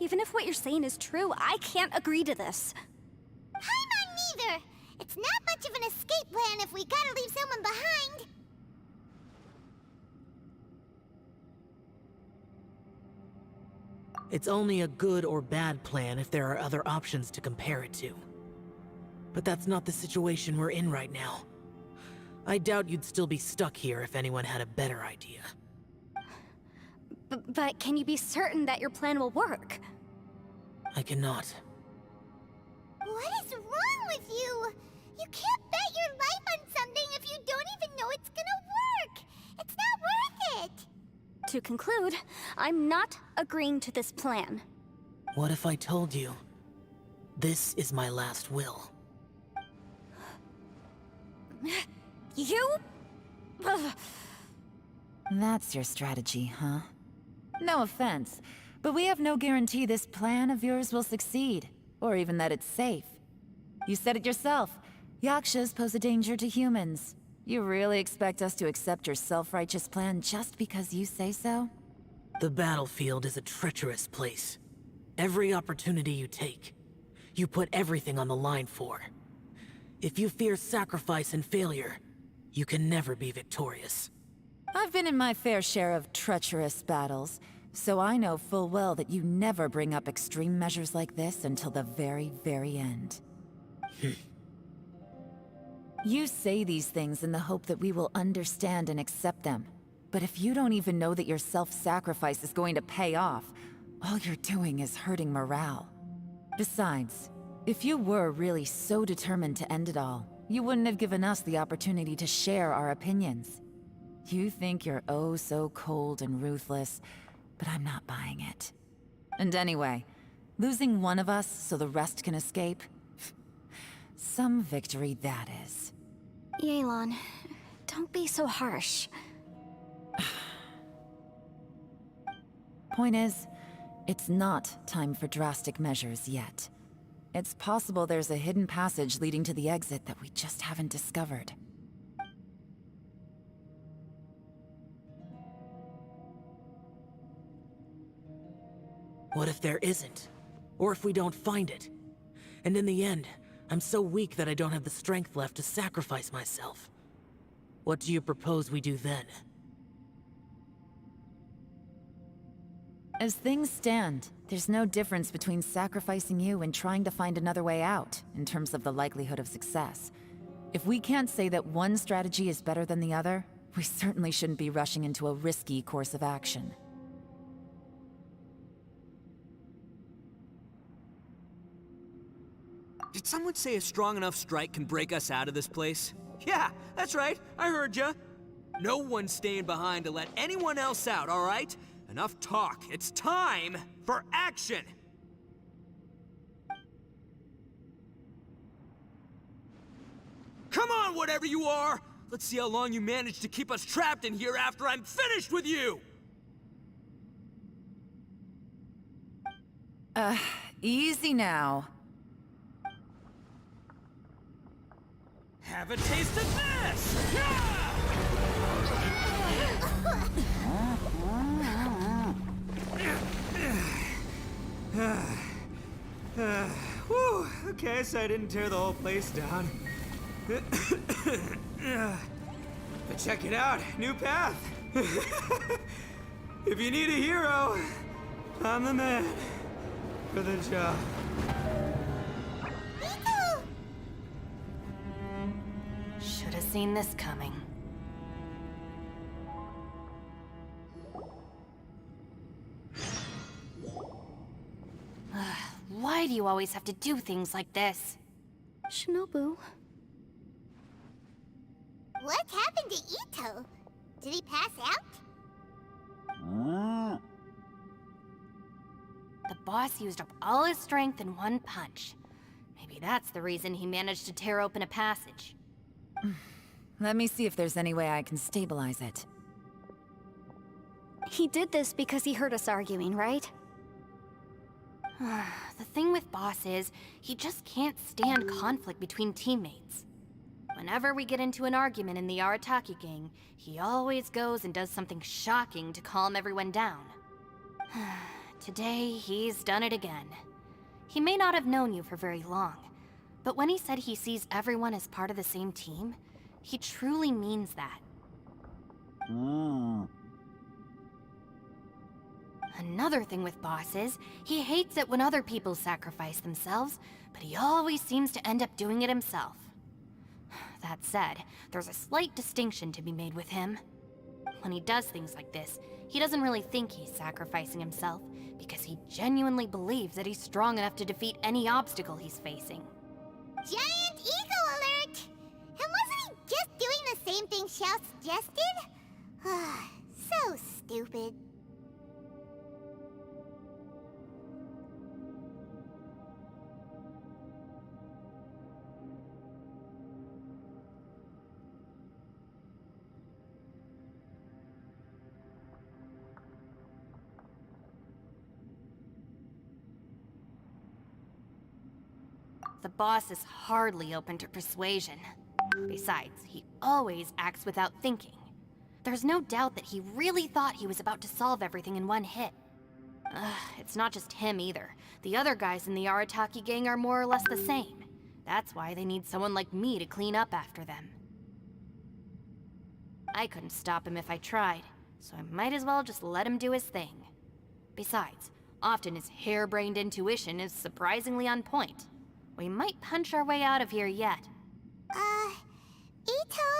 Even if what you're saying is true, I can't agree to this. Paimon neither! It's not much of an escape plan if we gotta leave someone behind! It's only a good or bad plan if there are other options to compare it to. But that's not the situation we're in right now. I doubt you'd still be stuck here if anyone had a better idea. But can you be certain that your plan will work? I cannot. What is wrong with you? You can't bet your life on something if you don't even know it's gonna work! It's not worth it! To conclude, I'm not agreeing to this plan. What if I told you, this is my last will? You? Ugh. That's your strategy, huh? No offense, but we have no guarantee this plan of yours will succeed, or even that it's safe. You said it yourself. Yakshas pose a danger to humans. You really expect us to accept your self-righteous plan just because you say so? The battlefield is a treacherous place. Every opportunity you take, you put everything on the line for. If you fear sacrifice and failure, you can never be victorious. I've been in my fair share of treacherous battles, so I know full well that you never bring up extreme measures like this until the very, very end. You say these things in the hope that we will understand and accept them. But if you don't even know that your self-sacrifice is going to pay off, all you're doing is hurting morale. Besides, if you were really so determined to end it all, you wouldn't have given us the opportunity to share our opinions. You think you're oh so cold and ruthless, but I'm not buying it. And anyway, losing one of us so the rest can escape? Some victory that is. Yelan, don't be so harsh. Point is, it's not time for drastic measures yet. It's possible there's a hidden passage leading to the exit that we just haven't discovered. What if there isn't? Or if we don't find it? And in the end, I'm so weak that I don't have the strength left to sacrifice myself. What do you propose we do then? As things stand, there's no difference between sacrificing you and trying to find another way out, in terms of the likelihood of success. If we can't say that one strategy is better than the other, we certainly shouldn't be rushing into a risky course of action. Did someone say a strong enough strike can break us out of this place? Yeah, that's right. I heard ya. No one's staying behind to let anyone else out, all right? Enough talk. It's time for action! Come on, whatever you are! Let's see how long you manage to keep us trapped in here after I'm finished with you! Easy now. Have a taste of this! Yeah! Whew, okay, so I didn't tear the whole place down. But check it out, new path. If you need a hero, I'm the man for the job. Should have seen this coming. Why do you always have to do things like this? Shinobu. What happened to Ito? Did he pass out? The boss used up all his strength in one punch. Maybe that's the reason he managed to tear open a passage. Let me see if there's any way I can stabilize it. He did this because he heard us arguing, right? The thing with Boss is, he just can't stand conflict between teammates. Whenever we get into an argument in the Arataki gang, he always goes and does something shocking to calm everyone down. Today, he's done it again. He may not have known you for very long, but when he said he sees everyone as part of the same team, he truly means that. Another thing with Boss is, he hates it when other people sacrifice themselves, but he always seems to end up doing it himself. That said, there's a slight distinction to be made with him. When he does things like this, he doesn't really think he's sacrificing himself, because he genuinely believes that he's strong enough to defeat any obstacle he's facing. Giant ego alert! And wasn't he just doing the same thing Xiao suggested? So stupid. The boss is hardly open to persuasion. Besides, he always acts without thinking. There's no doubt that he really thought he was about to solve everything in one hit. It's not just him either. The other guys in the Arataki gang are more or less the same. That's why they need someone like me to clean up after them. I couldn't stop him if I tried, so I might as well just let him do his thing. Besides, often his harebrained intuition is surprisingly on point. We might punch our way out of here yet. Ito,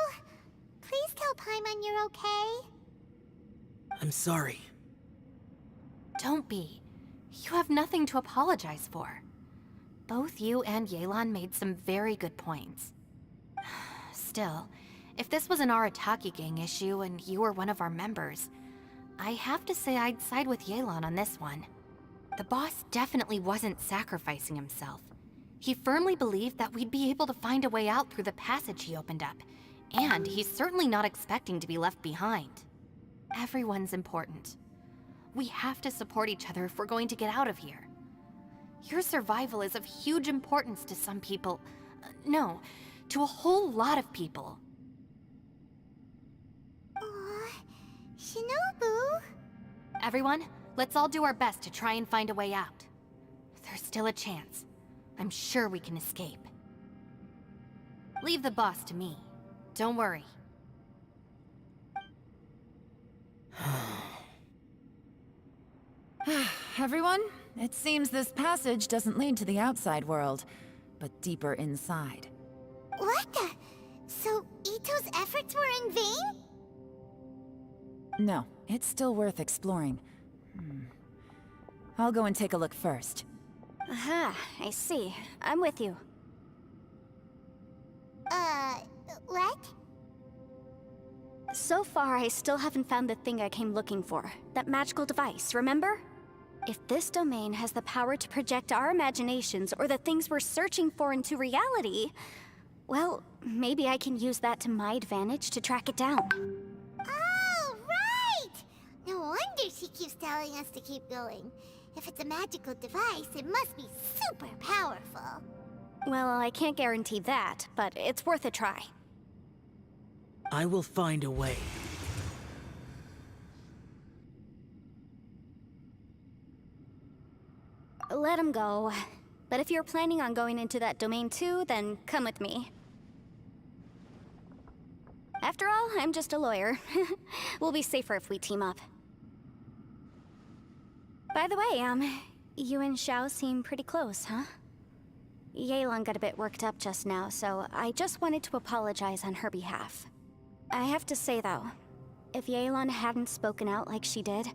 please tell Paimon you're okay. I'm sorry. Don't be. You have nothing to apologize for. Both you and Yelan made some very good points. Still, if this was an Arataki gang issue and you were one of our members, I have to say I'd side with Yelan on this one. The boss definitely wasn't sacrificing himself. He firmly believed that we'd be able to find a way out through the passage he opened up, and he's certainly not expecting to be left behind. Everyone's important. We have to support each other if we're going to get out of here. Your survival is of huge importance to some people. No, to a whole lot of people. Aw, Shinobu. Everyone, let's all do our best to try and find a way out. There's still a chance. I'm sure we can escape. Leave the boss to me. Don't worry. Everyone, it seems this passage doesn't lead to the outside world, but deeper inside. What the? So Ito's efforts were in vain? No, it's still worth exploring. I'll go and take a look first. Aha, I see. I'm with you. What? So far, I still haven't found the thing I came looking for. That magical device, remember? If this domain has the power to project our imaginations or the things we're searching for into reality, well, maybe I can use that to my advantage to track it down. Oh, right! No wonder she keeps telling us to keep going. If it's a magical device, it must be super powerful. Well, I can't guarantee that, but it's worth a try. I will find a way. Let him go. But if you're planning on going into that domain too, then come with me. After all, I'm just a lawyer. We'll be safer if we team up. By the way, you and Xiao seem pretty close, huh? Yelan got a bit worked up just now, so I just wanted to apologize on her behalf. I have to say though, if Yelan hadn't spoken out like she did,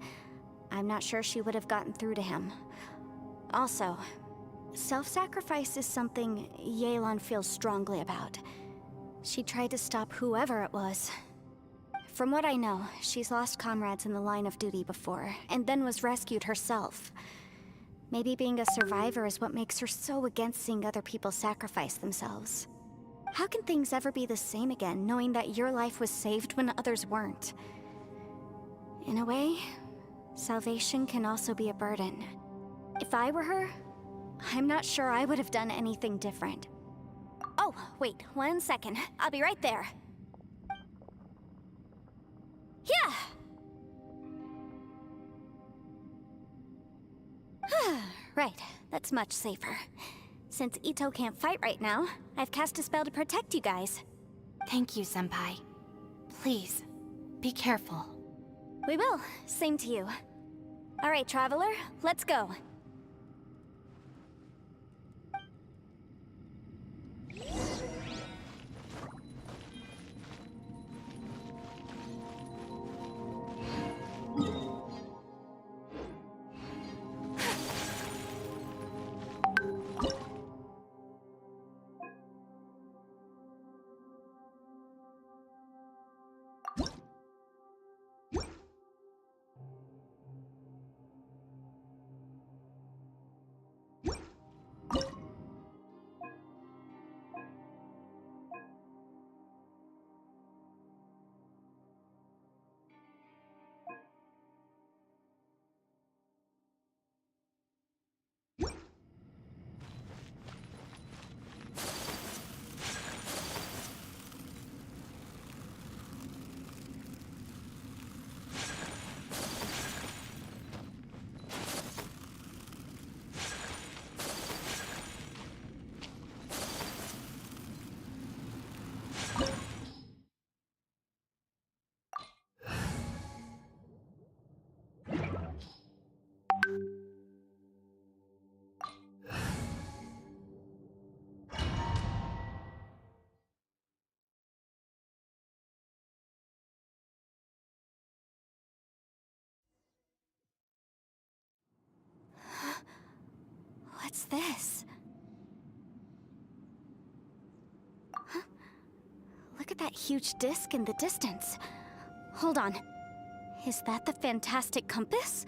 I'm not sure she would have gotten through to him. Also, self-sacrifice is something Yelan feels strongly about. She tried to stop whoever it was. From what I know, she's lost comrades in the line of duty before, and then was rescued herself. Maybe being a survivor is what makes her so against seeing other people sacrifice themselves. How can things ever be the same again, knowing that your life was saved when others weren't? In a way, salvation can also be a burden. If I were her, I'm not sure I would have done anything different. Oh, wait, 1 second. I'll be right there. Yeah! Right, that's much safer. Since Ito can't fight right now, I've cast a spell to protect you guys. Thank you, Senpai. Please, be careful. We will. Same to you. All right, Traveler, let's go. What's this? Huh? Look at that huge disc in the distance. Hold on. Is that the fantastic compass?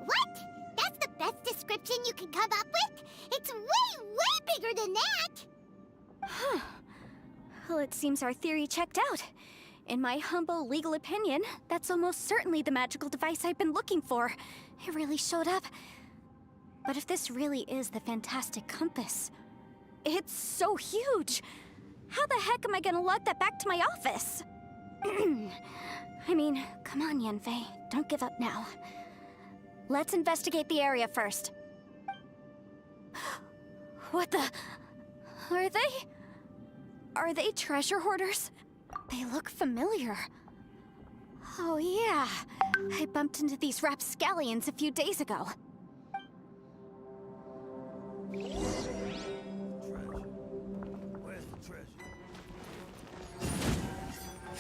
What? That's the best description you can come up with? It's way, way bigger than that! Huh. Well, it seems our theory checked out. In my humble legal opinion, that's almost certainly the magical device I've been looking for. It really showed up. But if this really is the fantastic compass, it's so huge! How the heck am I gonna lug that back to my office? I mean, come on, Yanfei. Don't give up now. Let's investigate the area first. What the... Are they treasure hoarders? They look familiar. Oh yeah, I bumped into these rapscallions a few days ago. Where's the treasure?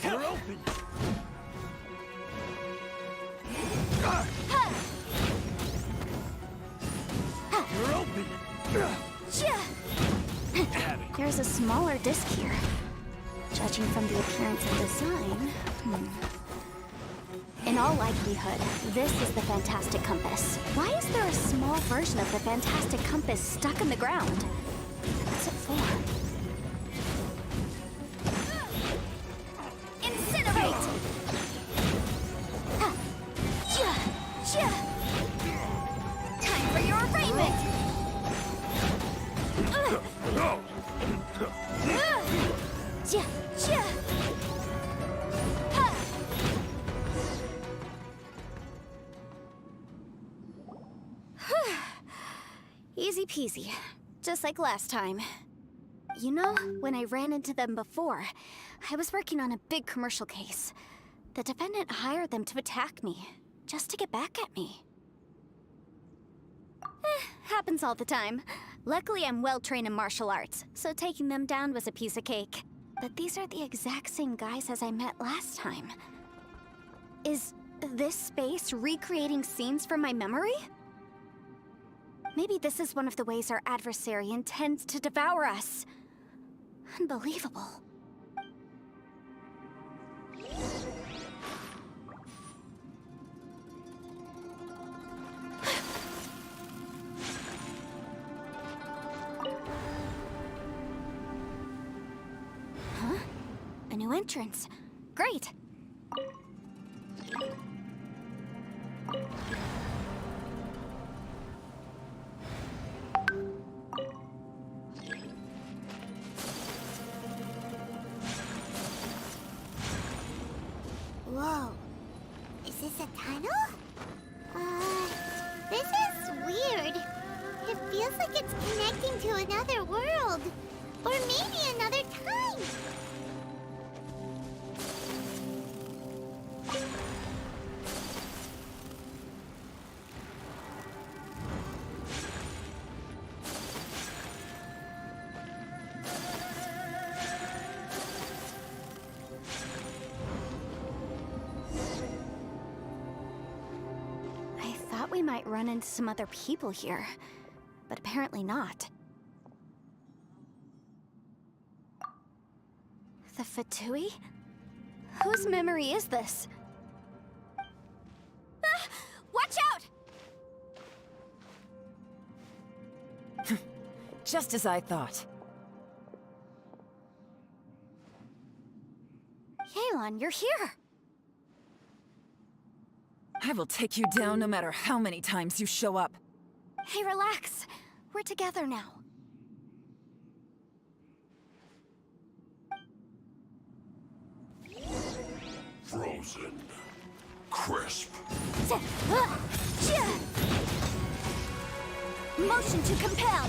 You're open! You're open! There's a smaller disc here. Judging from the appearance and design, In all likelihood, this is the fantastic compass. Why is there a small version of the fantastic compass stuck in the ground? What's it for? Incinerate! Time for your arraignment! Easy peasy, just like last time. You know, when I ran into them before, I was working on a big commercial case. The defendant hired them to attack me, just to get back at me. Happens all the time. Luckily, I'm well-trained in martial arts, so taking them down was a piece of cake. But these are the exact same guys as I met last time. Is this space recreating scenes from my memory? Maybe this is one of the ways our adversary intends to devour us. Unbelievable. Huh? A new entrance. Great! Whoa. Is this a tunnel? This is weird. It feels like it's connecting to another world. Or maybe another time. We might run into some other people here, but apparently not. The Fatui? Whose memory is this? Ah! Watch out! Just as I thought. Yelan, you're here! I will take you down no matter how many times you show up. Hey, relax. We're together now. Frozen. Crisp. Motion to compel.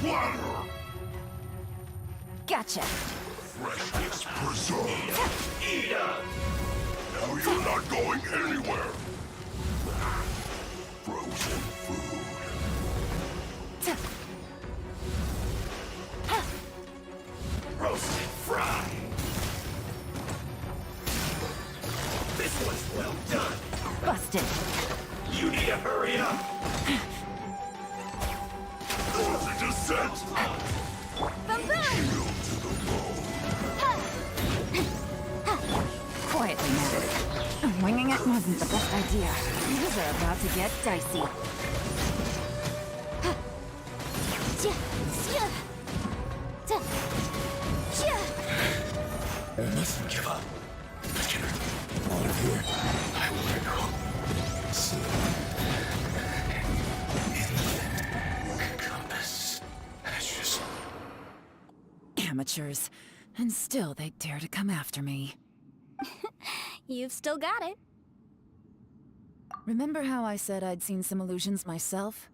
Platter. Gotcha. Freshness preserved. Eat up. Now you're not going anywhere. Frozen food. Roasted fry. This Busted. You need to hurry up! The descent! Shield to the bone. Quietly now. Winging it wasn't the best idea. Things are about to get dicey. I mustn't give up. Together, all of here, I will go. Soon. In the compass. Ashes. Amateurs. And still they dare to come after me. You've still got it. Remember how I said I'd seen some illusions myself?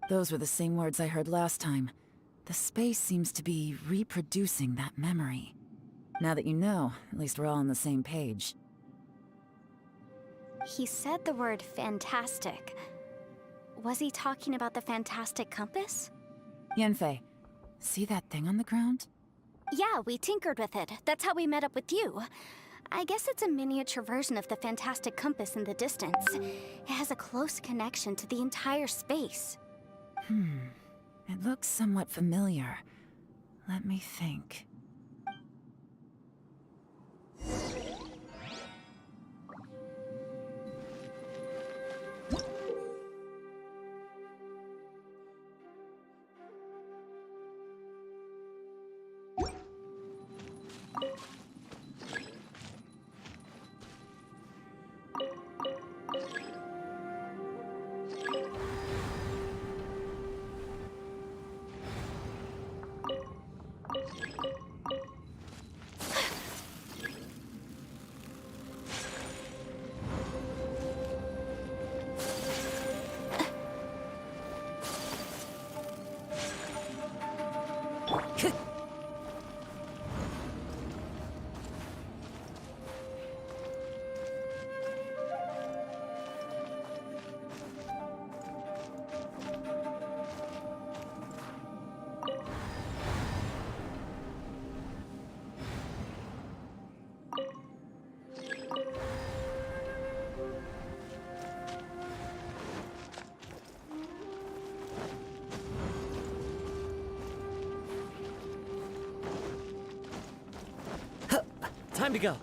Those were the same words I heard last time. The space seems to be reproducing that memory. Now that you know, at least we're all on the same page. He said the word fantastic. Was he talking about the fantastic compass? Yanfei, see that thing on the ground? Yeah, we tinkered with it. That's how we met up with you. I guess it's a miniature version of the fantastic compass in the distance. It has a close connection to the entire space. It looks somewhat familiar. Let me think. Time to go.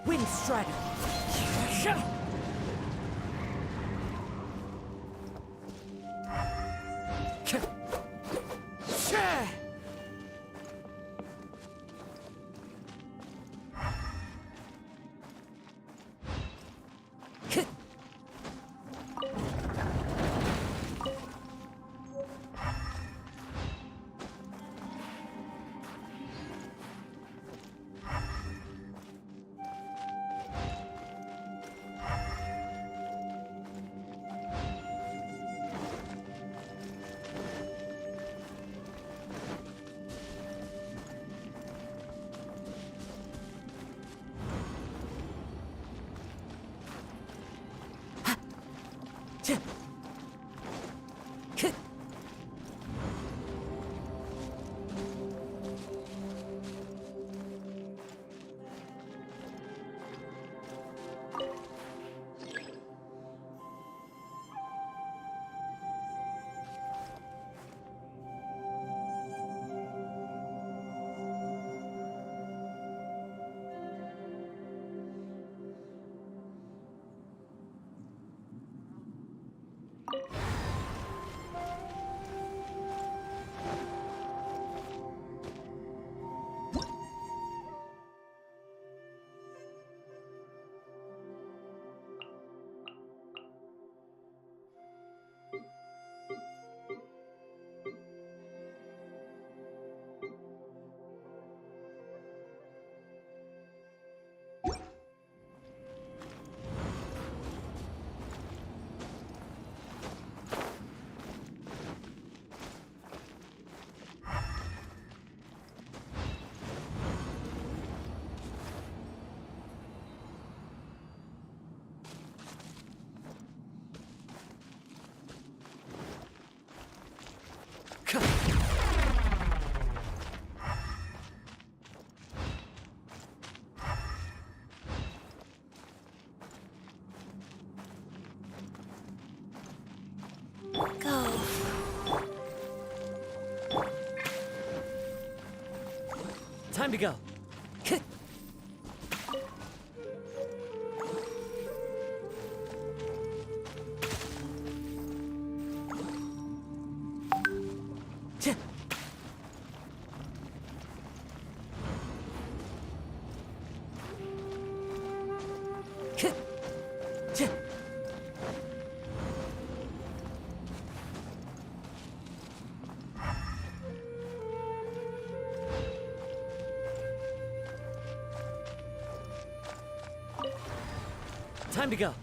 Wind Strider! Go. Time to go. Time to go.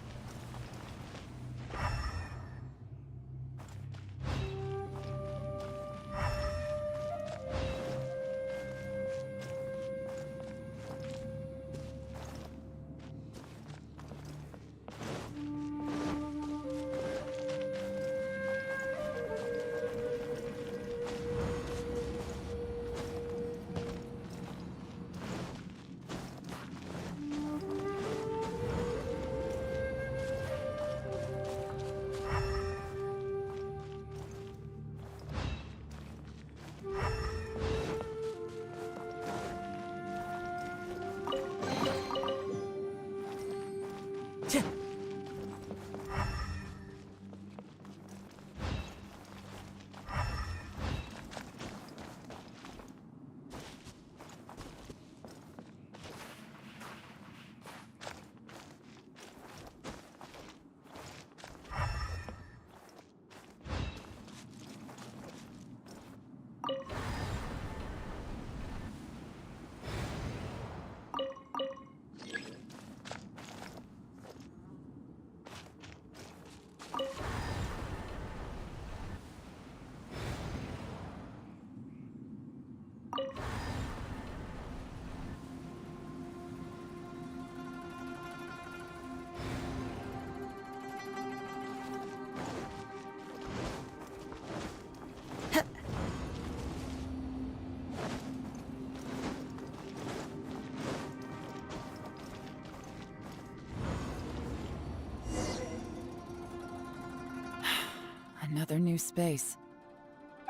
Another new space.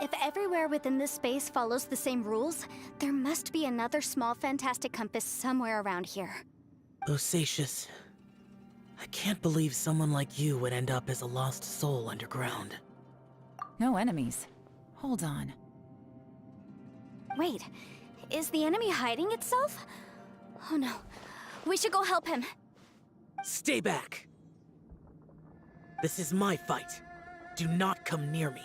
If everywhere within this space follows the same rules, there must be another small fantastic compass somewhere around here. Bosacious. I can't believe someone like you would end up as a lost soul underground. No enemies. Hold on. Wait, is the enemy hiding itself? Oh no, we should go help him. Stay back! This is my fight. Do not come near me.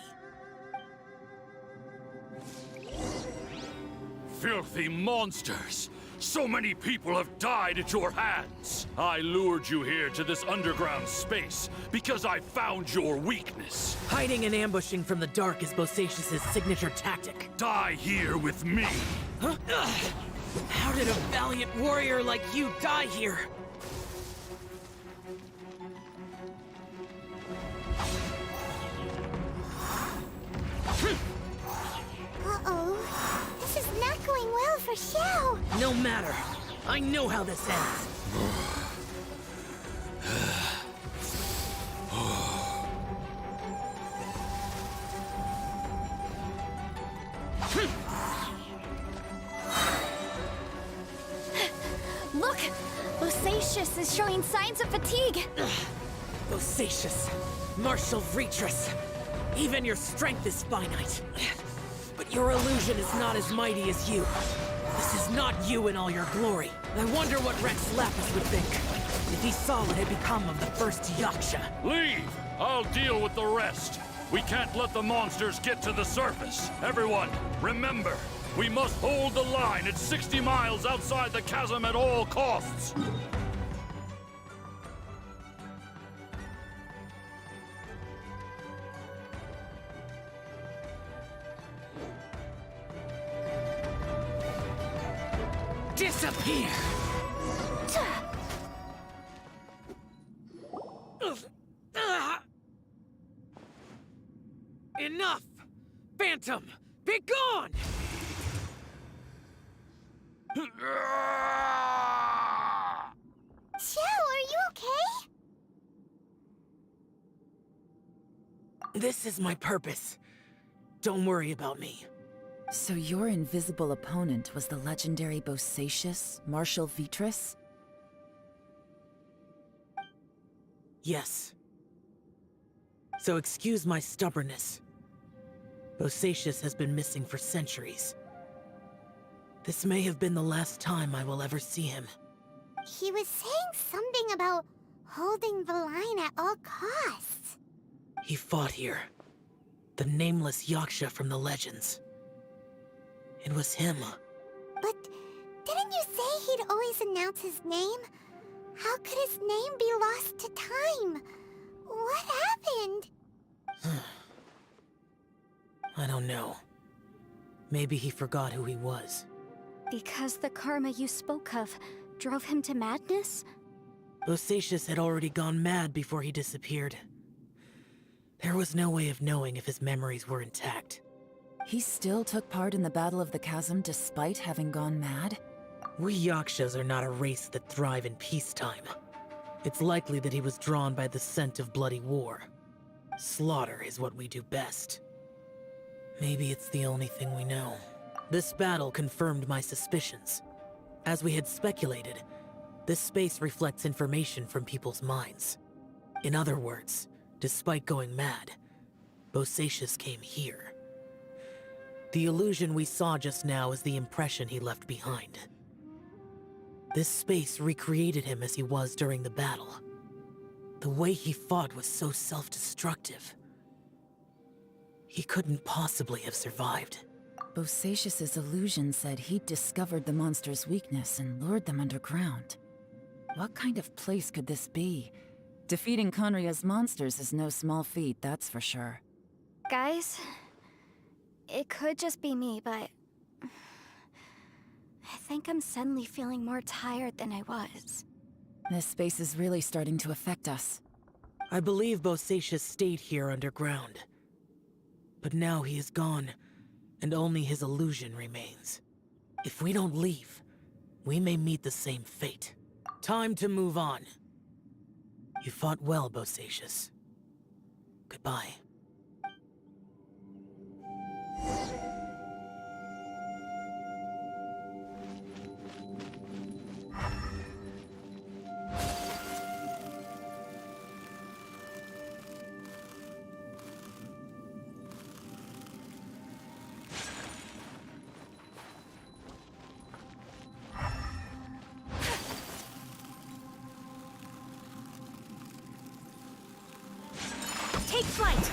Filthy monsters! So many people have died at your hands! I lured you here to this underground space because I found your weakness. Hiding and ambushing from the dark is Bosacious' signature tactic. Die here with me! Huh? How did a valiant warrior like you die here? Uh-oh. This is not going well for Xiao. No matter. I know how this ends. Look! Bosacious is showing signs of fatigue. Bosacious, martial Retris. Even your strength is finite. But your illusion is not as mighty as you. This is not you in all your glory. I wonder what Rex Lapis would think if he saw what had become of the first Yaksha. Leave! I'll deal with the rest. We can't let the monsters get to the surface. Everyone, remember, we must hold the line at 60 miles outside the chasm at all costs. Disappear! Enough! Phantom, be gone! Xiao, are you okay? This is my purpose. Don't worry about me. So your invisible opponent was the legendary Bosacius, Marshal Vitris? Yes. So excuse my stubbornness. Bosacius has been missing for centuries. This may have been the last time I will ever see him. He was saying something about holding the line at all costs. He fought here. The nameless Yaksha from the legends. It was him. But didn't you say he'd always announce his name? How could his name be lost to time? What happened? I don't know. Maybe he forgot who he was. Because the karma you spoke of drove him to madness? Bosacius had already gone mad before he disappeared. There was no way of knowing if his memories were intact. He still took part in the Battle of the Chasm despite having gone mad? We Yakshas are not a race that thrive in peacetime. It's likely that he was drawn by the scent of bloody war. Slaughter is what we do best. Maybe it's the only thing we know. This battle confirmed my suspicions. As we had speculated, this space reflects information from people's minds. In other words, despite going mad, Bosacius came here. The illusion we saw just now is the impression he left behind. This space recreated him as he was during the battle. The way he fought was so self-destructive. He couldn't possibly have survived. Bosacius's illusion said he'd discovered the monster's weakness and lured them underground. What kind of place could this be? Defeating Conria's monsters is no small feat, that's for sure. Guys, it could just be me, but I think I'm suddenly feeling more tired than I was. This space is really starting to affect us. I believe Bosacius stayed here underground. But now he is gone, and only his illusion remains. If we don't leave, we may meet the same fate. Time to move on. You fought well, Bosacius. Goodbye. Take flight!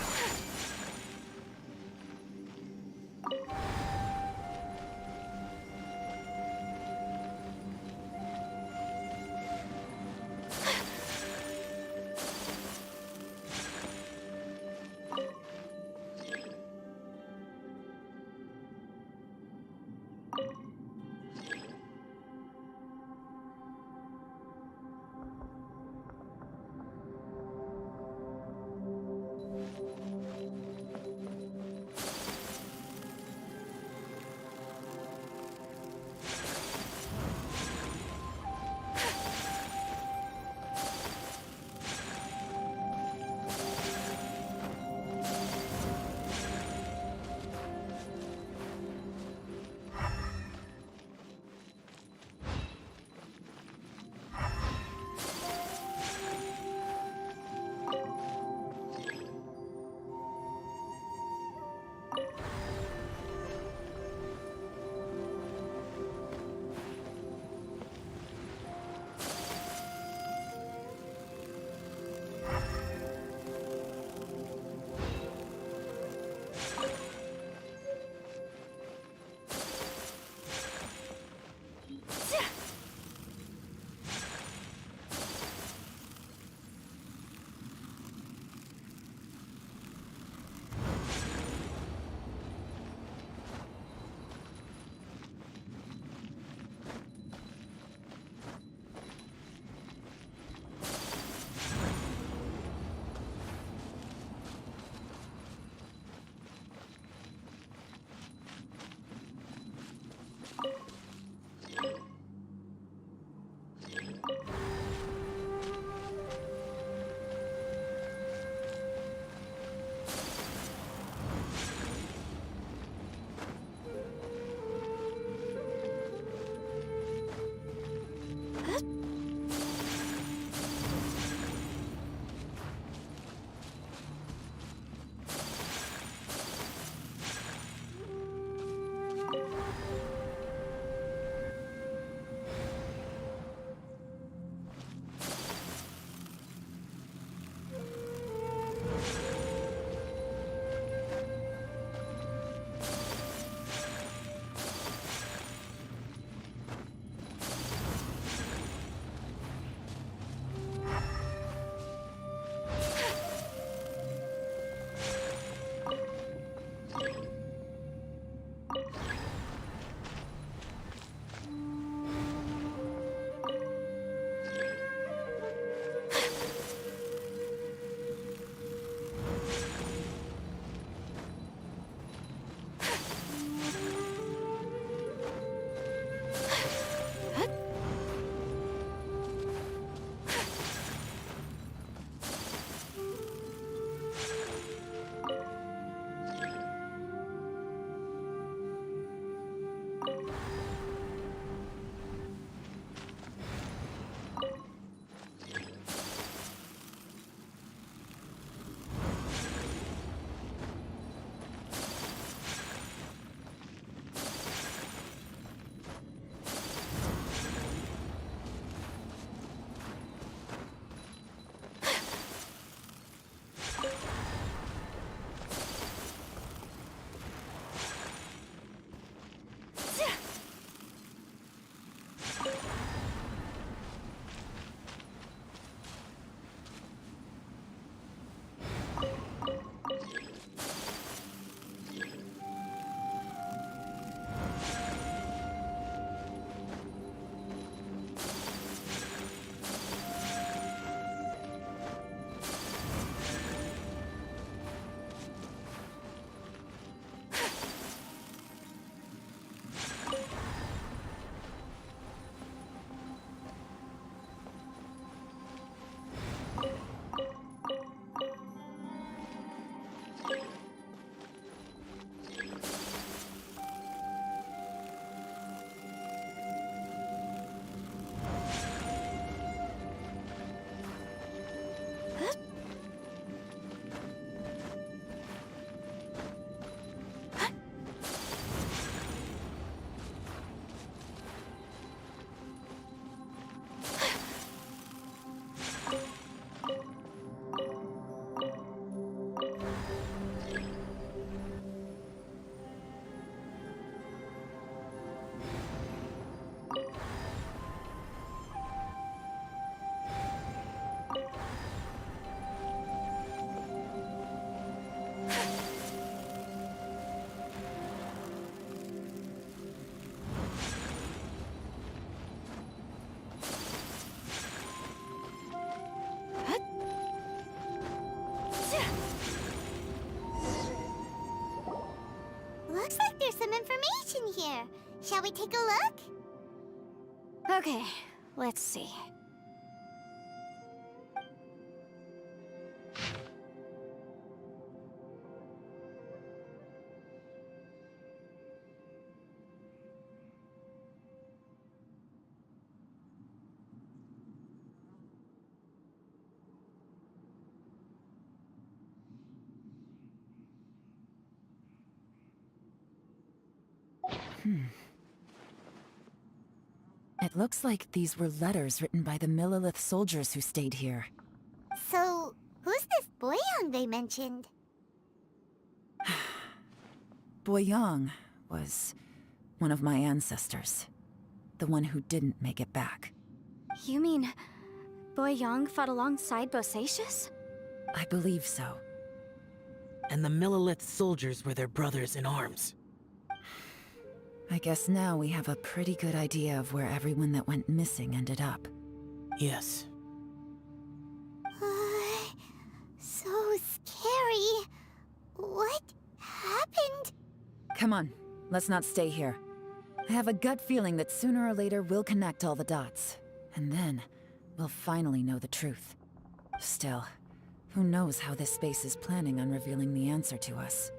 Shall we take a look? Okay, let's see. It looks like these were letters written by the Millelith soldiers who stayed here. So, who's this Boyang they mentioned? Boyang was one of my ancestors. The one who didn't make it back. You mean Boyang fought alongside Bosacius? I believe so. And the Millelith soldiers were their brothers in arms. I guess now we have a pretty good idea of where everyone that went missing ended up. Yes. So scary. What happened? Come on, let's not stay here. I have a gut feeling that sooner or later we'll connect all the dots. And then, we'll finally know the truth. Still, who knows how this space is planning on revealing the answer to us.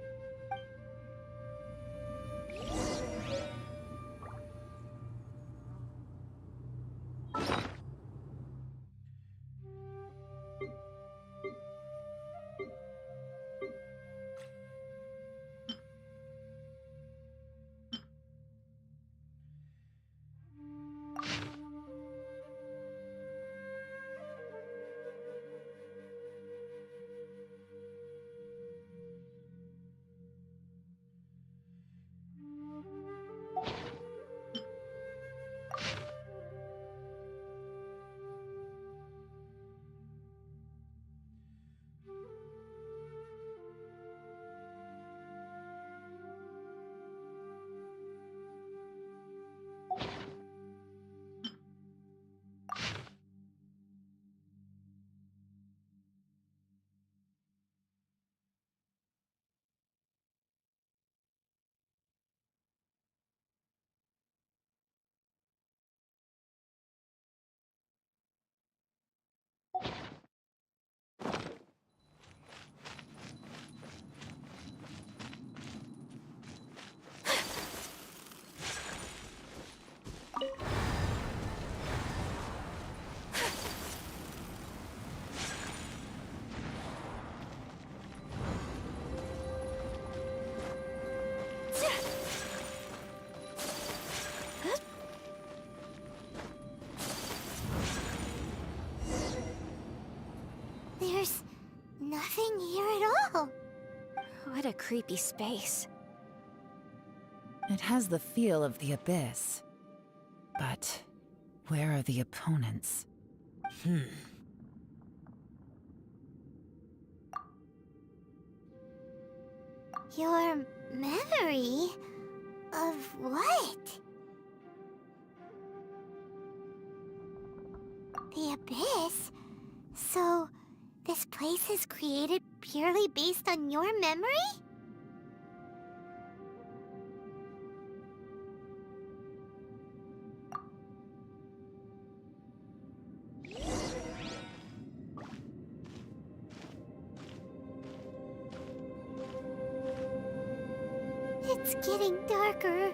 There's nothing here at all. What a creepy space. It has the feel of the Abyss. But where are the opponents? Your memory of what? The Abyss? So, this place is created purely based on your memory? It's getting darker.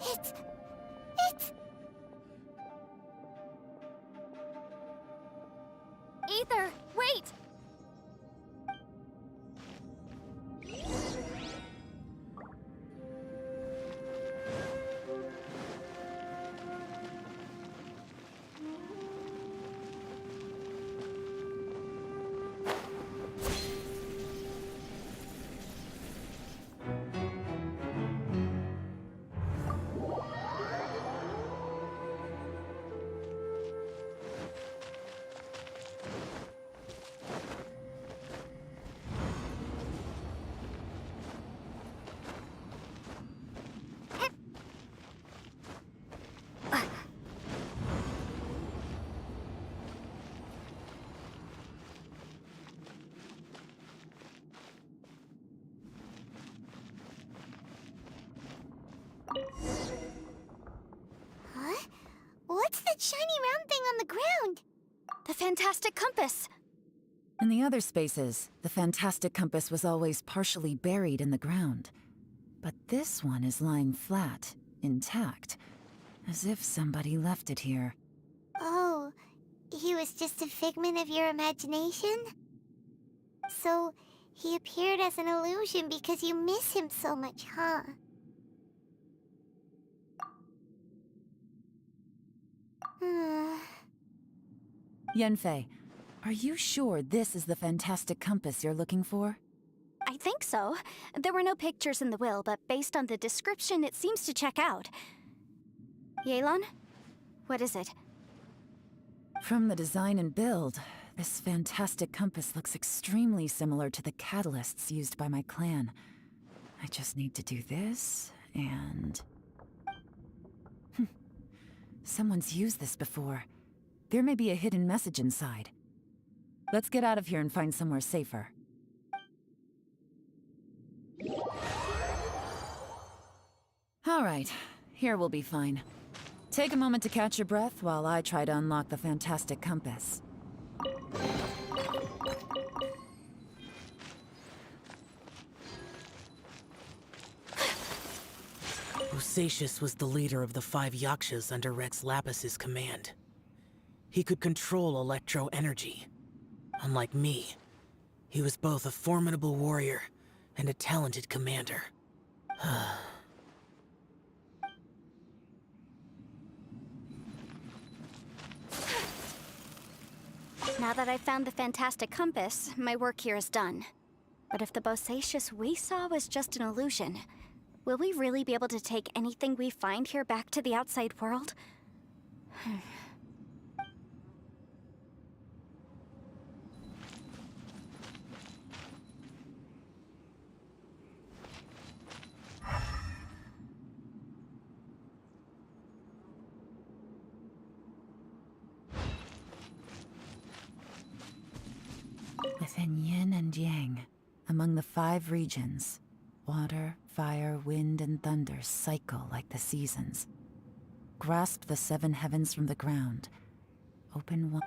It's... Ether, wait! shiny round thing on the ground? The fantastic compass! In the other spaces, the fantastic compass was always partially buried in the ground. But this one is lying flat, intact, as if somebody left it here. Oh, he was just a figment of your imagination? So, he appeared as an illusion because you miss him so much, huh? Yanfei, are you sure this is the fantastic compass you're looking for? I think so. There were no pictures in the will, but based on the description, it seems to check out. Yelan? What is it? From the design and build, this fantastic compass looks extremely similar to the catalysts used by my clan. I just need to do this, and... Someone's used this before. There may be a hidden message inside. Let's get out of here and find somewhere safer. All right, here we'll be fine. Take a moment to catch your breath while I try to unlock the fantastic compass. Bosacius was the leader of the 5 Yakshas under Rex Lapis's command. He could control electro-energy. Unlike me, he was both a formidable warrior and a talented commander. Now that I've found the fantastic compass, my work here is done. But if the Bosacius we saw was just an illusion, will we really be able to take anything we find here back to the outside world? Within yin and yang, among the 5 regions, water, fire, wind, and thunder cycle like the seasons. Grasp the 7 heavens from the ground. Open one.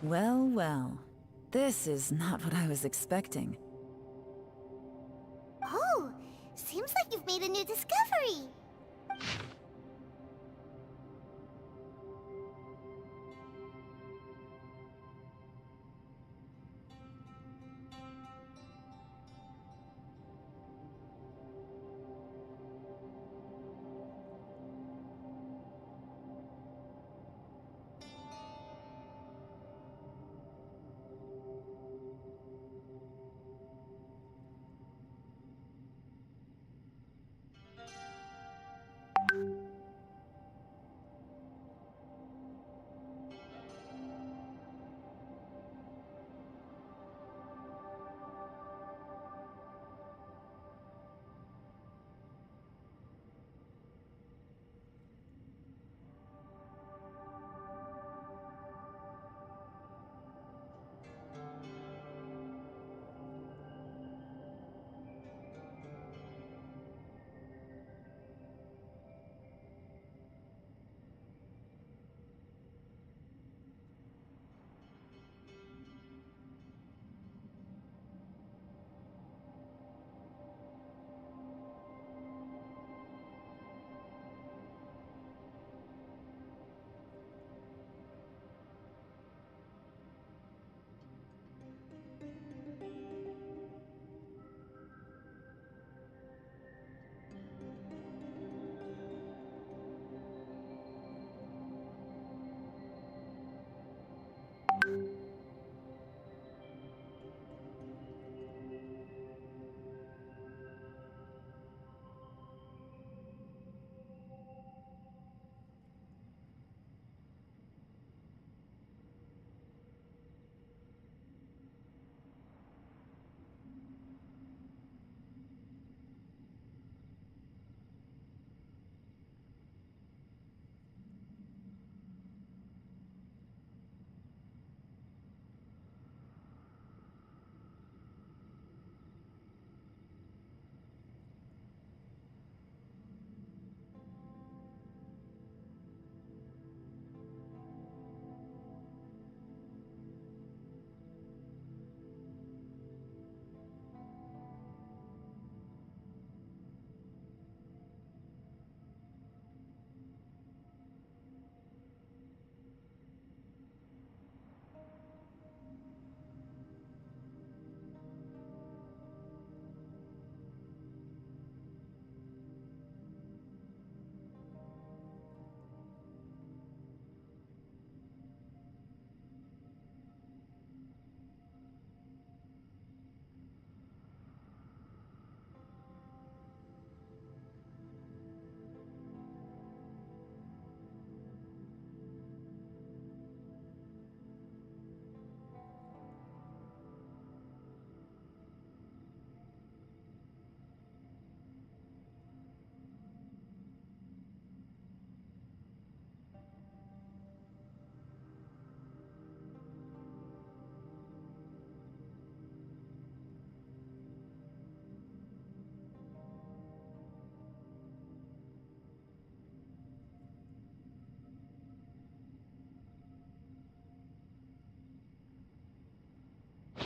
Well, well. This is not what I was expecting. Oh, seems like you've made a new discovery.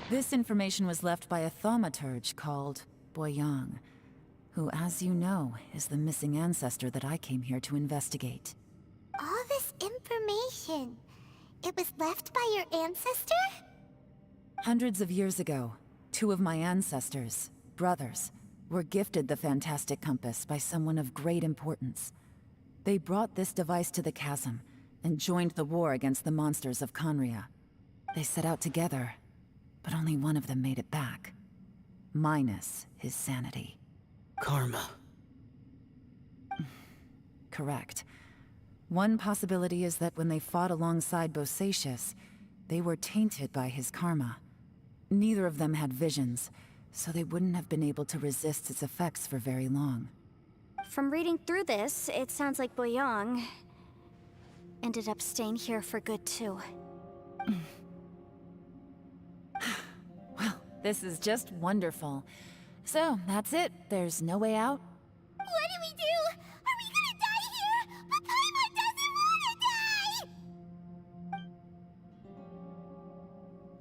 This information was left by a thaumaturge called Boyang, who, as you know, is the missing ancestor that I came here to investigate. All this information, it was left by your ancestor? Hundreds of years ago, two of my ancestors, brothers, were gifted the fantastic compass by someone of great importance. They brought this device to the chasm and joined the war against the monsters of Conria. They set out together, but only one of them made it back. Minus his sanity. Karma. Correct. One possibility is that when they fought alongside Bosacius, they were tainted by his karma. Neither of them had visions, so they wouldn't have been able to resist its effects for very long. From reading through this, it sounds like Boyang ended up staying here for good too. Well, this is just wonderful. So, that's it. There's no way out? What do we do? Are we gonna die here? But Paimon doesn't wanna die!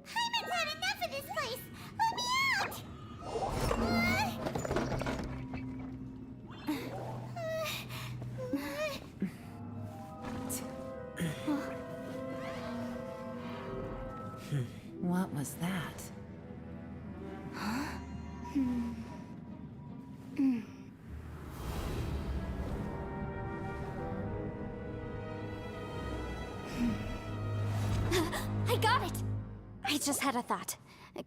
Paimon's had enough of this place! Let me out! What was that? I got it! I just had a thought.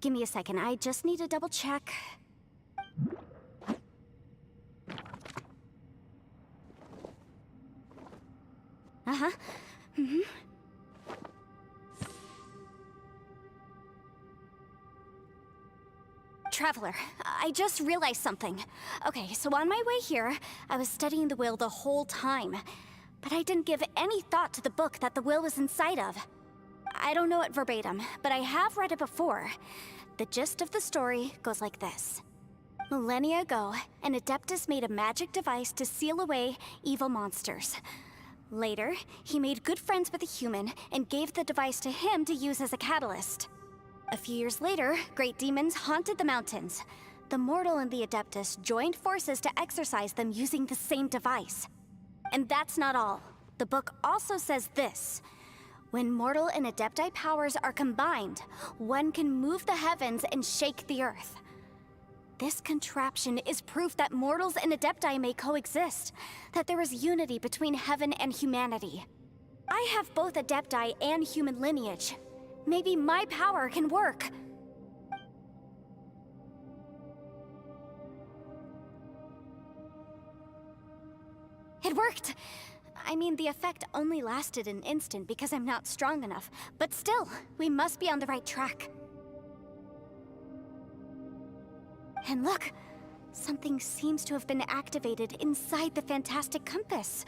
Give me a second, I just need to double check. Uh-huh. Traveler, I just realized something. Okay, so on my way here, I was studying the will the whole time. But I didn't give any thought to the book that the will was inside of. I don't know it verbatim, but I have read it before. The gist of the story goes like this. Millennia ago, an Adeptus made a magic device to seal away evil monsters. Later, he made good friends with a human and gave the device to him to use as a catalyst. A few years later, great demons haunted the mountains. The mortal and the Adeptus joined forces to exorcise them using the same device. And that's not all. The book also says this. When mortal and Adepti powers are combined, one can move the heavens and shake the earth. This contraption is proof that mortals and Adepti may coexist, that there is unity between heaven and humanity. I have both Adepti and human lineage. Maybe my power can work. It worked! I mean, the effect only lasted an instant because I'm not strong enough, but still, we must be on the right track. And look, something seems to have been activated inside the fantastic compass.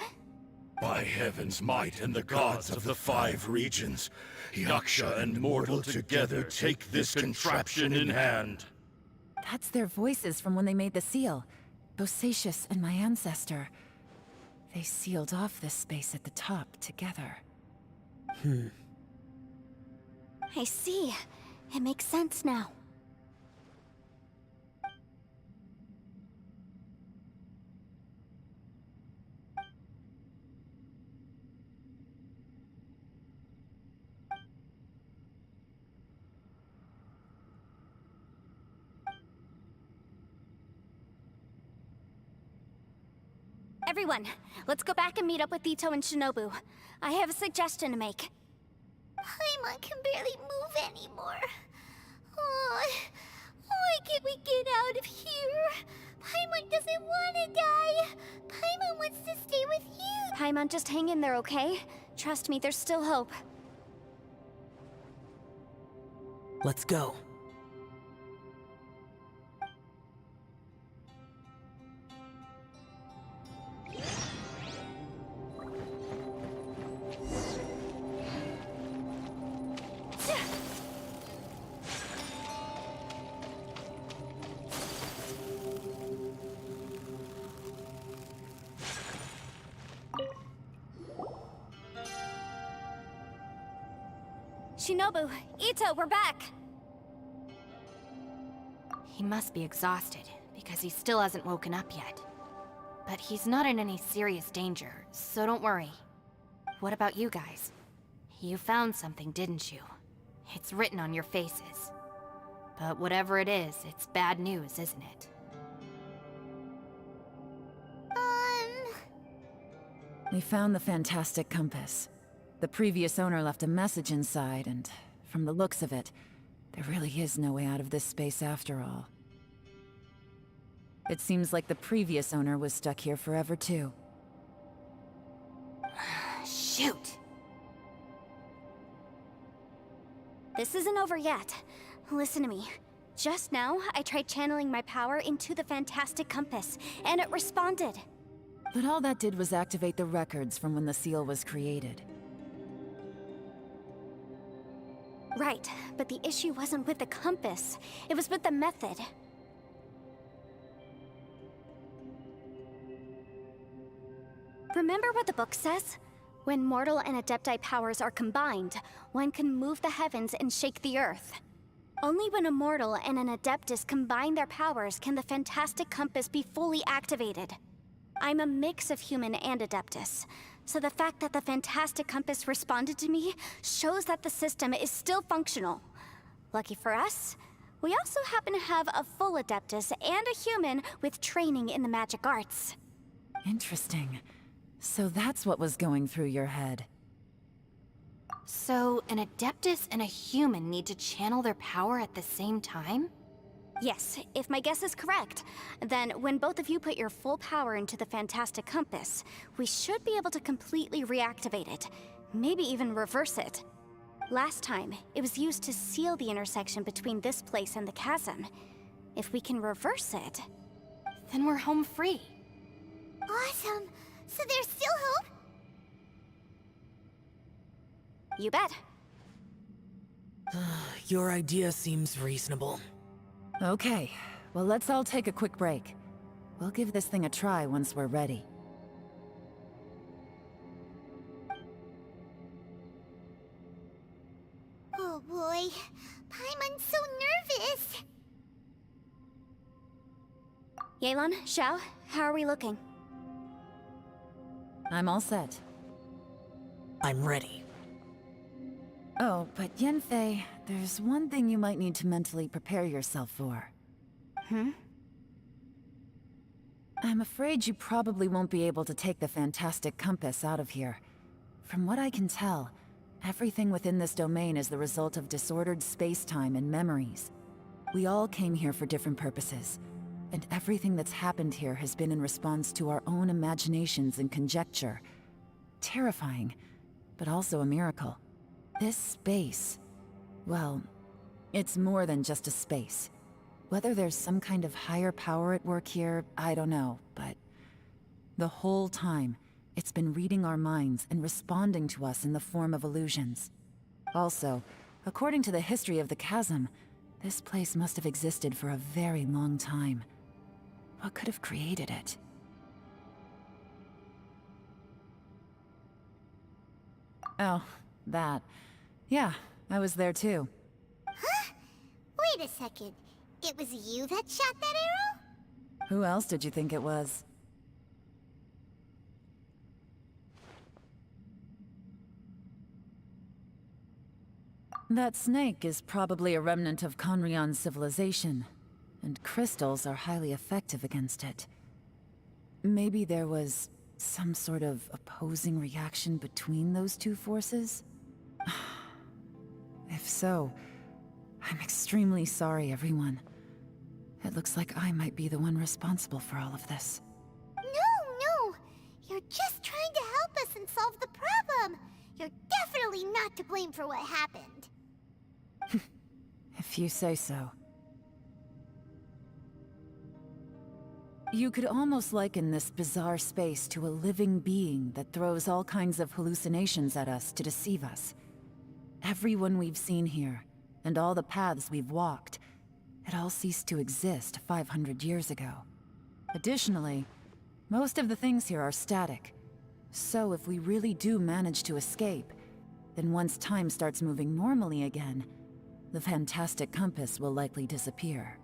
By heaven's might and the gods of the 5 regions, Yaksha and mortal together take this contraption in hand. That's their voices from when they made the seal. Bosacius and my ancestor. They sealed off this space at the top together. I see. It makes sense now. Everyone, let's go back and meet up with Ito and Shinobu. I have a suggestion to make. Paimon can barely move anymore. Oh, why can't we get out of here? Paimon doesn't want to die. Paimon wants to stay with you. Paimon, just hang in there, okay? Trust me, there's still hope. Let's go. Shinobu, Ito, we're back! He must be exhausted, because he still hasn't woken up yet. But he's not in any serious danger, so don't worry. What about you guys? You found something, didn't you? It's written on your faces. But whatever it is, it's bad news, isn't it? We found the fantastic compass. The previous owner left a message inside, and from the looks of it, there really is no way out of this space after all. It seems like the previous owner was stuck here forever too. Shoot! This isn't over yet. Listen to me. Just now, I tried channeling my power into the fantastic compass, and it responded. But all that did was activate the records from when the seal was created. Right, but the issue wasn't with the compass. It was with the method. Remember what the book says? When mortal and Adepti powers are combined, one can move the heavens and shake the earth. Only when a mortal and an Adeptus combine their powers can the fantastic compass be fully activated. I'm a mix of human and Adeptus, so the fact that the fantastic compass responded to me shows that the system is still functional. Lucky for us, we also happen to have a full Adeptus and a human with training in the magic arts. Interesting. So that's what was going through your head. So, an Adeptus and a human need to channel their power at the same time? Yes, if my guess is correct, then when both of you put your full power into the fantastic compass, we should be able to completely reactivate it, maybe even reverse it. Last time, it was used to seal the intersection between this place and the chasm. If we can reverse it, then we're home free. Awesome! So there's still hope? You bet. Your idea seems reasonable. Okay, well let's all take a quick break. We'll give this thing a try once we're ready. Oh boy, Paimon's so nervous! Yelan, Xiao, how are we looking? I'm all set. I'm ready. Oh, but Yanfei, there's one thing you might need to mentally prepare yourself for. I'm afraid you probably won't be able to take the fantastic compass out of here. From what I can tell, everything within this domain is the result of disordered space-time and memories. We all came here for different purposes, and everything that's happened here has been in response to our own imaginations and conjecture. Terrifying, but also a miracle. This space, well, it's more than just a space. Whether there's some kind of higher power at work here, I don't know, but the whole time, it's been reading our minds and responding to us in the form of illusions. Also, according to the history of the chasm, this place must have existed for a very long time. What could have created it? Oh, that. Yeah, I was there too. Huh? Wait a second. It was you that shot that arrow? Who else did you think it was? That snake is probably a remnant of Conrion's civilization, and crystals are highly effective against it. Maybe there was some sort of opposing reaction between those two forces? If so, I'm extremely sorry, everyone. It looks like I might be the one responsible for all of this. No! You're just trying to help us and solve the problem! You're definitely not to blame for what happened. If you say so. You could almost liken this bizarre space to a living being that throws all kinds of hallucinations at us to deceive us. Everyone we've seen here, and all the paths we've walked, it all ceased to exist 500 years ago. Additionally, most of the things here are static. So if we really do manage to escape, then once time starts moving normally again, the fantastic compass will likely disappear.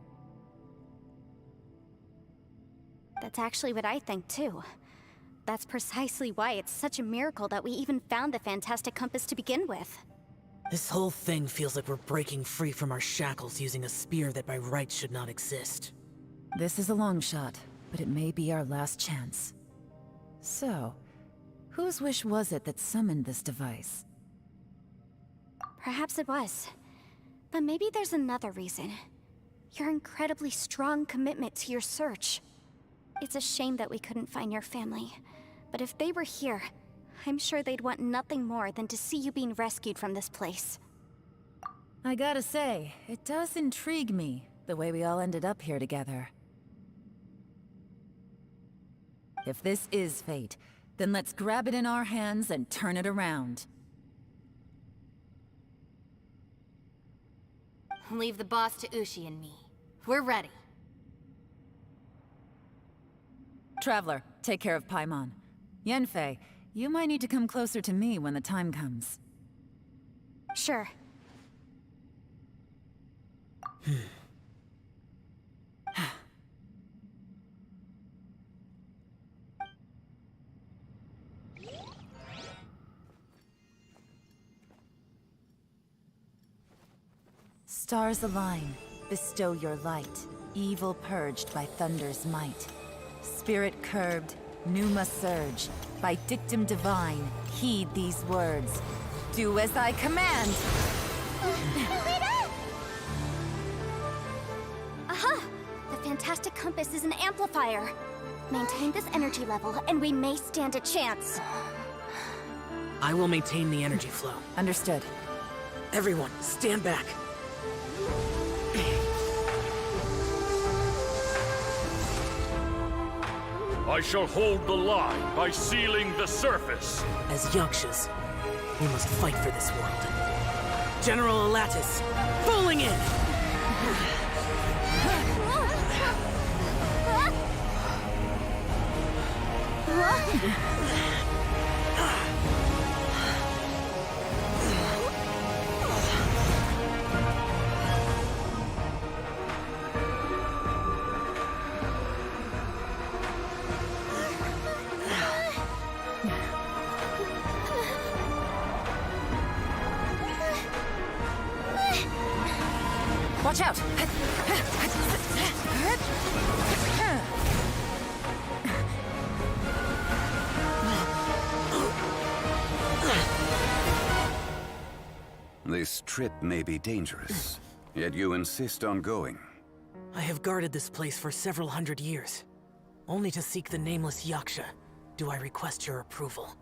That's actually what I think, too. That's precisely why it's such a miracle that we even found the fantastic compass to begin with. This whole thing feels like we're breaking free from our shackles using a spear that by rights should not exist. This is a long shot, but it may be our last chance. So, whose wish was it that summoned this device? Perhaps it was. But maybe there's another reason. Your incredibly strong commitment to your search. It's a shame that we couldn't find your family. But if they were here, I'm sure they'd want nothing more than to see you being rescued from this place. I gotta say, it does intrigue me, the way we all ended up here together. If this is fate, then let's grab it in our hands and turn it around. Leave the boss to Ushi and me. We're ready. Traveler, take care of Paimon. Yanfei, you might need to come closer to me when the time comes. Sure. Stars align, bestow your light, evil purged by thunder's might. Spirit curbed, pneuma surge, by dictum divine, heed these words. Do as I command! Aha! The fantastic compass is an amplifier. Maintain this energy level, and we may stand a chance. I will maintain the energy flow. Understood. Everyone, stand back. I shall hold the line by sealing the surface. As Yakshas, we must fight for this world. General Elatus, falling in! Watch out! This trip may be dangerous, yet you insist on going. I have guarded this place for several hundred years. Only to seek the nameless Yaksha, do I request your approval.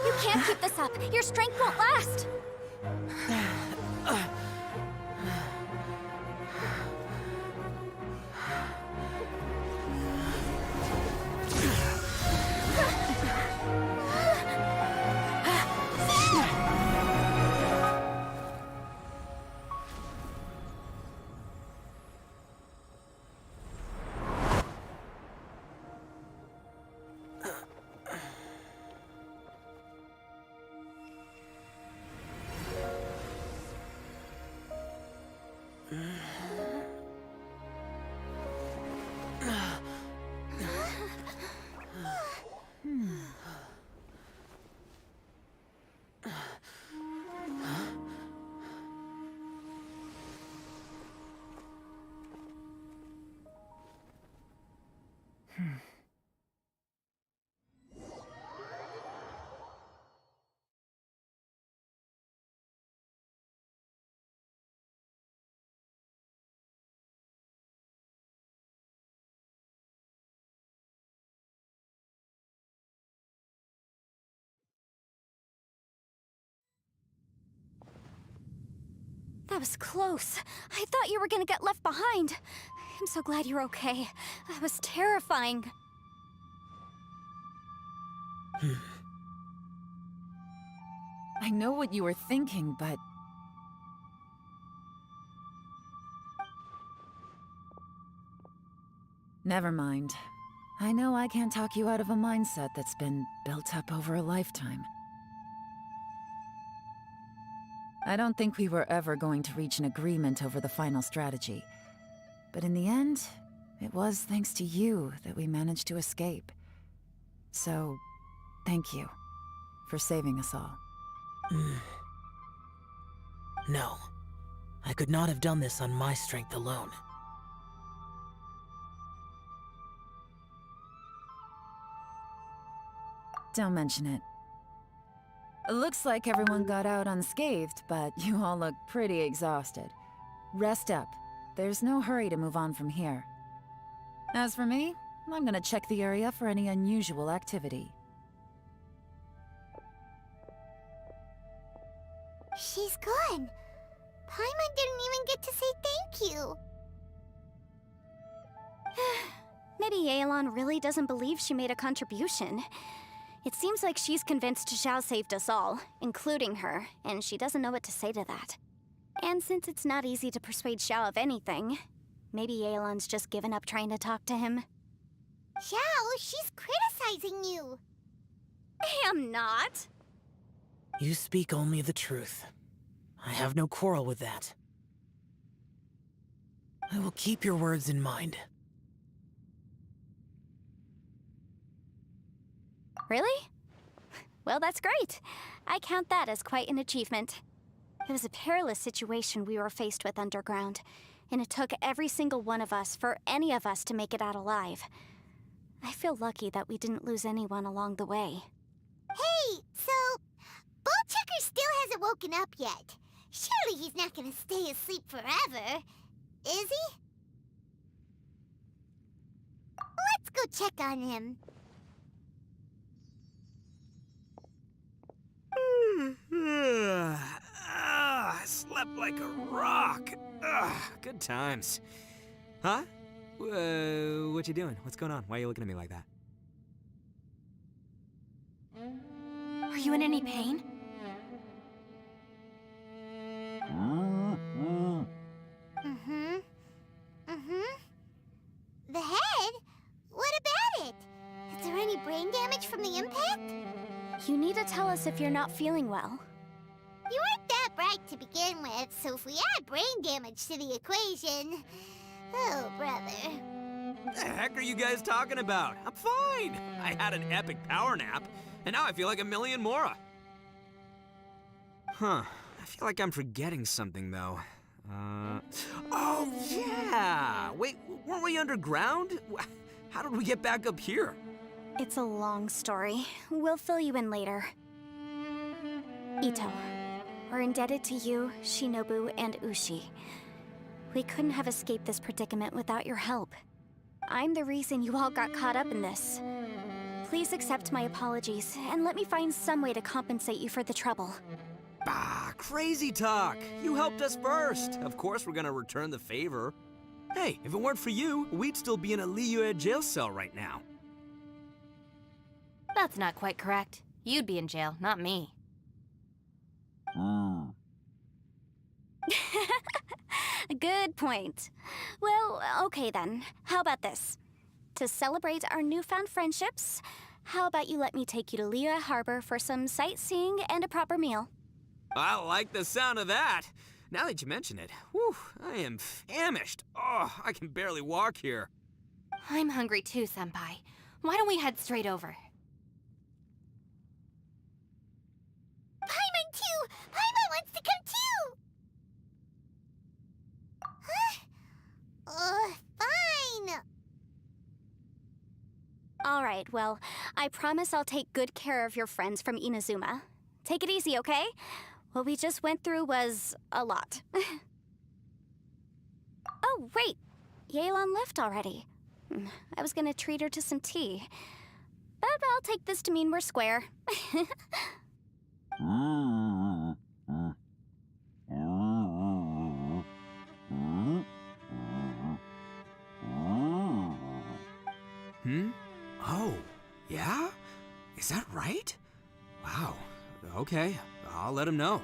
You can't keep this up. Your strength won't last. That was close. I thought you were gonna get left behind. I'm so glad you're okay. That was terrifying. I know what you were thinking, but... Never mind. I know I can't talk you out of a mindset that's been built up over a lifetime. I don't think we were ever going to reach an agreement over the final strategy. But in the end, it was thanks to you that we managed to escape. So, thank you for saving us all. No. I could not have done this on my strength alone. Don't mention it. Looks like everyone got out unscathed, but you all look pretty exhausted. Rest up. There's no hurry to move on from here. As for me, I'm gonna check the area for any unusual activity. She's gone. Paimon didn't even get to say thank you. Maybe Yelan really doesn't believe she made a contribution. It seems like she's convinced Xiao saved us all, including her, and she doesn't know what to say to that. And since it's not easy to persuade Xiao of anything, maybe Yelan's just given up trying to talk to him. Xiao, she's criticizing you. I am not. You speak only the truth. I have no quarrel with that. I will keep your words in mind. Really? Well, that's great. I count that as quite an achievement. It was a perilous situation we were faced with underground, and it took every single one of us for any of us to make it out alive. I feel lucky that we didn't lose anyone along the way. Hey, so... Ballchecker still hasn't woken up yet. Surely he's not gonna stay asleep forever, is he? Let's go check on him. I slept like a rock. Good times. Huh? What you doing? What's going on? Why are you looking at me like that? Are you in any pain? The head? What about it? Is there any brain damage from the impact? You need to tell us if you're not feeling well. You weren't that bright to begin with, so if we add brain damage to the equation... Oh, brother. The heck are you guys talking about? I'm fine. I had an epic power nap, and now I feel like a million more. Huh. I feel like I'm forgetting something, though. Oh, yeah! Wait, weren't we underground? How did we get back up here? It's a long story. We'll fill you in later. Ito, we're indebted to you, Shinobu, and Ushi. We couldn't have escaped this predicament without your help. I'm the reason you all got caught up in this. Please accept my apologies, and let me find some way to compensate you for the trouble. Bah, crazy talk! You helped us first! Of course we're gonna return the favor. Hey, if it weren't for you, we'd still be in a Liyue jail cell right now. That's not quite correct. You'd be in jail, not me. Good point. Well, okay then. How about this? To celebrate our newfound friendships, how about you let me take you to Liyue Harbor for some sightseeing and a proper meal? I like the sound of that. Now that you mention it, whew, I am famished. Oh, I can barely walk here. I'm hungry too, Senpai. Why don't we head straight over? Paimon too! Paimon wants to come too! Huh? Fine. All right, well, I promise I'll take good care of your friends from Inazuma. Take it easy, okay? What we just went through was a lot. Oh, wait! Yelan left already. I was gonna treat her to some tea. But I'll take this to mean we're square. Oh, yeah? Is that right? Wow. Okay, I'll let him know.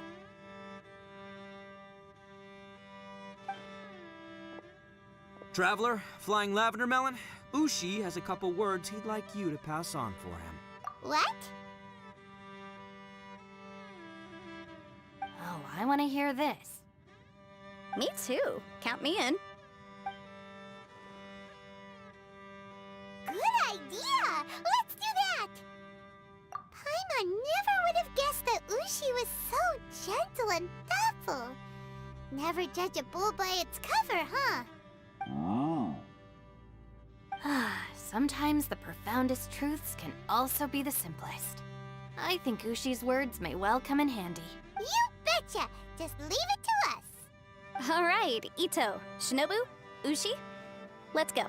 Traveler, Flying Lavender Melon, Ushi has a couple words he'd like you to pass on for him. What? Oh, I want to hear this. Me too. Count me in. Good idea! Let's do that! Paimon never would have guessed that Ushi was so gentle and thoughtful. Never judge a bull by its cover, huh? Sometimes the profoundest truths can also be the simplest. I think Ushi's words may well come in handy. You betcha! Just leave it to us! All right, Ito, Shinobu, Ushi, let's go.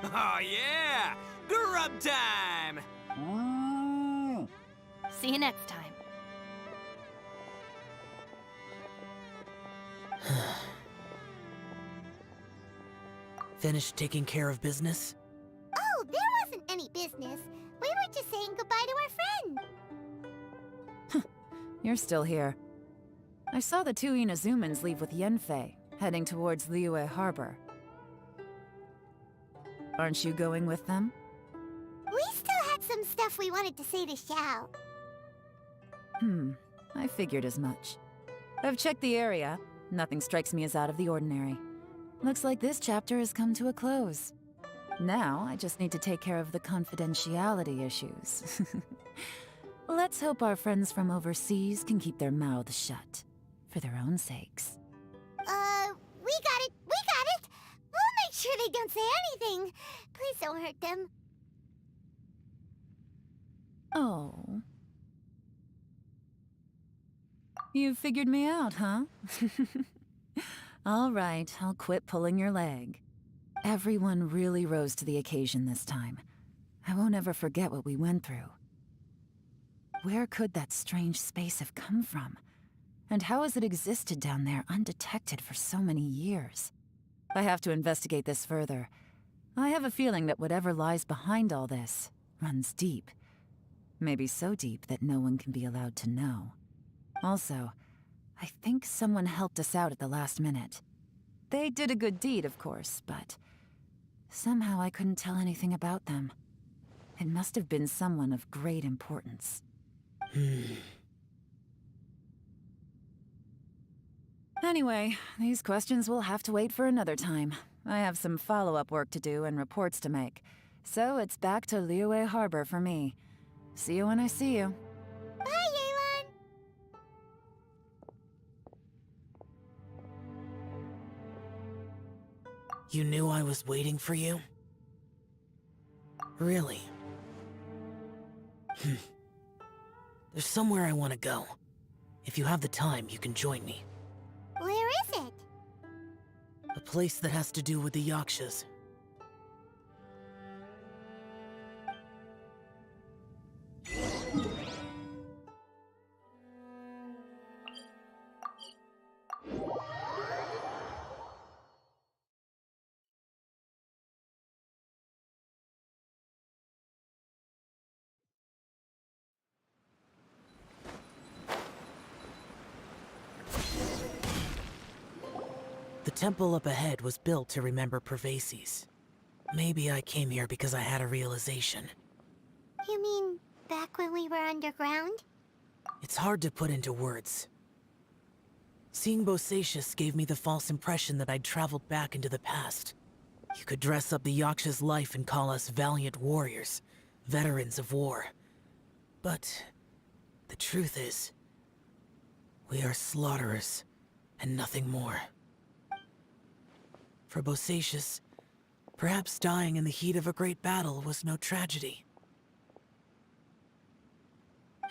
Oh yeah! Grub time! See you next time. Finished taking care of business? Oh, there wasn't any business. We were just saying goodbye to our friend. You're still here. I saw the two Inazumans leave with Yenfei, heading towards Liyue Harbor. Aren't you going with them? We still had some stuff we wanted to say to Xiao. I figured as much. I've checked the area. Nothing strikes me as out of the ordinary. Looks like this chapter has come to a close. Now, I just need to take care of the confidentiality issues. Let's hope our friends from overseas can keep their mouths shut. For their own sakes. We got it! We got it! We'll make sure they don't say anything. Please don't hurt them. Oh. You figured me out, huh? All right, I'll quit pulling your leg. Everyone really rose to the occasion this time. I won't ever forget what we went through. Where could that strange space have come from? And how has it existed down there undetected for so many years? I have to investigate this further. I have a feeling that whatever lies behind all this runs deep. Maybe so deep that no one can be allowed to know. Also, I think someone helped us out at the last minute. They did a good deed, of course, but somehow I couldn't tell anything about them. It must have been someone of great importance. Anyway, these questions will have to wait for another time. I have some follow-up work to do and reports to make. So it's back to Liyue Harbor for me. See you when I see you. Bye, Yelan! You knew I was waiting for you? Really? There's somewhere I want to go. If you have the time, you can join me. Where is it? A place that has to do with the Yakshas. The temple up ahead was built to remember Pervases. Maybe I came here because I had a realization. You mean back when we were underground? It's hard to put into words. Seeing Bosacius gave me the false impression that I'd traveled back into the past. You could dress up the Yaksha's life and call us valiant warriors, veterans of war. But the truth is, we are slaughterers and nothing more. For Bosacius, Perhaps dying in the heat of a great battle was no tragedy.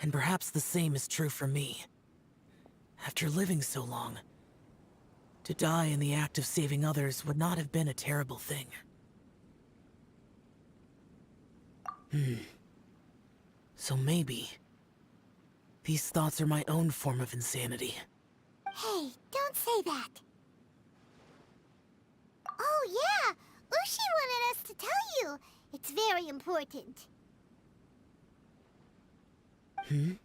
And perhaps the same is true for me. After living so long, to die in the act of saving others would not have been a terrible thing. So maybe these thoughts are my own form of insanity. Hey, don't say that. Oh yeah, Ushi wanted us to tell you. It's very important. Ushi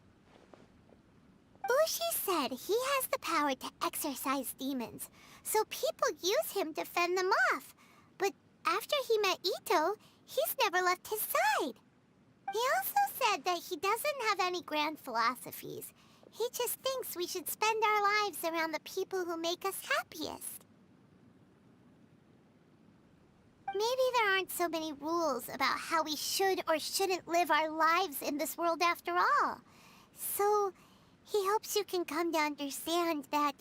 said he has the power to exorcise demons, so people use him to fend them off. But after he met Ito, he's never left his side. He also said that he doesn't have any grand philosophies. He just thinks we should spend our lives around the people who make us happiest. Maybe there aren't so many rules about how we should or shouldn't live our lives in this world after all. So, he hopes you can come to understand that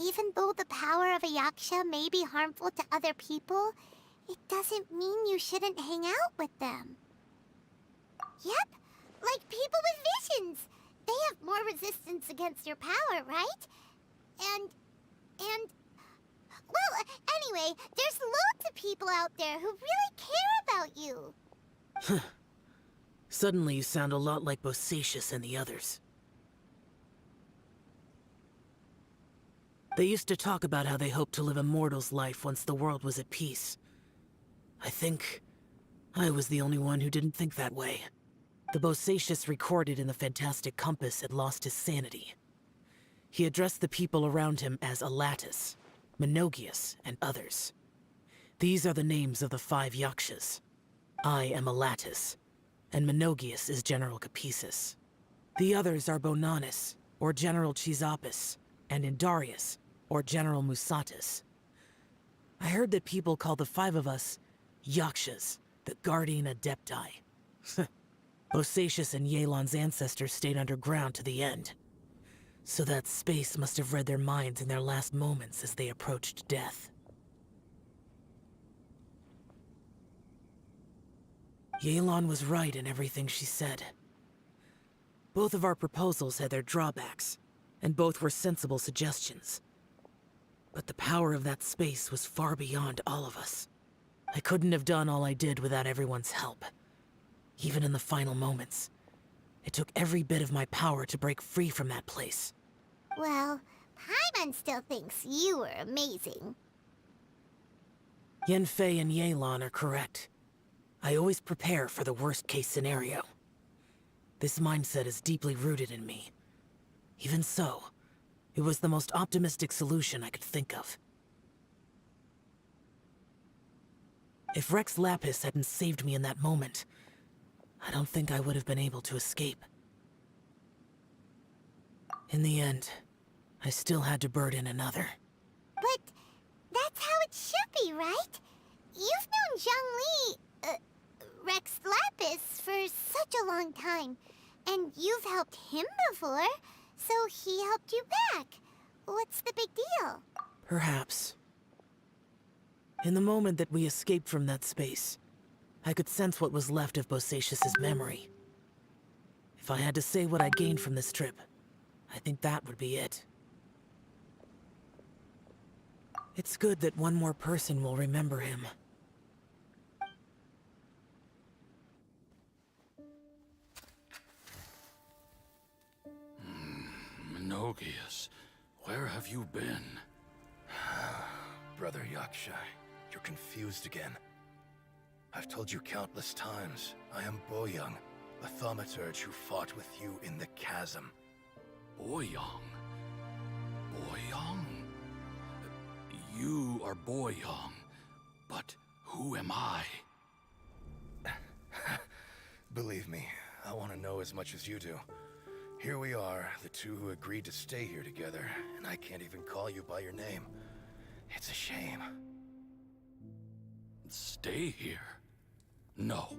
even though the power of a yaksha may be harmful to other people, it doesn't mean you shouldn't hang out with them. Yep, like people with visions. They have more resistance against your power, right? Well, anyway, there's loads of people out there who really care about you. Suddenly you sound a lot like Bosacius and the others. They used to talk about how they hoped to live a mortal's life once the world was at peace. I think I was the only one who didn't think that way. The Bosacius recorded in the Fantastic Compass had lost his sanity. He addressed the people around him as Alatus, Menogius, and others. These are the names of the 5 yakshas. I am Alatus, and Menogius is General Capisis. The others are Bonanis, or General Chisapis, and Indarius, or General Musatus. I heard that people call the 5 of us yakshas, the Guardian Adepti. Bosacius and Yelan's ancestors stayed underground to the end. So that space must have read their minds in their last moments as they approached death. Yelan was right in everything she said. Both of our proposals had their drawbacks, and both were sensible suggestions. But the power of that space was far beyond all of us. I couldn't have done all I did without everyone's help. Even in the final moments, it took every bit of my power to break free from that place. Well, Paimon still thinks you were amazing. Yanfei and Yelan are correct. I always prepare for the worst-case scenario. This mindset is deeply rooted in me. Even so, it was the most optimistic solution I could think of. If Rex Lapis hadn't saved me in that moment, I don't think I would have been able to escape. In the end, I still had to burden another. But that's how it should be, right? You've known Zhang Li, Rex Lapis, for such a long time. And you've helped him before, so he helped you back. What's the big deal? Perhaps. In the moment that we escaped from that space, I could sense what was left of Bosacius's memory. If I had to say what I gained from this trip, I think that would be it. It's good that one more person will remember him. Menogius, where have you been? Brother Yaksha, you're confused again. I've told you countless times, I am Boyoung, a thaumaturge who fought with you in the chasm. Boyoung? Boyoung? You are Boyoung, but who am I? Believe me, I want to know as much as you do. Here we are, the two who agreed to stay here together, and I can't even call you by your name. It's a shame. Stay here? No.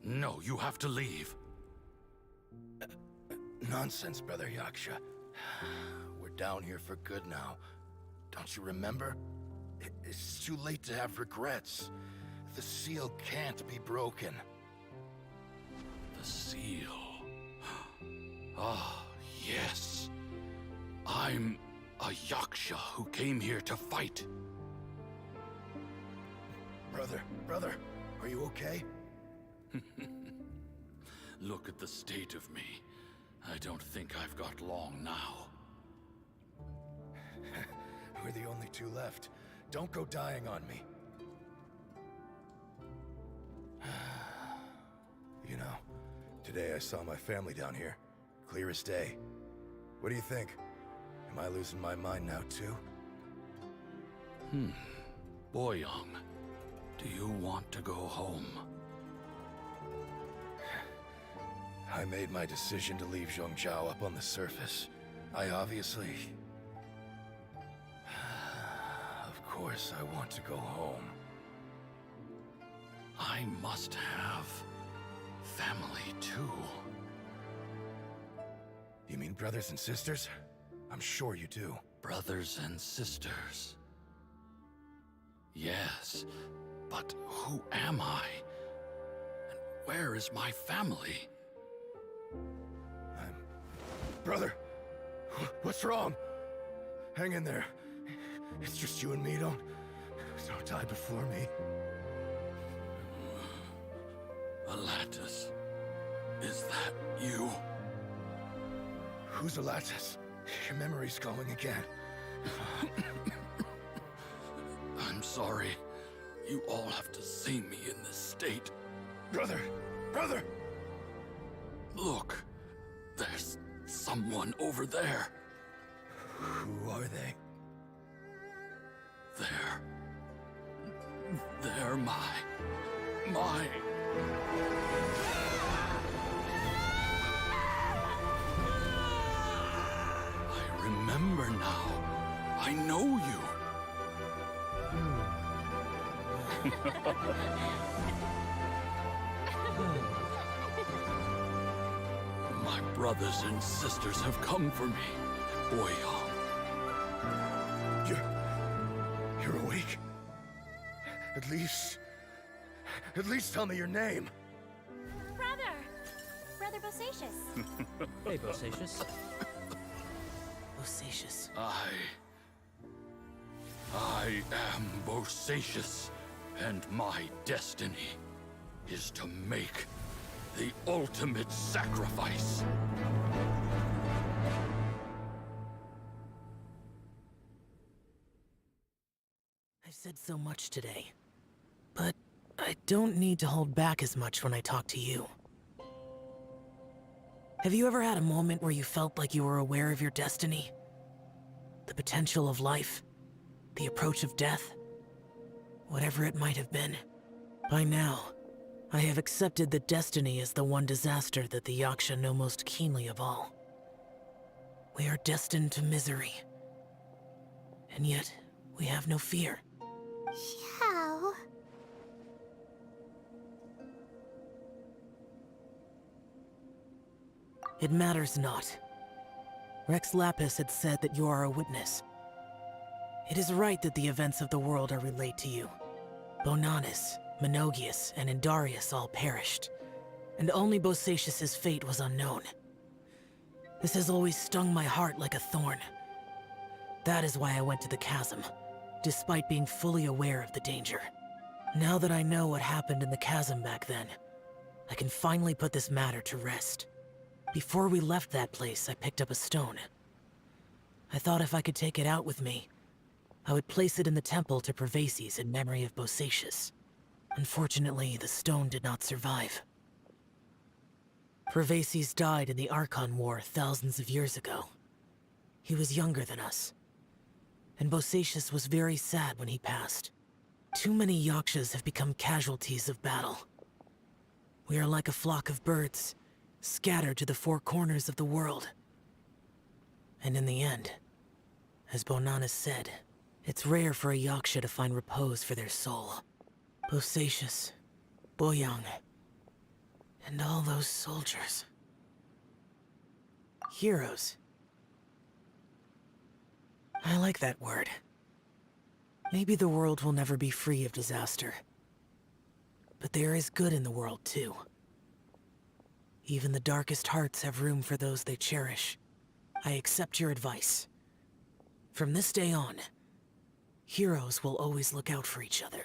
No, you have to leave. Nonsense, Brother Yaksha. We're down here for good now. Don't you remember? It's too late to have regrets. The seal can't be broken. The seal. Ah, yes. I'm a Yaksha who came here to fight. Brother, are you okay? Look at the state of me. I don't think I've got long now. We're the only two left. Don't go dying on me. You know, today I saw my family down here. Clear as day. What do you think? Am I losing my mind now too? Boyang, do you want to go home? I made my decision to leave Zhongzhao up on the surface. I obviously... Of course I want to go home. I must have family too. You mean brothers and sisters? I'm sure you do. Brothers and sisters. Yes, but who am I? And where is my family? Brother, what's wrong? Hang in there. It's just you and me, don't die before me. Alatus, is that you? Who's Alatus? Your memory's going again. I'm sorry. You all have to see me in this state. Brother! Look, there's someone over there. Who are they? They're my... I remember now. I know you. My brothers and sisters have come for me, Boyang. You're awake? At least tell me your name. Brother Bosacius. Hey, Bosacius. Bosacius. I am Bosacius, and my destiny is to make the ultimate sacrifice. I've said so much today, but I don't need to hold back as much when I talk to you. Have you ever had a moment where you felt like you were aware of your destiny? The potential of life? The approach of death? Whatever it might have been. By now, I have accepted that destiny is the one disaster that the Yaksha know most keenly of all. We are destined to misery. And yet, we have no fear. Xiao. It matters not. Rex Lapis had said that you are a witness. It is right that the events of the world are relayed to you. Bonanis, Menogius, and Indarius all perished, and only Bosacius's fate was unknown. This has always stung my heart like a thorn. That is why I went to the chasm, despite being fully aware of the danger. Now that I know what happened in the chasm back then, I can finally put this matter to rest. Before we left that place, I picked up a stone. I thought if I could take it out with me, I would place it in the temple to Pervases in memory of Bosacius. Unfortunately, the stone did not survive. Pervases died in the Archon War thousands of years ago. He was younger than us, and Bosacius was very sad when he passed. Too many Yakshas have become casualties of battle. We are like a flock of birds, scattered to the four corners of the world. And in the end, as Bonanis said, it's rare for a Yaksha to find repose for their soul. Bosacius, Boyang, and all those soldiers. Heroes. I like that word. Maybe the world will never be free of disaster. But there is good in the world, too. Even the darkest hearts have room for those they cherish. I accept your advice. From this day on, heroes will always look out for each other.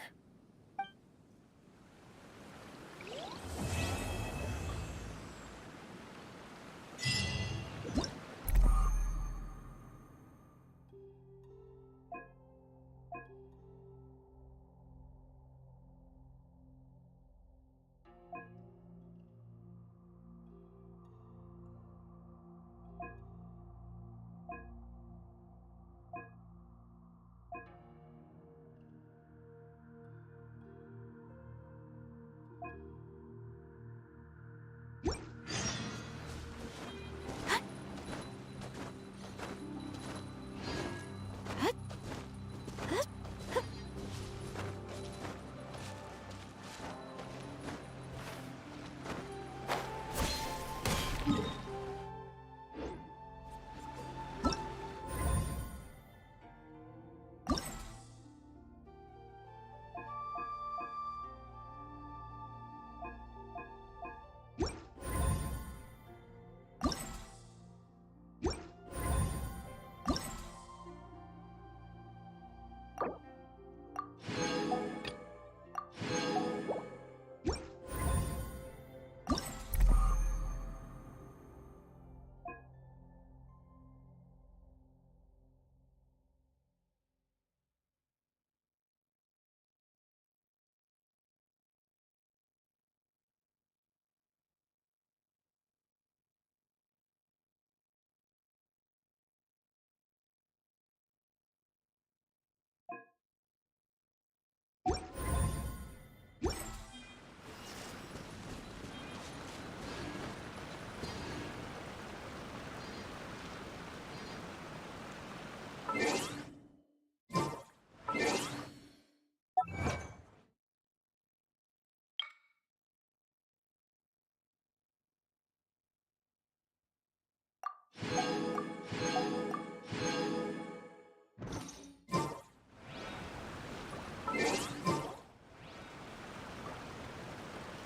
You